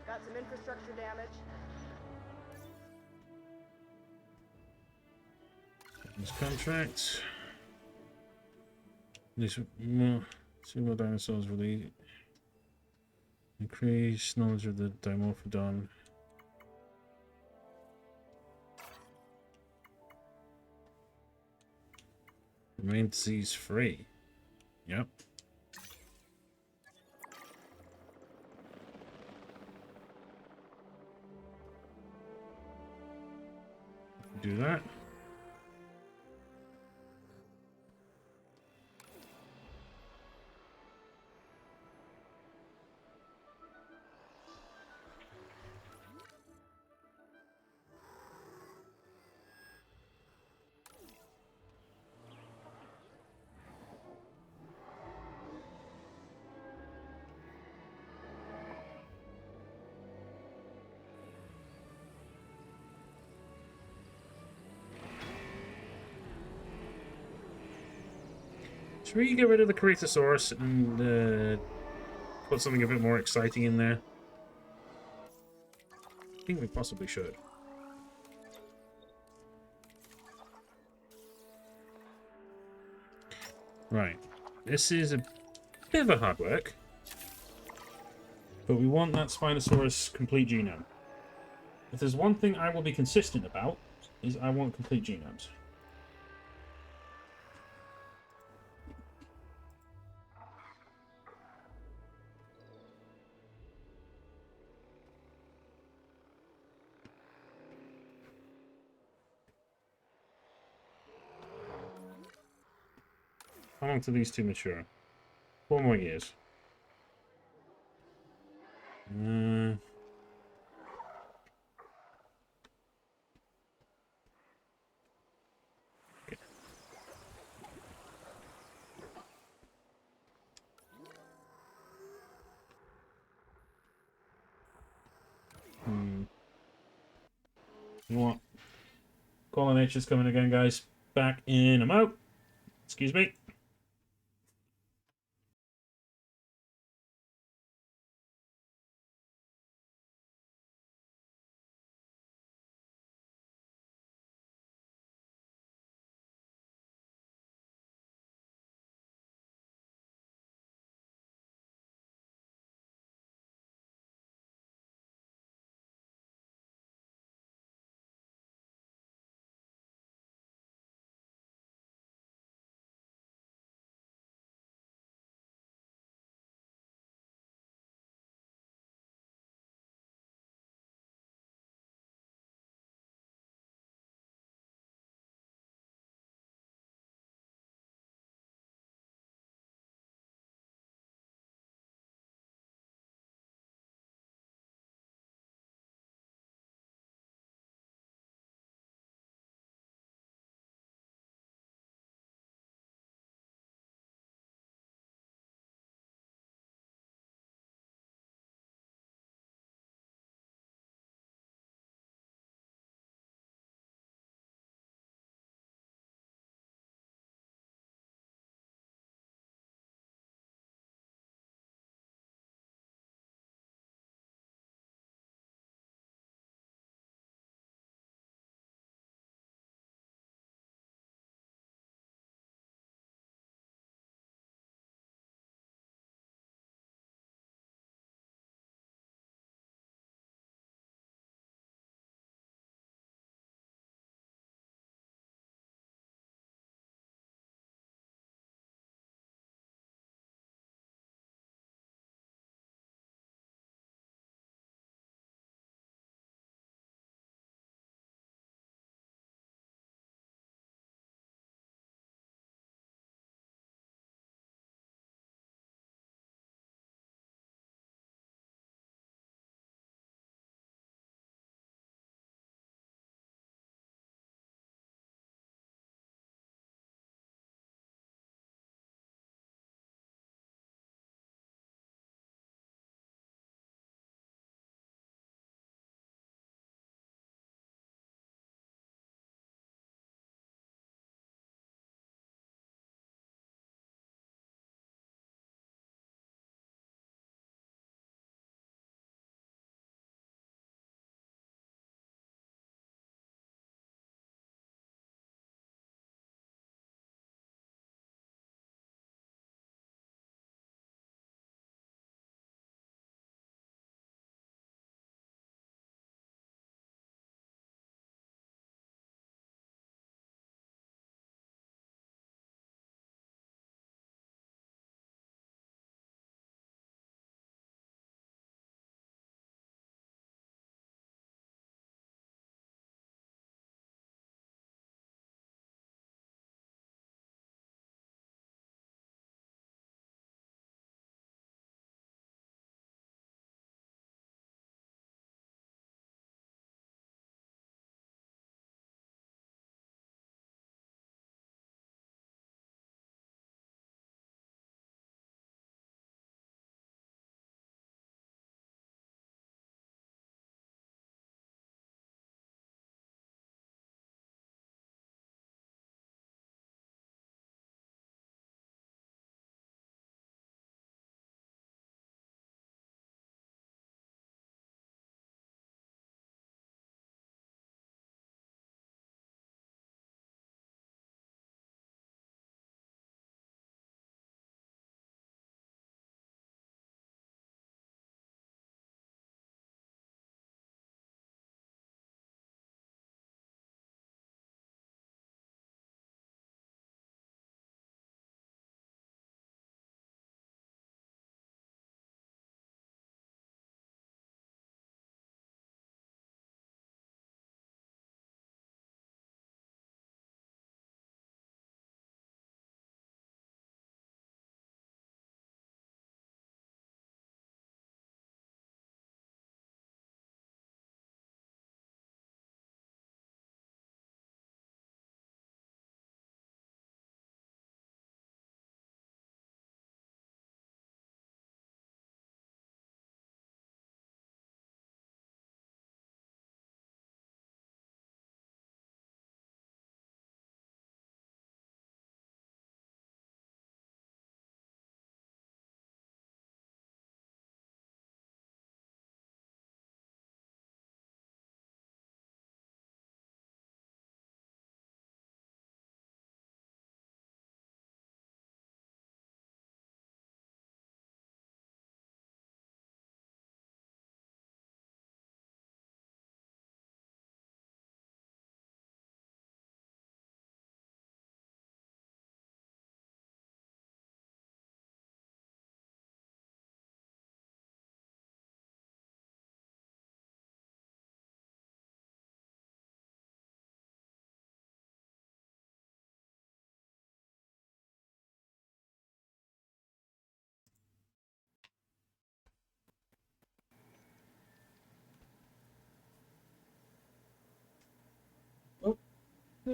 Got some infrastructure damage. This contract. This more. See more dinosaurs really. Increase knowledge of the Dimorphodon. Remain disease free. Yep. Do that. Should we get rid of the Cretasaurus and put something a bit more exciting in there? I think we possibly should. Right. This is a bit of a hard work. But we want that Spinosaurus complete genome. If there's one thing I will be consistent about, is I want complete genomes. How long till these two mature? 4 more years. Okay. You know what? Call on Nature's coming again, guys. Back in a mo. Excuse me.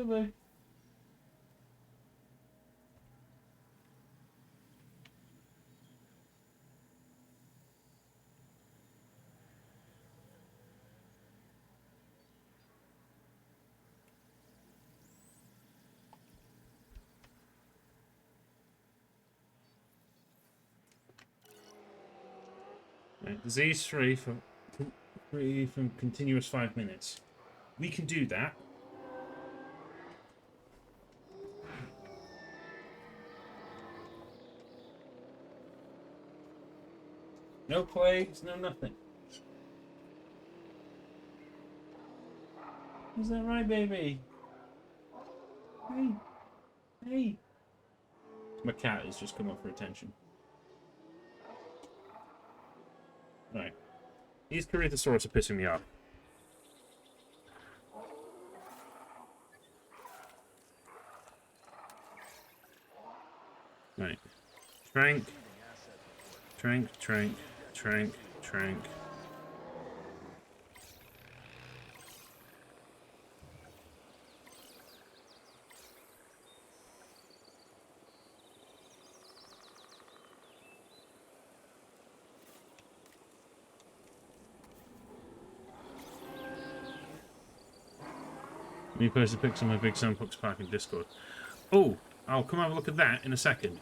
Absolutely. Right, disease free from continuous 5 minutes. We can do that. No plagues, no nothing. Is that right, baby? Hey, hey. My cat has just come up for attention. Right. These Corythosaurus are pissing me off. Right. Trank. Trank, trank, trank, trank. Me post the pics on my Big Sandbox Park in Discord. Oh, I'll come have a look at that in a second.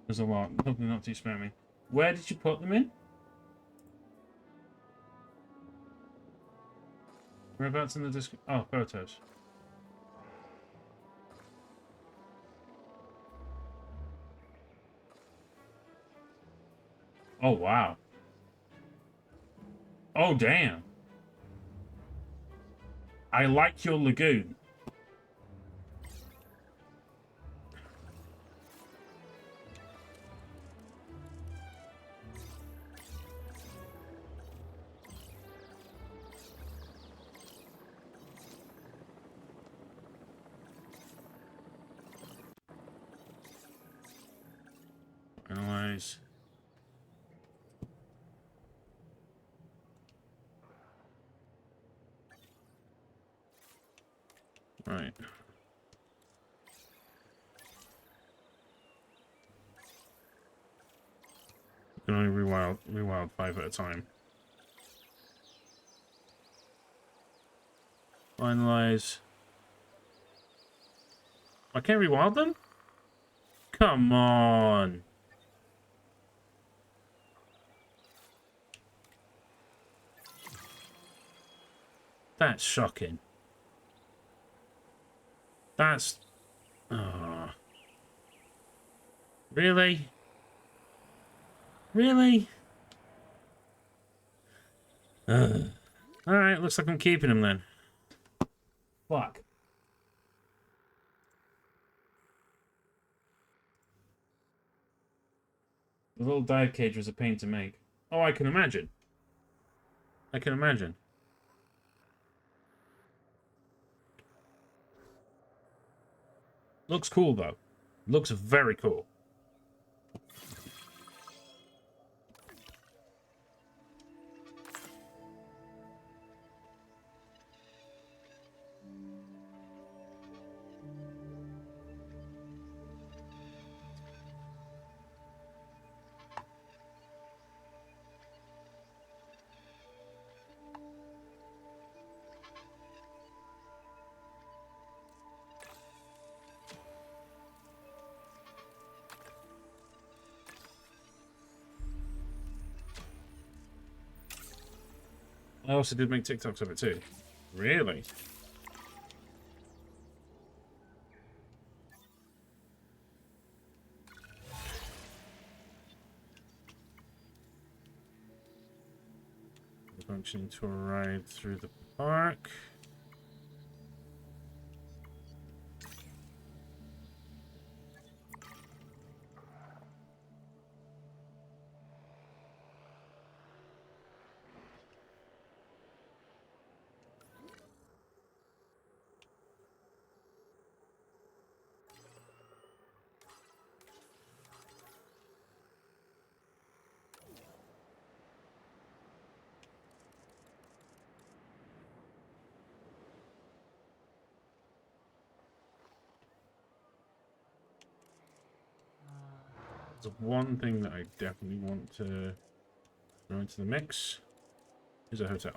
There's a lot. Hopefully not too spammy. Where did you put them in? Whereabouts in the disc? Oh, photos. Oh, wow. Oh, damn. I like your lagoon. Analyze. Right. You can only rewild 5 at a time. Finalize. I can't rewild them? Come on. That's shocking. That's... Really? Really? Alright, looks like I'm keeping him then. Fuck. The little dive cage was a pain to make. Oh, I can imagine. I can imagine. Looks cool, though. Looks very cool. I also did make TikToks of it too. Really? Functioning to a ride through the park. The one thing that I definitely want to throw into the mix is a hotel.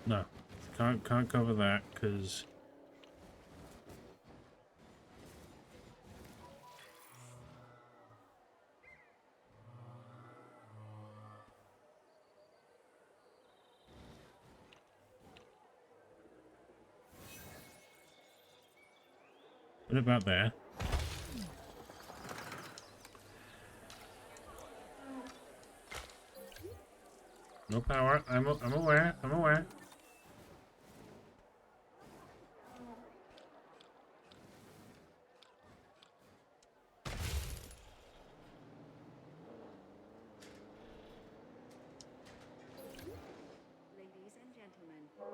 No, can't cover that because what about there? No power. I'm aware. I'm aware. Ladies and gentlemen, for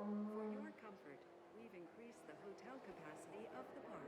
your comfort, we've increased the hotel capacity of the park.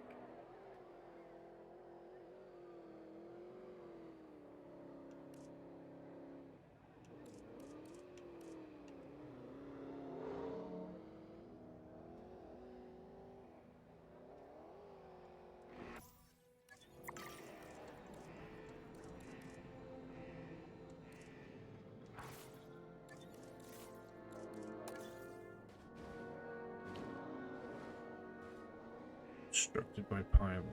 Obstructed by pylon.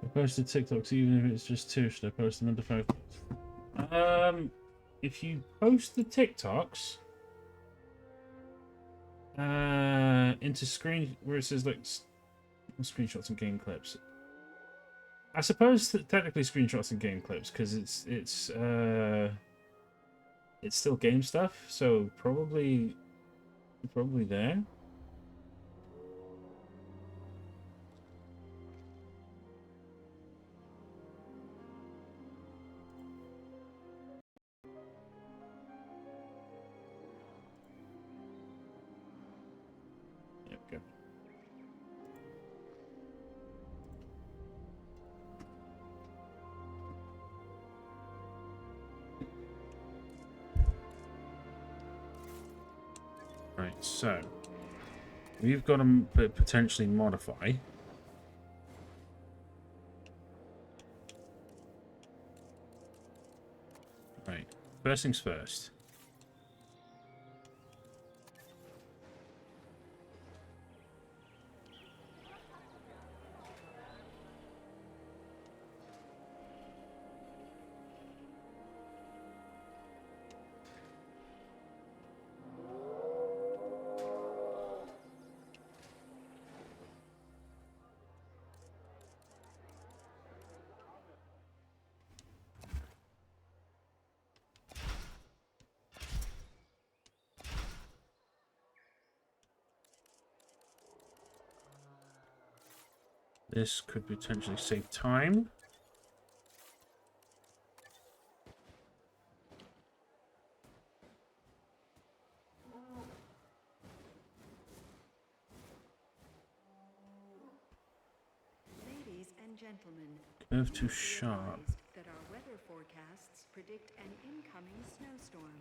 I posted TikToks even if it's just two. Should I post them under 5 minutes? If you post the TikToks into screen where it says like screenshots and game clips, I suppose that technically screenshots and game clips because it's still game stuff, so probably there. There we go. Right, so we've got to potentially modify. Right, first things first. This could potentially save time. Ladies and gentlemen, Curve too be sharp. advised that our weather forecasts predict an incoming snowstorm.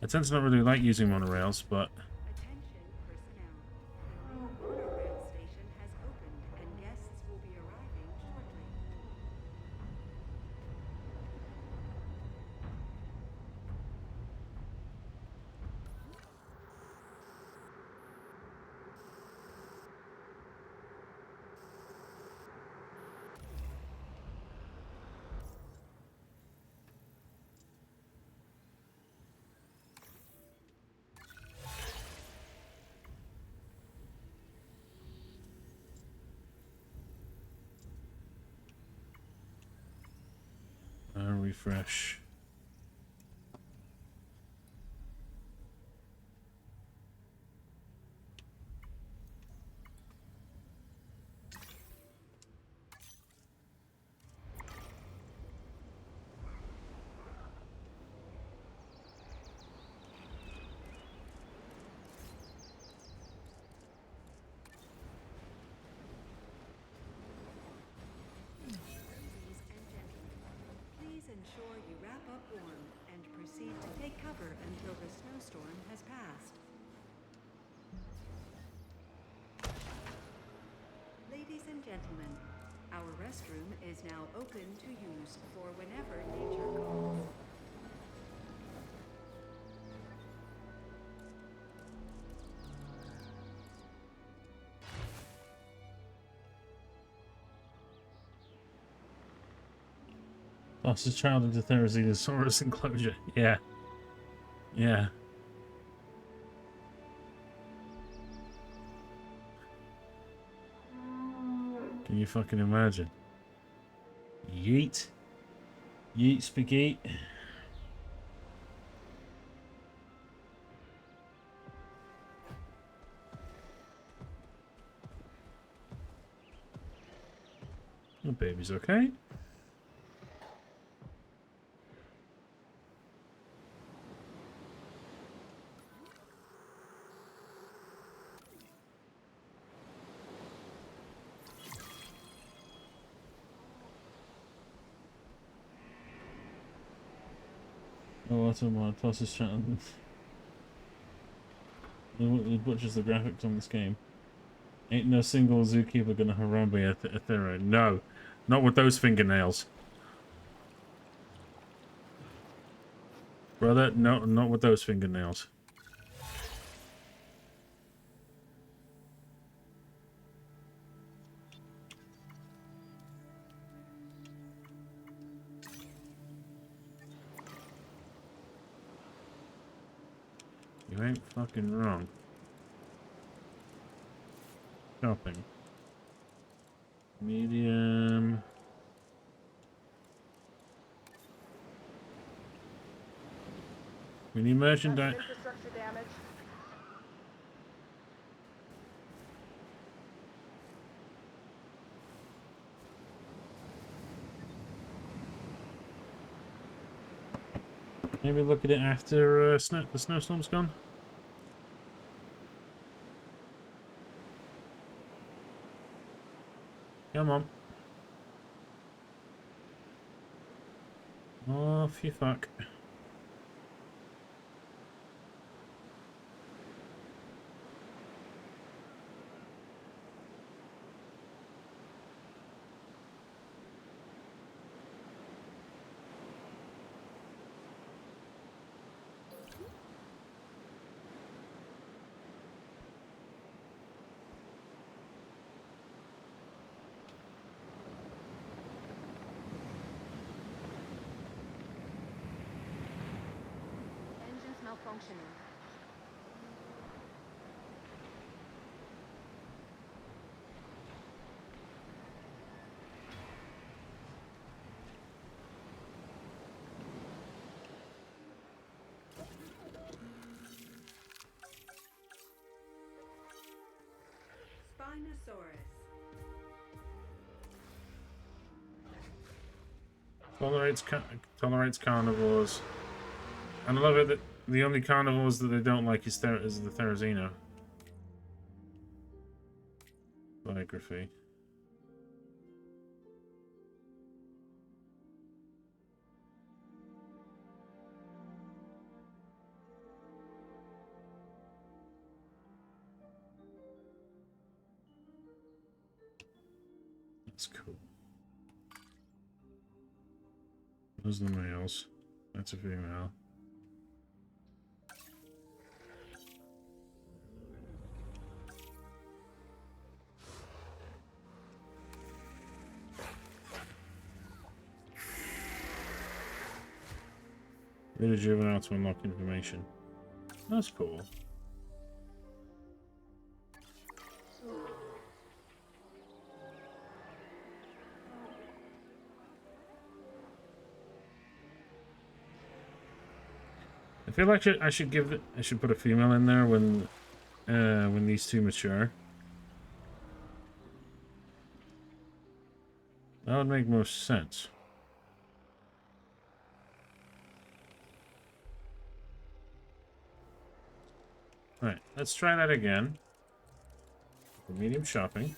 I tend to not really like using monorails, but Attention personnel. The new monorail station has opened and guests will be arriving shortly. refresh. Please ensure you wrap up warm and proceed to take cover until the snowstorm has passed. Ladies and gentlemen, our restroom is now open to use for whenever nature calls. Lost his child into Therizinosaurus enclosure. Yeah. Yeah. Can you fucking imagine? Yeet. Yeet spaghetti. The baby's okay. Oh, what am I? Toss his chat. It butchers the graphics on this game. Ain't no single zookeeper gonna Harambe a Thera. No. Not with those fingernails. Brother, no, not with those fingernails. You ain't fucking wrong. Shopping. Medium. We need merchandise. Infrastructure damage. Maybe look at it after the snowstorm's gone. Come on. Off you fuck. Engines malfunctioning. Spinosaurus. Tolerates carnivores. And I love it that the only carnivores that they don't like is the Therizino. Biography. That's cool. Those are the males. That's a female. Lead a juvenile to unlock information. That's cool. I feel like I should put a female in there when these two mature. That would make most sense. Alright, let's try that again. For medium shopping.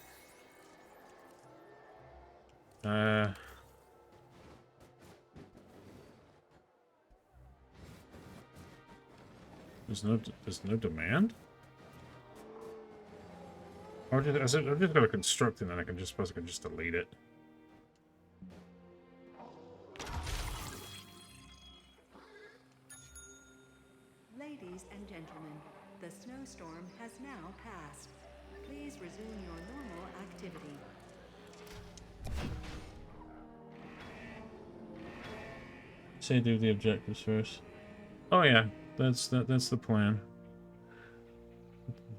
There's no demand? Or I've just got to construct it and I can just delete it. Ladies and gentlemen, the snowstorm has now passed. Please resume your normal activity. Say do the objectives first. Oh yeah, that's the plan.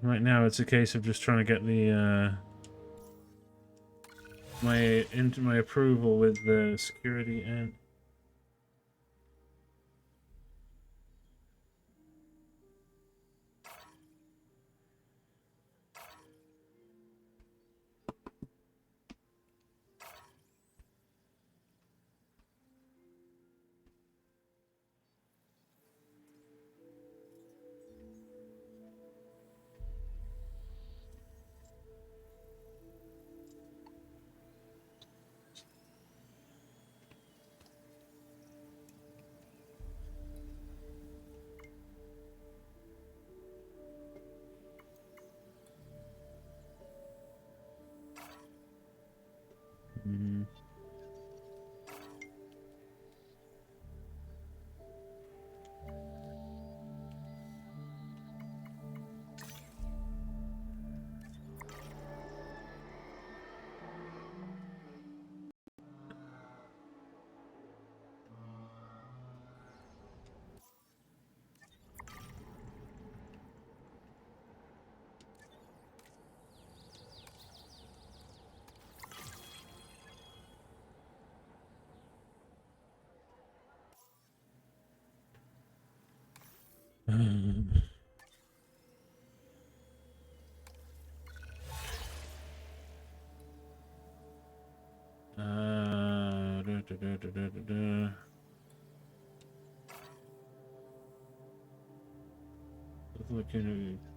Right now it's a case of just trying to get the my approval with the security and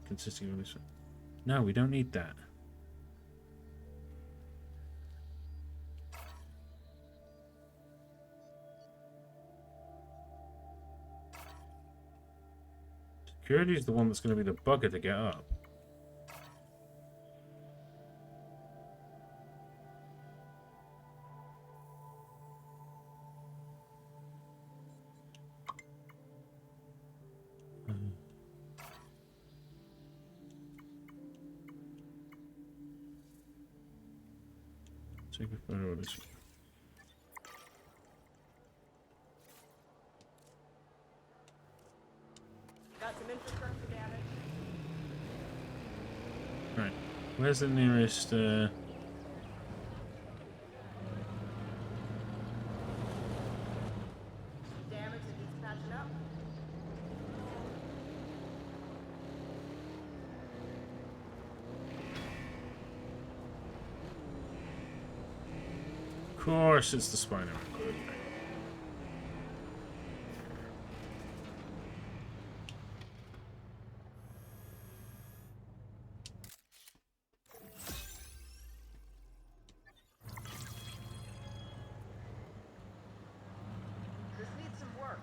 consisting of this. No, we don't need that. Security is the one that's going to be the bugger to get up. Take a photo of this. Got some infrastructure damage. Right. Where's the nearest Damage that needs patching up. Of course, it's the Spider-Man. This needs some work.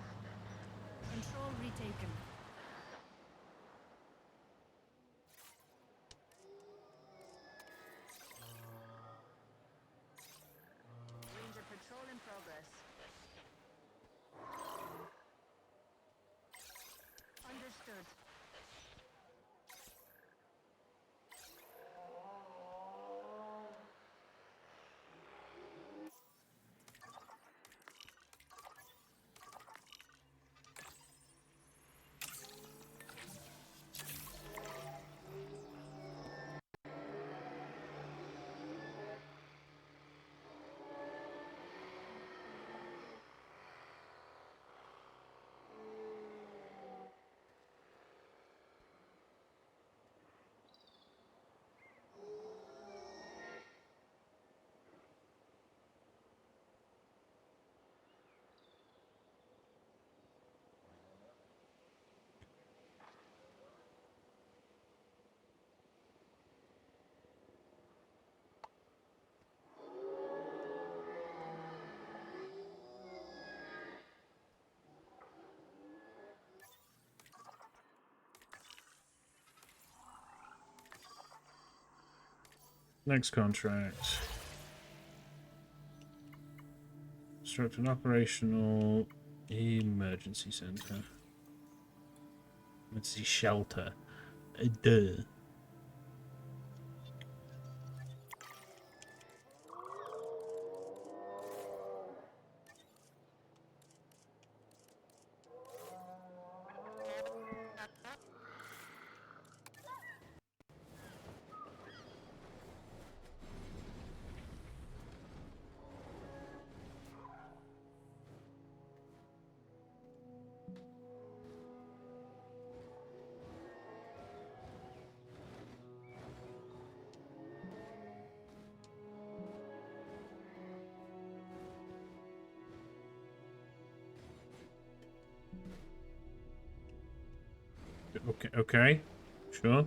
Control retaken. Next contract. Construct an operational emergency center. Emergency shelter. Duh. Okay, okay. Sure.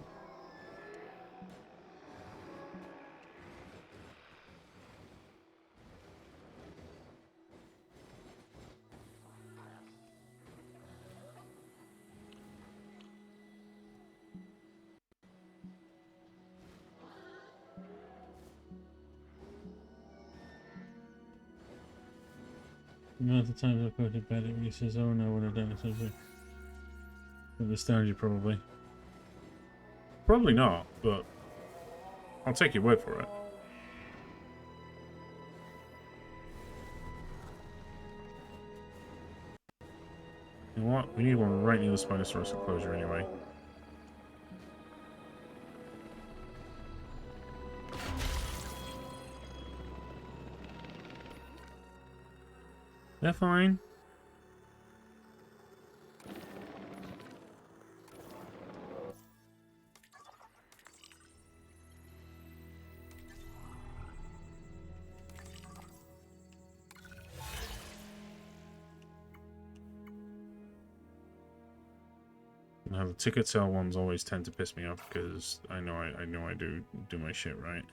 No, at the time I put it bad, he says, oh no, when I done it, it astounds you probably. Probably not, but I'll take your word for it. You know what? We need one right near the Spinosaurus enclosure anyway. They're fine. Now the ticket sale ones always tend to piss me off because I know I do my shit right.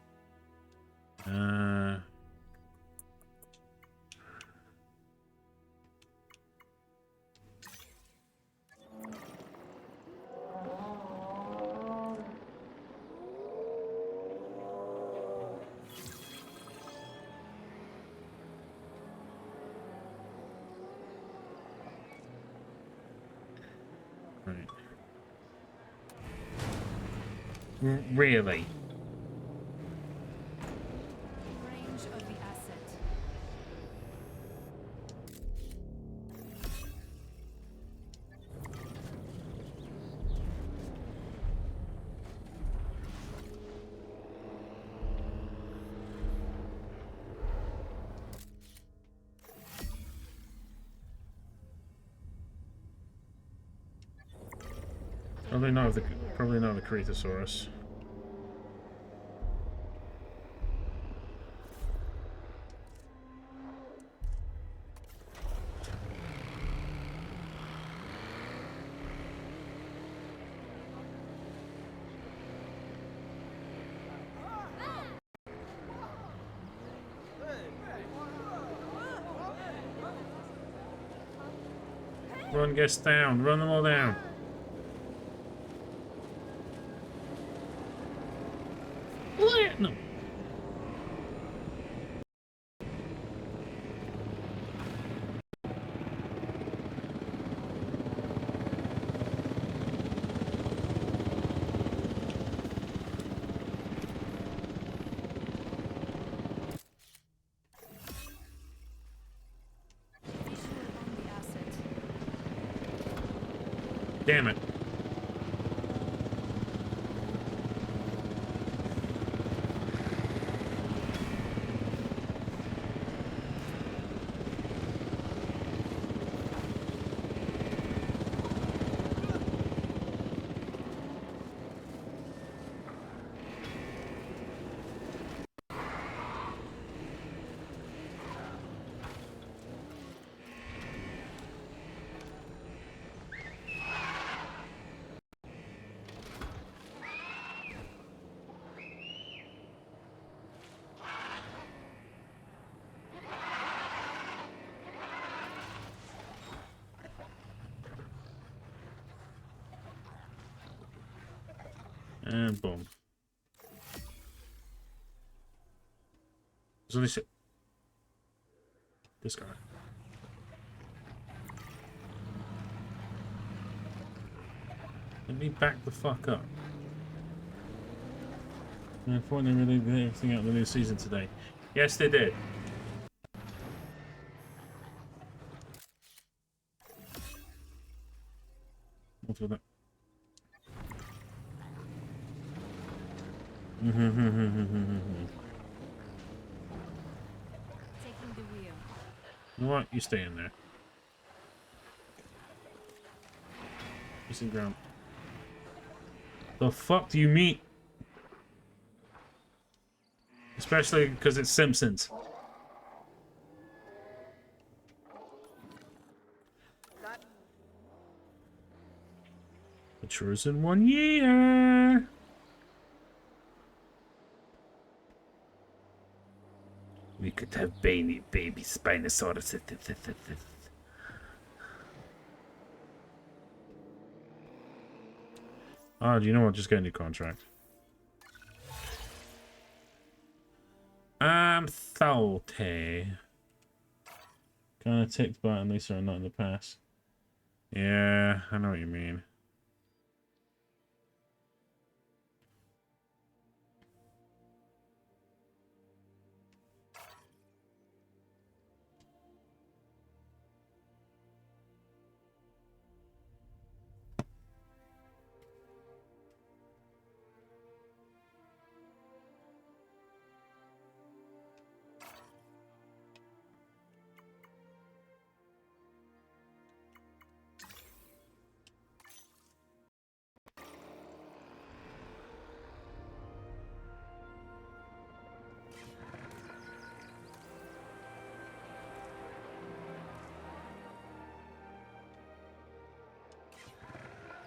Right. Really? Range of the asset. Probably not the Cretosaurus. Run guests down. Run them all down. No. Damn it. And boom. There's only this guy. Let me back the fuck up. I thought they released everything out of the new season today. Yes, they did. What's with that? Taking the wheel. You know what? You stay in there. Missing ground. The fuck do you mean? Especially because it's Simpsons. Matures in 1 year. We could have baby Spinosaurus. Oh, do you know what? Just get a new contract. I'm salty. Kinda ticked, but at least they're not in the past. Yeah, I know what you mean.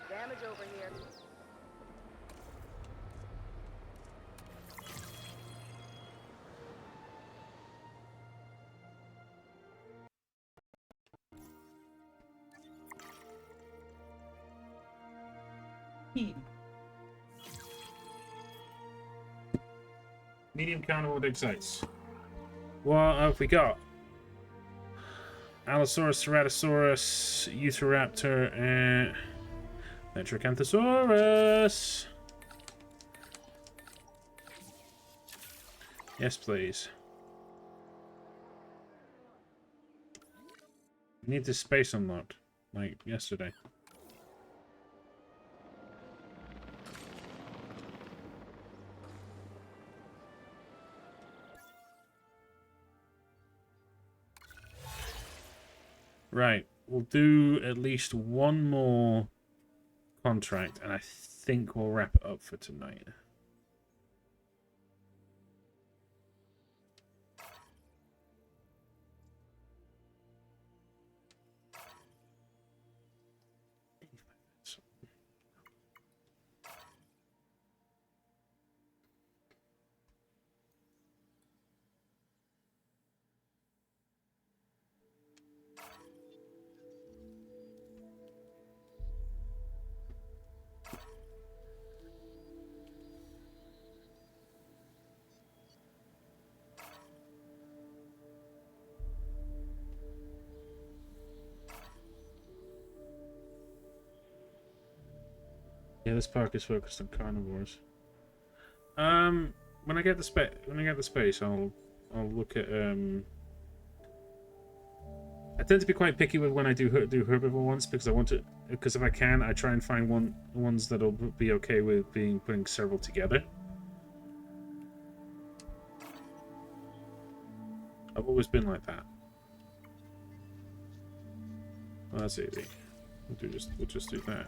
Damage over here. Medium carnivore dig sites. What have we got? Allosaurus, Ceratosaurus, Utahraptor, and Metracanthosaurus. Yes, please. We need this space unlocked, like yesterday. Right, we'll do at least one more contract, and I think we'll wrap it up for tonight. Yeah, this park is focused on carnivores. When I get the space, I'll look at I tend to be quite picky with when I do herbivore ones because if I can, I try and find ones that'll be okay with putting several together. I've always been like that. Well, that's easy. We'll just do that.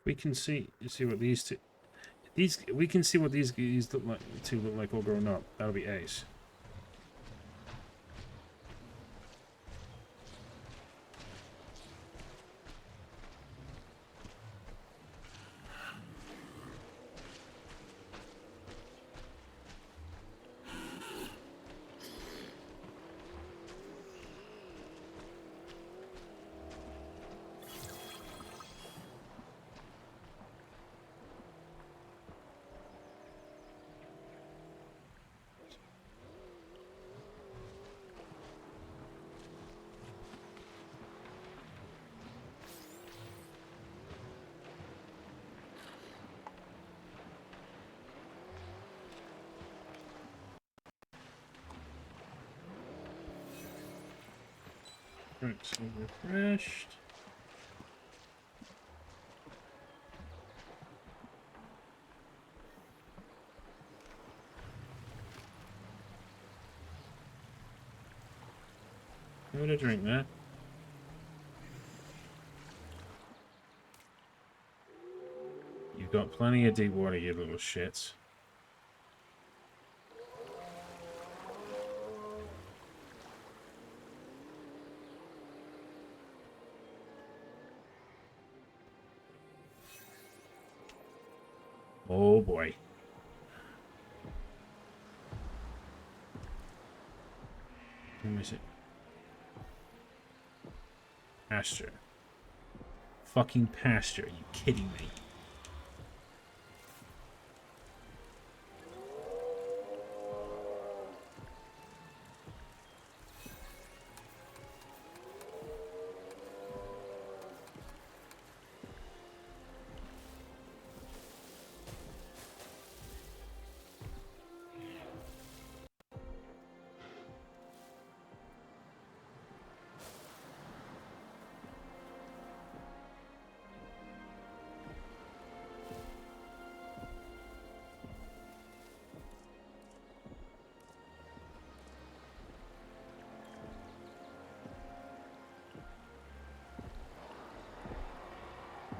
We can see what these we can see what these look like all grown up. That'll be ace. Right, so refreshed. Give it a drink there. You've got plenty of deep water, you little shits. Oh boy. Who is it? Pasture. Fucking pasture. Are you kidding me?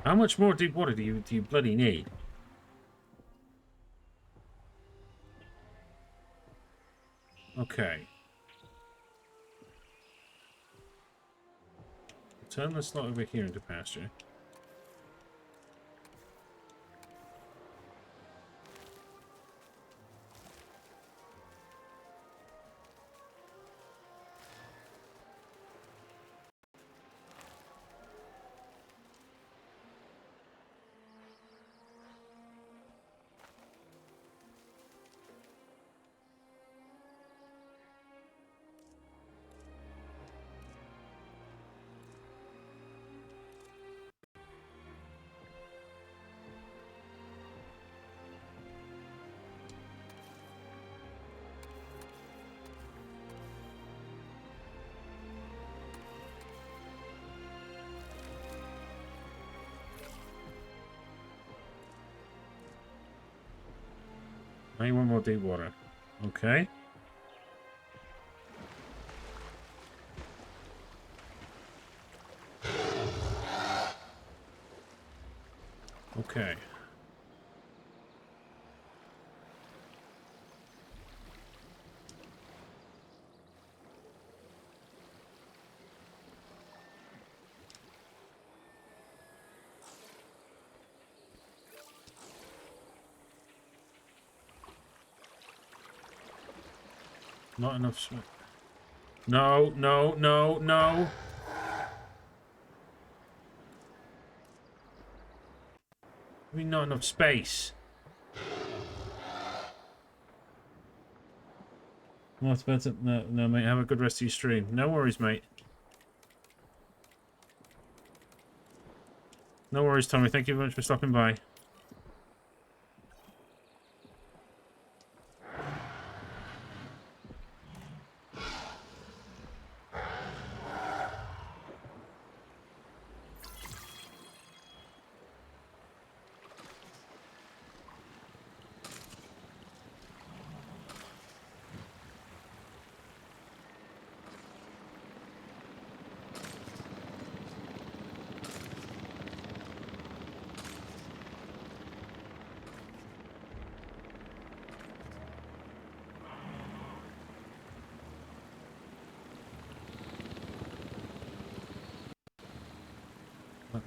How much more deep water do you bloody need? Okay. Turn this slot over here into pasture. I need one more deep water. Okay. Okay. Not enough sweat. No, no, no, no. I mean, not enough space. Well, that's better. No, no, mate. Have a good rest of your stream. No worries, mate. No worries, Tommy. Thank you very much for stopping by.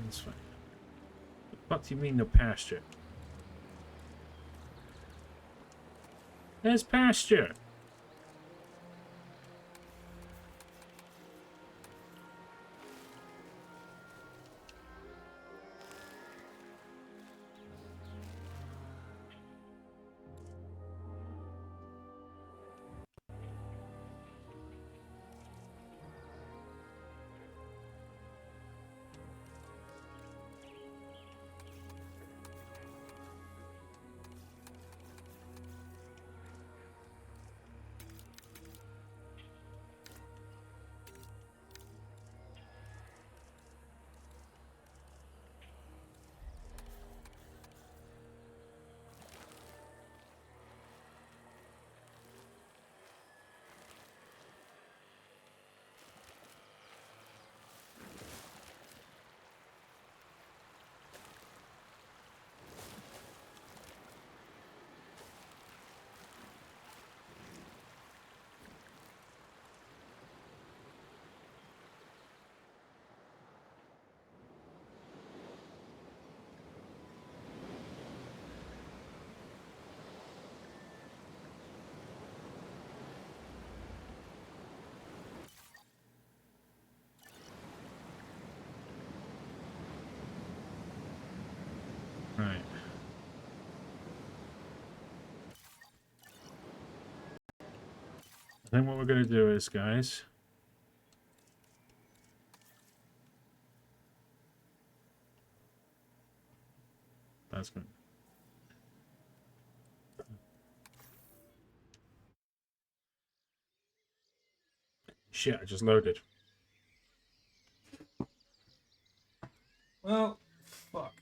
That's fine. What do you mean no pasture? There's pasture. think what we're going to do is, guys... That's good. Shit, I just loaded. Well, fuck.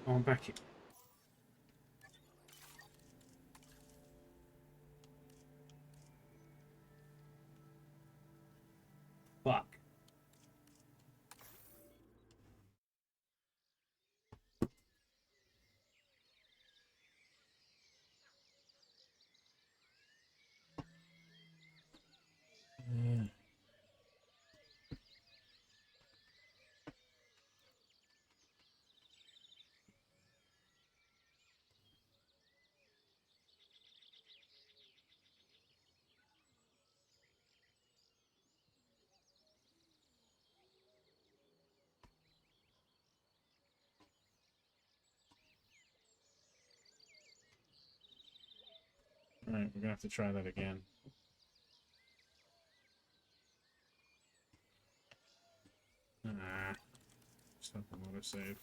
Oh, I'm back here. Fuck. Alright, we're gonna have to try that again. Ah, stop the autosave.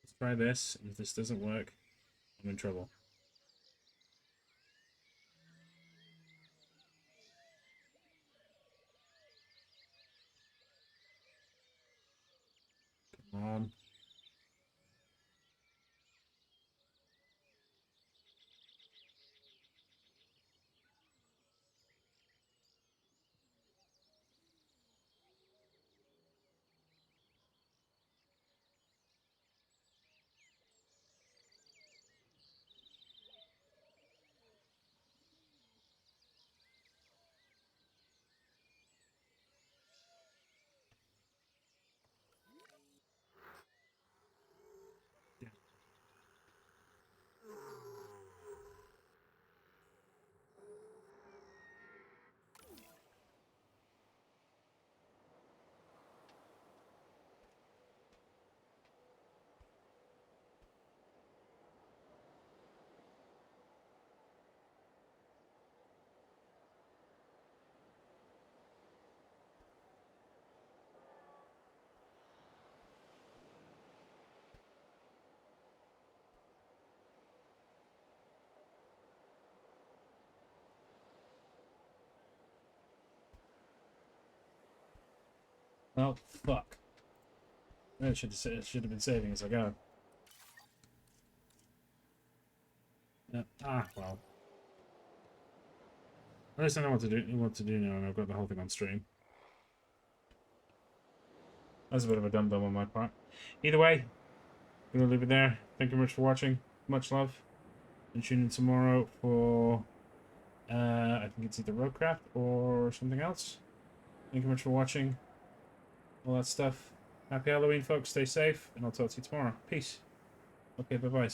Let's try this. If this doesn't work, I'm in trouble. Come on. Oh, fuck. I should have been saving as I go. Yep. Ah, well. At least I know what to do now, and I've got the whole thing on stream. That's a bit of a dum-dum on my part. Either way, I'm gonna leave it there. Thank you very much for watching. Much love. And tune in tomorrow for, I think it's either Roadcraft or something else. Thank you very much for watching. All that stuff. Happy Halloween, folks. Stay safe, and I'll talk to you tomorrow. Peace. Okay, bye-bye.